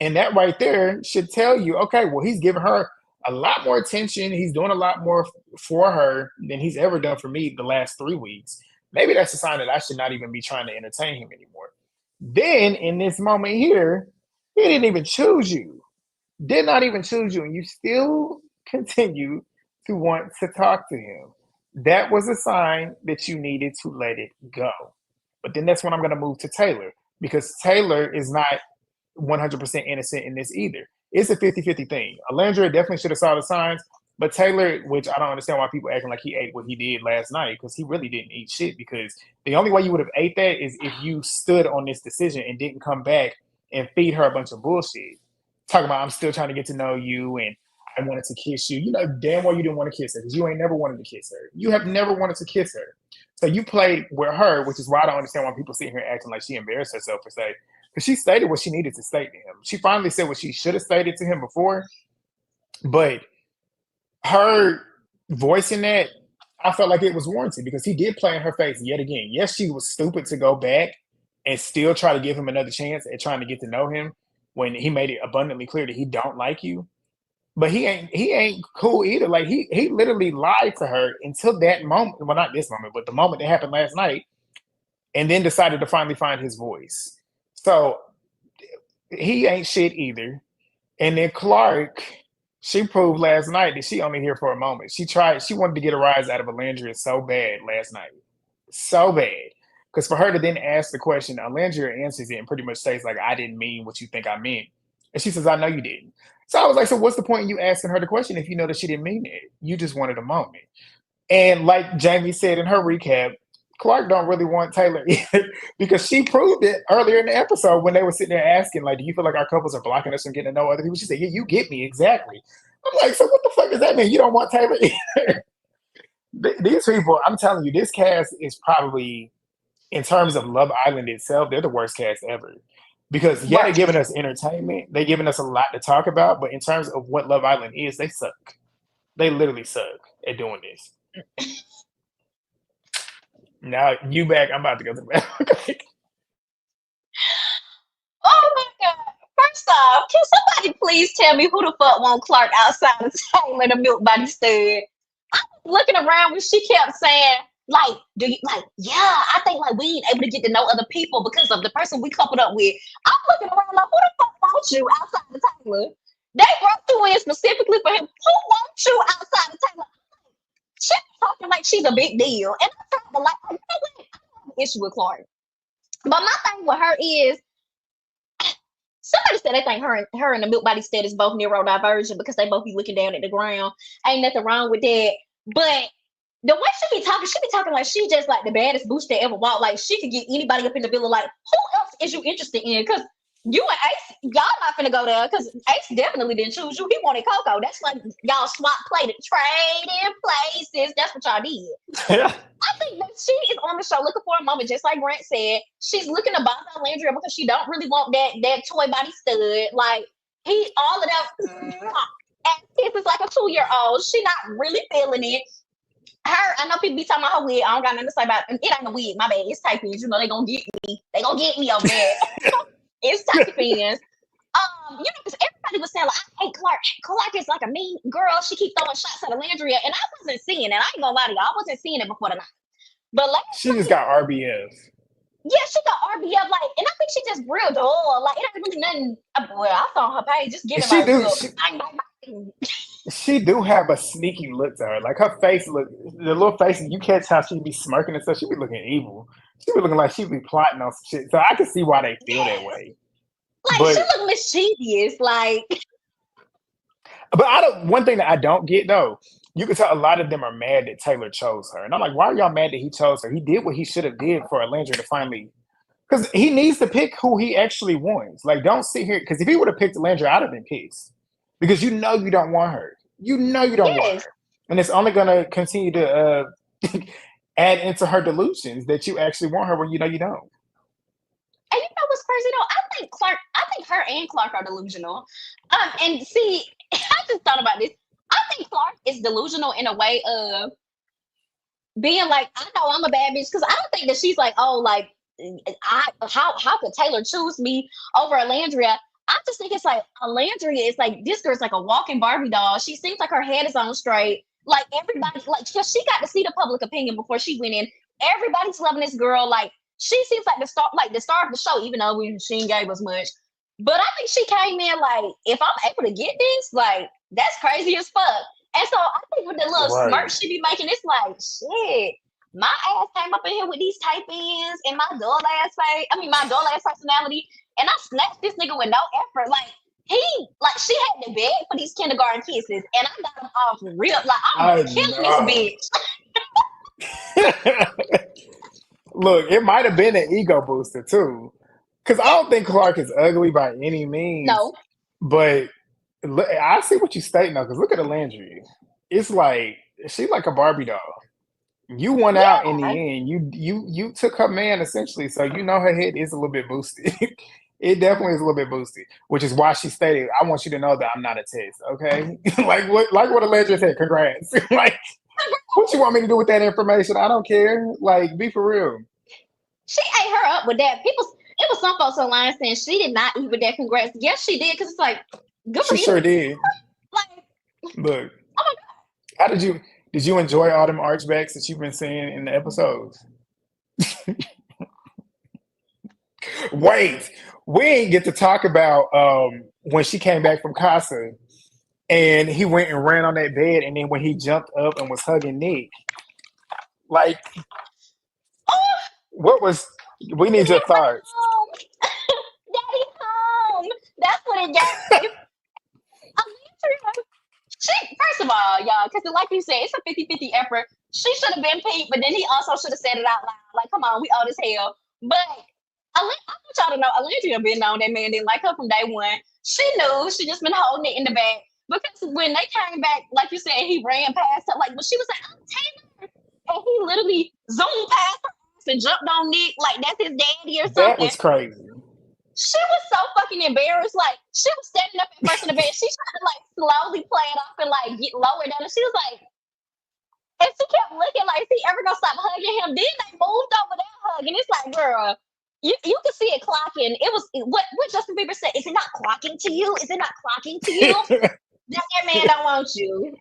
And that right there should tell you, okay, well, he's giving her a lot more attention. He's doing a lot more for her than he's ever done for me the last 3 weeks. Maybe that's a sign that I should not even be trying to entertain him anymore. Then in this moment here, he didn't even choose you. Did not even choose you, and you still continue to want to talk to him. That was a sign that you needed to let it go. But then that's when I'm going to move to Taylor because Taylor is not 100% innocent in this either. It's a 50-50 thing. Olandria definitely should have saw the signs, but Taylor, which I don't understand why people acting like he ate what he did last night because he really didn't eat shit because the only way you would have ate that is if you stood on this decision and didn't come back and feed her a bunch of bullshit. Talking about I'm still trying to get to know you and I wanted to kiss you. You know damn well you didn't want to kiss her because you ain't never wanted to kiss her. You have never wanted to kiss her. So you played with her, which is why I don't understand why people sit here acting like she embarrassed herself for say, because she stated what she needed to state to him. She finally said what she should have stated to him before, but her voicing that, I felt like it was warranted because he did play in her face yet again. Yes, she was stupid to go back and still try to give him another chance at trying to get to know him when he made it abundantly clear that he don't like you. But he ain't cool either. Like he literally lied to her until that moment. Well, not this moment, but the moment that happened last night, and then decided to finally find his voice. So he ain't shit either. And then Clarke, she proved last night that she only here for a moment. She wanted to get a rise out of Olandria so bad last night. So bad. Because for her to then ask the question, Olandria answers it and pretty much says, like, I didn't mean what you think I meant. And she says, I know you didn't. So I was like, so what's the point in you asking her the question if you know that she didn't mean it? You just wanted a moment. And like Jamie said in her recap, Clarke don't really want Taylor either because she proved it earlier in the episode when they were sitting there asking, like, do you feel like our couples are blocking us from getting to know other people? She said, yeah, you get me, exactly. I'm like, so what the fuck does that mean? You don't want Taylor either? These people, I'm telling you, this cast is probably, in terms of Love Island itself, they're the worst cast ever. Because yeah, they're giving us entertainment, they're giving us a lot to talk about, but in terms of what Love Island is, they suck. They literally suck at doing this. Now you back. I'm about to go to the bathroom. Oh my god. First off, can somebody please tell me who the fuck want Clarke outside of Taylor the milk body stud? I was looking around when she kept saying, like, do you like, yeah, I think like we ain't able to get to know other people because of the person we coupled up with. I'm looking around like, who the fuck wants you outside of Taylor? They brought you in specifically for him. Who wants you outside of Taylor? She's talking like she's a big deal. And I tried to like, you know what? I don't have an issue with Clarke. But my thing with her is somebody said they think her and the milk body stud is both neurodivergent because they both be looking down at the ground. Ain't nothing wrong with that. But the way she be talking like she just like the baddest boost that ever walked. Like she could get anybody up in the villa. Like, who else is you interested in? Because you and Ace, y'all not finna go there because Ace definitely didn't choose you. He wanted Coco. That's like y'all swap played trading places. That's what y'all did. Yeah. I think that she is on the show looking for a moment, just like Grant said. She's looking to bother Olandria because she don't really want that toy body stud. Like he all of that ass kisses like a 2-year-old. She not really feeling it. Her, I know people be talking about her wig. I don't got nothing to say about it. It ain't a wig, my bad. It's tight pins. You know they gonna get me. They gonna get me over there. It's tight pins. You know, because everybody was saying, like, I hate Clarke. Clarke is like a mean girl. She keep throwing shots at Olandria. And I wasn't seeing it. I ain't gonna lie to y'all. I wasn't seeing it before the night. But last She just got RBF. yeah, she got RBF, like, and I think she just real dull. Like, it ain't really nothing. Well, I saw her page just giving She like, do. look, She, bang, bang, bang. She do have a sneaky look to her. Like her face look, the little face, you catch how she be smirking and stuff. She be looking evil. She be looking like she be plotting on some shit. So I can see why they feel that Yes. way. Like she But look mischievous. Like I don't. One thing that I don't get though, you can tell a lot of them are mad that Taylor chose her, and I'm like, why are y'all mad that he chose her? He did what he should have did for Olandria to finally, because he needs to pick who he actually wants. Like, don't sit here because if he would have picked Olandria, I'd have been pissed because you know you don't want her. You know you don't want yes. her, and it's only gonna continue to add into her delusions that you actually want her when you know you don't. And you know what's crazy though? I think her and Clarke are delusional. And see, I just thought about this. I think Clarke is delusional in a way of being like, I know I'm a bad bitch because I don't think that she's like, oh, like I how could Taylor choose me over Olandria? I just think it's like Olandria is like this girl's like a walking Barbie doll. She seems like her head is on straight. Like everybody, like cause she got to see the public opinion before she went in. Everybody's loving this girl. Like she seems like the star of the show, even though she ain't gave us much. But I think she came in like, if I'm able to get this, like that's crazy as fuck. And so I think with the little Right. smirk she be making, it's like shit. My ass came up in here with these type ins and my dull ass face. I mean, my dull ass personality, and I snatched this nigga with no effort. Like she had to beg for these kindergarten kisses, and I got them off real. Like I'm I killing this know. bitch. Look, it might have been an ego booster too, because I don't think Clarke is ugly by any means. No, But I see what you're stating though, because look at the Landry. It's like she like a Barbie doll. You won out in yeah, the end. You took her man essentially, so you know her head is a little bit boosted. It definitely is a little bit boosted, which is why she stated, "I want you to know that I'm not a test." Okay, like what Alleged said. Congrats. Like what you want me to do with that information? I don't care. Like be for real. she ate her up with that. It was some folks online saying she did not eat with that. Congrats. Yes, she did, because it's like good for She you. sure did. Like, Look, oh my how did you enjoy all them archbacks that you've been seeing in the episodes? Wait, we ain't get to talk about when she came back from Casa and he went and ran on that bed, and then when he jumped up and was hugging Nick, like oh, what was? We need your daddy thoughts. home, daddy home. That's what it gave. She, first of all, y'all, because like you said, it's a 50-50 effort. She should have been Pete, but then he also should have said it out loud. Like, come on, we old as hell. But I want y'all to know, Olandria been on that man didn't like her from day one. She knew. She just been holding it in the back. Because when they came back, like you said, he ran past her. Like, when she was like, I'm Taylor. And he literally zoomed past her ass and jumped on Nick like that's his daddy or That something. was crazy. She was so fucking embarrassed. Like she was standing up at first in the bed. She tried to like slowly play it off and like get lower down. And she was like, and she kept looking like, is he ever gonna stop hugging him? Then they moved over that hug, and it's like, girl, you can see it clocking. It was what Justin Bieber said. Is it not clocking to you? Is it not clocking to you? That man don't want you.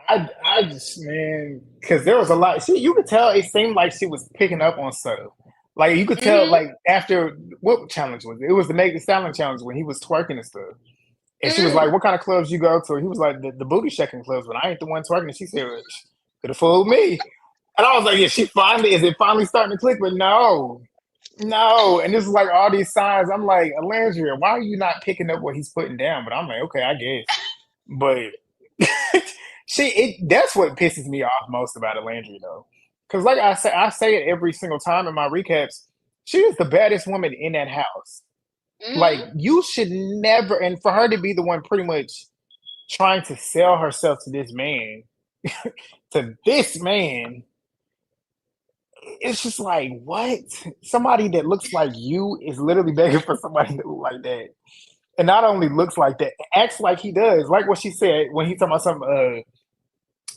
I just man, because there was a lot. You could tell it seemed like she was picking up on stuff. Like you could tell, Mm-hmm. like after what challenge was it? It was the Make the Stallion challenge when he was twerking and stuff. And she was Mm-hmm. like, "What kind of clubs you go to?" He was like, "The booty shaking clubs." But I ain't the one twerking. And she said, "Could have fooled me." And I was like, "Yeah, she finally is it finally starting to click?" But no, no. And this is like all these signs. I'm like, Alandria, why are you not picking up what he's putting down? But I'm like, okay, I guess. But that's what pisses me off most about Alandria though. Because like I say it every single time in my recaps. She is the baddest woman in that house. Like Mm-hmm. you should never, and for her to be the one pretty much trying to sell herself to this man, it's just like what? Somebody that looks like you is literally begging for somebody to look like that, and not only looks like that, acts like he does. Like what she said when he talking about some.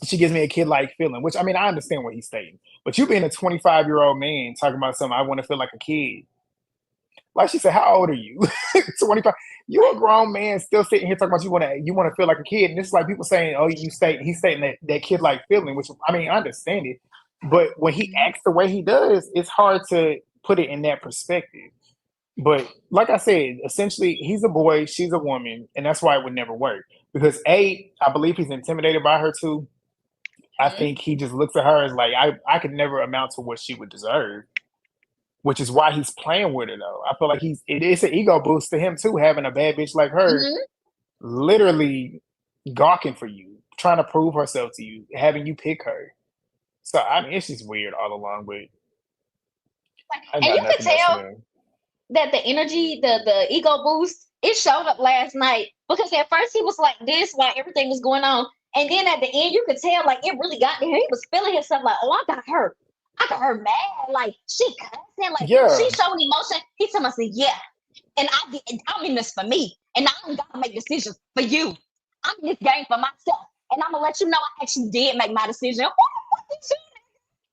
She gives me a kid like feeling, which I mean I understand what he's saying, but you being a 25-year-old man talking about something I want to feel like a kid. Like she said, how old are you? 25. You a grown man still sitting here talking about you want to feel like a kid. And it's like people saying, oh, he's stating that kid like feeling, which I mean, I understand it. But when he acts the way he does, it's hard to put it in that perspective. But like I said, essentially he's a boy, she's a woman, and that's why it would never work. Because I believe he's intimidated by her too. I Mhm. think he just looks at her as like I could never amount to what she would deserve, which is why he's playing with her though. I feel like it's an ego boost to him too, having a bad bitch like her Mhm. literally gawking for you, trying to prove herself to you, having you pick her. So I mean, it's just weird all along, but I And got you could nothing else for tell them. that the energy, the ego boost, it showed up last night because at first he was like this while everything was going on, and then at the end you could tell like it really got to him. He was feeling himself like, oh, I got her mad, like she cussing, like she Yeah, showing emotion. He told me, yeah, and I'm in this for me, and I don't gotta make decisions for you. I'm in this game for myself, and I'm gonna let you know I actually did make my decision. What the fuck did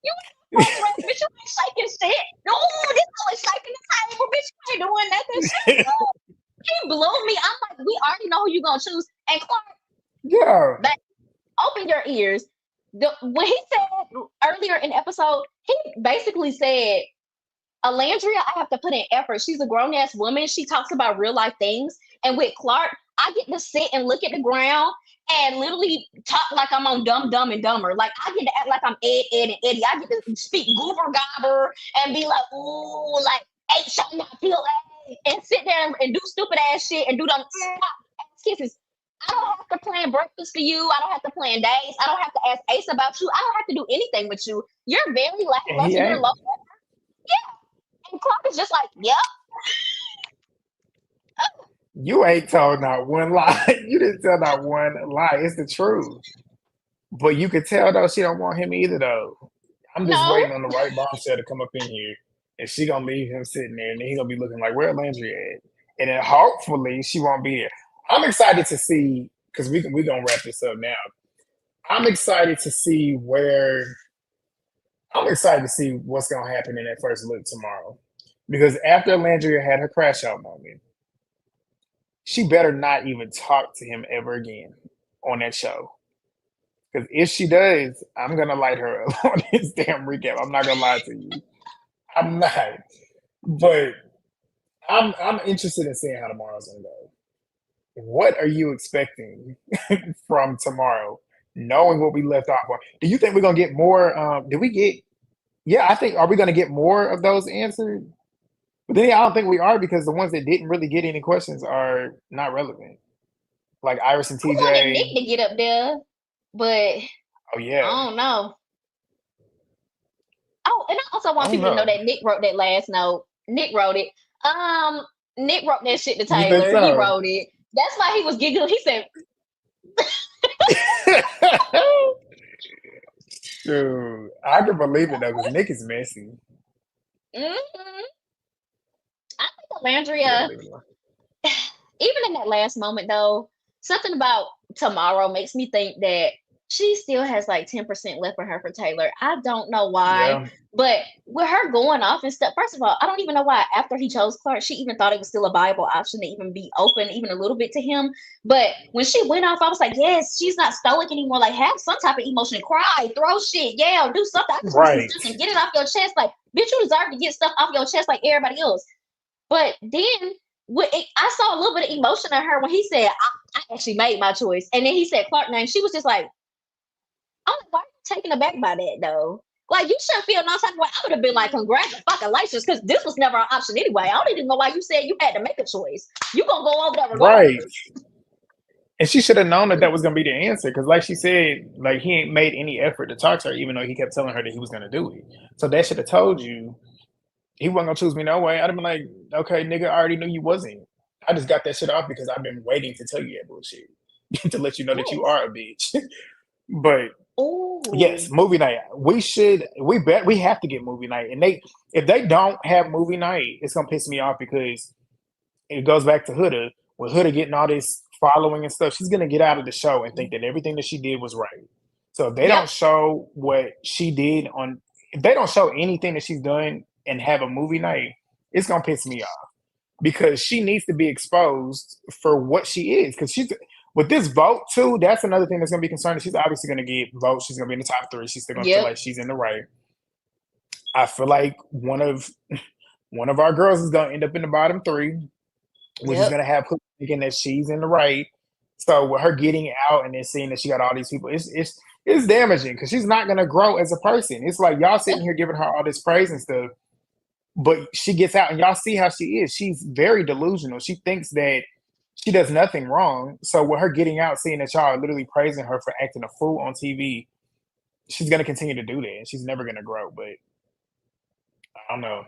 you progress, bitch. You ain't shaking shit. No, this always shaking the table, bitch. You ain't doing nothing. Shut up. He blew me. I'm like, we already know who you gonna choose. And Clarke, yeah. but open your ears. When he said earlier in the episode, he basically said, Olandria, I have to put in effort. She's a grown ass woman. She talks about real life things. And with Clarke, I get to sit and look at the ground and literally talk like I'm on Dumb, Dumb, and Dumber. Like I get to act like I'm Ed, Ed, and Eddie. I get to speak goober gobber and be like, ooh, like, ain't something I feel like, and sit there and do stupid ass shit and do them ass kisses. I don't have to plan breakfast for you. I don't have to plan days. I don't have to ask Ace about you. I don't have to do anything with you. You're very And he lackluster. You're ain't. low. And Clarke is just like, yep. You ain't told not one lie. You didn't tell not one lie. It's the truth. But you could tell though she don't want him either though. I'm just No. waiting on the right bombshell to come up in here, and she gonna leave him sitting there, and then he gonna be looking like where Landry at, and then hopefully she won't be there. I'm excited to see because we gonna wrap this up now. I'm excited to see where I'm excited to see what's gonna happen in that first look tomorrow, because after Landry had her crash out moment, she better not even talk to him ever again on that show. Because if she does, I'm gonna light her up on this damn recap. I'm not gonna lie to you. I'm not. But I'm interested in seeing how tomorrow's gonna go. What are you expecting from tomorrow? Knowing what we left off on. Do you think we're gonna get more did we get yeah, I think are we gonna get more of those answered? But then I don't think we are because the ones that didn't really get any questions are not relevant. Like Iris and I wanted Nick TJ. to get up there, but Oh yeah. I don't know. Oh, and I also I want don't people to know know. that Nick wrote that last note. Nick wrote it. Um, Nick wrote that shit to You think Taylor. He so? wrote it. That's why he was giggling. He said, Dude, I can believe it though, because Nick is messy. mm-hmm. I think Yeah, Olandria, leave it alone. even in that last moment though, something about tomorrow makes me think that she still has like 10% left for her for Taylor. I don't know why, Yeah, but with her going off and stuff, first of all, I don't even know why after he chose Clarke, she even thought it was still a viable option to even be open even a little bit to him. But when she went off, I was like, yes, she's not stoic anymore. Like, have some type of emotion, cry, throw shit, yell, do something. I just want to see right. something, get it off your chest. Like, bitch, you deserve to get stuff off your chest like everybody else. But then I saw a little bit of emotion in her when he said, I actually made my choice. And then he said Clarke name. She was just like, I'm like, why are you taken aback by that though? Like, you shouldn't feel no type of way. I would have been like, congratulations, because this was never an option anyway. I don't even know why you said you had to make a choice. You gonna go over there Right. regardless. And she should have known that that was going to be the answer because, like she said, like he ain't made any effort to talk to her, even though he kept telling her that he was going to do it. So that should have told you he wasn't going to choose me no way. I'd have been like, okay, nigga, I already knew you wasn't. I just got that shit off because I've been waiting to tell you that bullshit to let you know that you Yes. are a bitch. But yes, Oh. movie night. We have to get movie night. And if they don't have movie night, it's gonna piss me off because it goes back to Huda. With Huda getting all this following and stuff, she's gonna get out of the show and think that everything that she did was right. So if they Yep. don't show what she did on if they don't show anything that she's done and have a movie night, it's gonna piss me off. Because she needs to be exposed for what she is. Because she's with this vote too, that's another thing that's gonna be concerning. She's obviously gonna get votes. She's gonna be in the top three. She's still gonna feel Yep. like she's in the right. I feel like one of our girls is gonna end up in the bottom three, which is Yep. gonna have Hook thinking that she's in the right. So with her getting out and then seeing that she got all these people, it's damaging because she's not gonna grow as a person. It's like y'all sitting here giving her all this praise and stuff, but she gets out and y'all see how she is. She's very delusional. She thinks that she does nothing wrong. So with her getting out, seeing that y'all are literally praising her for acting a fool on TV, she's gonna continue to do that, and she's never gonna grow. But I don't know.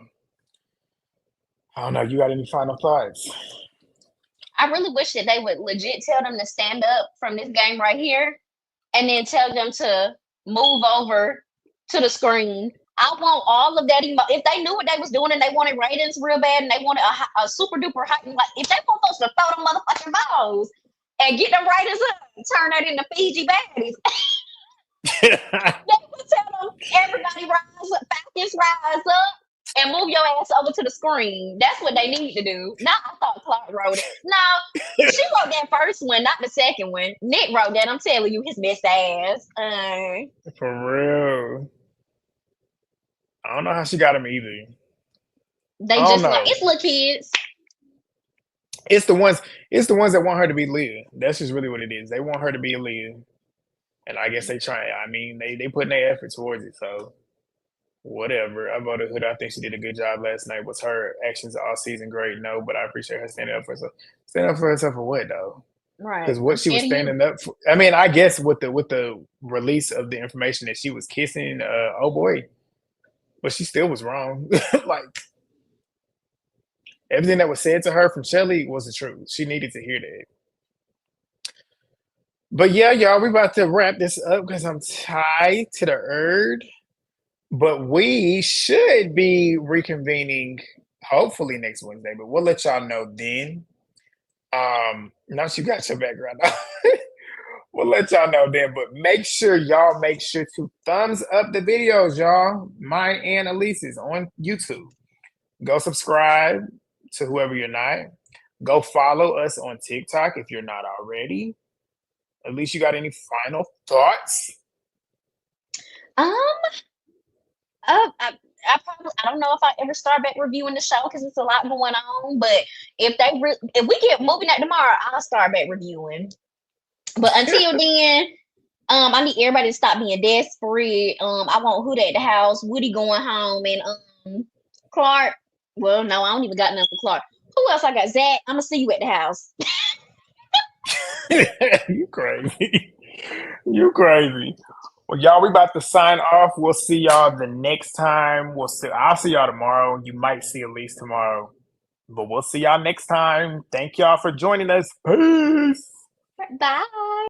I don't know. You got any final thoughts? I really wish that they would legit tell them to stand up from this game right here and then tell them to move over to the screen. I want all of that. If they knew what they was doing and they wanted ratings real bad and they wanted a super duper hot, like if they want folks to throw them motherfucking balls and get them ratings up and turn that into Fiji baddies, they would tell them everybody rise up, Falcons rise up. And move your ass over to the screen. That's what they need to do. Now I thought Clarke wrote it. No, she wrote that first one, not the second one. Nick wrote that. I'm telling you, his best ass. For real. I don't know how she got him either. They just like it's little kids. It's the ones that want her to be Leah. That's just really what it is. They want her to be a Leah. And I guess they try. I mean, they putting their effort towards it, so whatever. I voted Huda. I think she did a good job last night. Was her actions all season great? No, but I appreciate her standing up for herself. Standing up for herself for what though? Right. Because what she was standing up for. I mean, I guess with the release of the information that she was kissing, oh boy, but she still was wrong. Like everything that was said to her from Chelley was the truth. She needed to hear that. But yeah, y'all, we about to wrap this up because I'm tied to the earth. But we should be reconvening hopefully next Wednesday, but we'll let y'all know then. Now you got your background. We'll let y'all know then, but make sure to thumbs up the videos, y'all. Mine and Elise's on YouTube. Go subscribe to whoever you're not. Go follow us on TikTok if you're not already. At least you got any final thoughts? I don't know if I ever start back reviewing the show because it's a lot going on. But if we get moving at tomorrow, I'll start back reviewing. But until then, I need everybody to stop being desperate. I want Huda at the house, Woody going home, and Clarke. Well, no, I don't even got nothing for Clarke. Who else I got? Zach. I'm gonna see you at the house. You crazy. You crazy. Well, y'all, we about to sign off. We'll see y'all the next time. I'll see y'all tomorrow. You might see Elise tomorrow. But we'll see y'all next time. Thank y'all for joining us. Peace. Bye.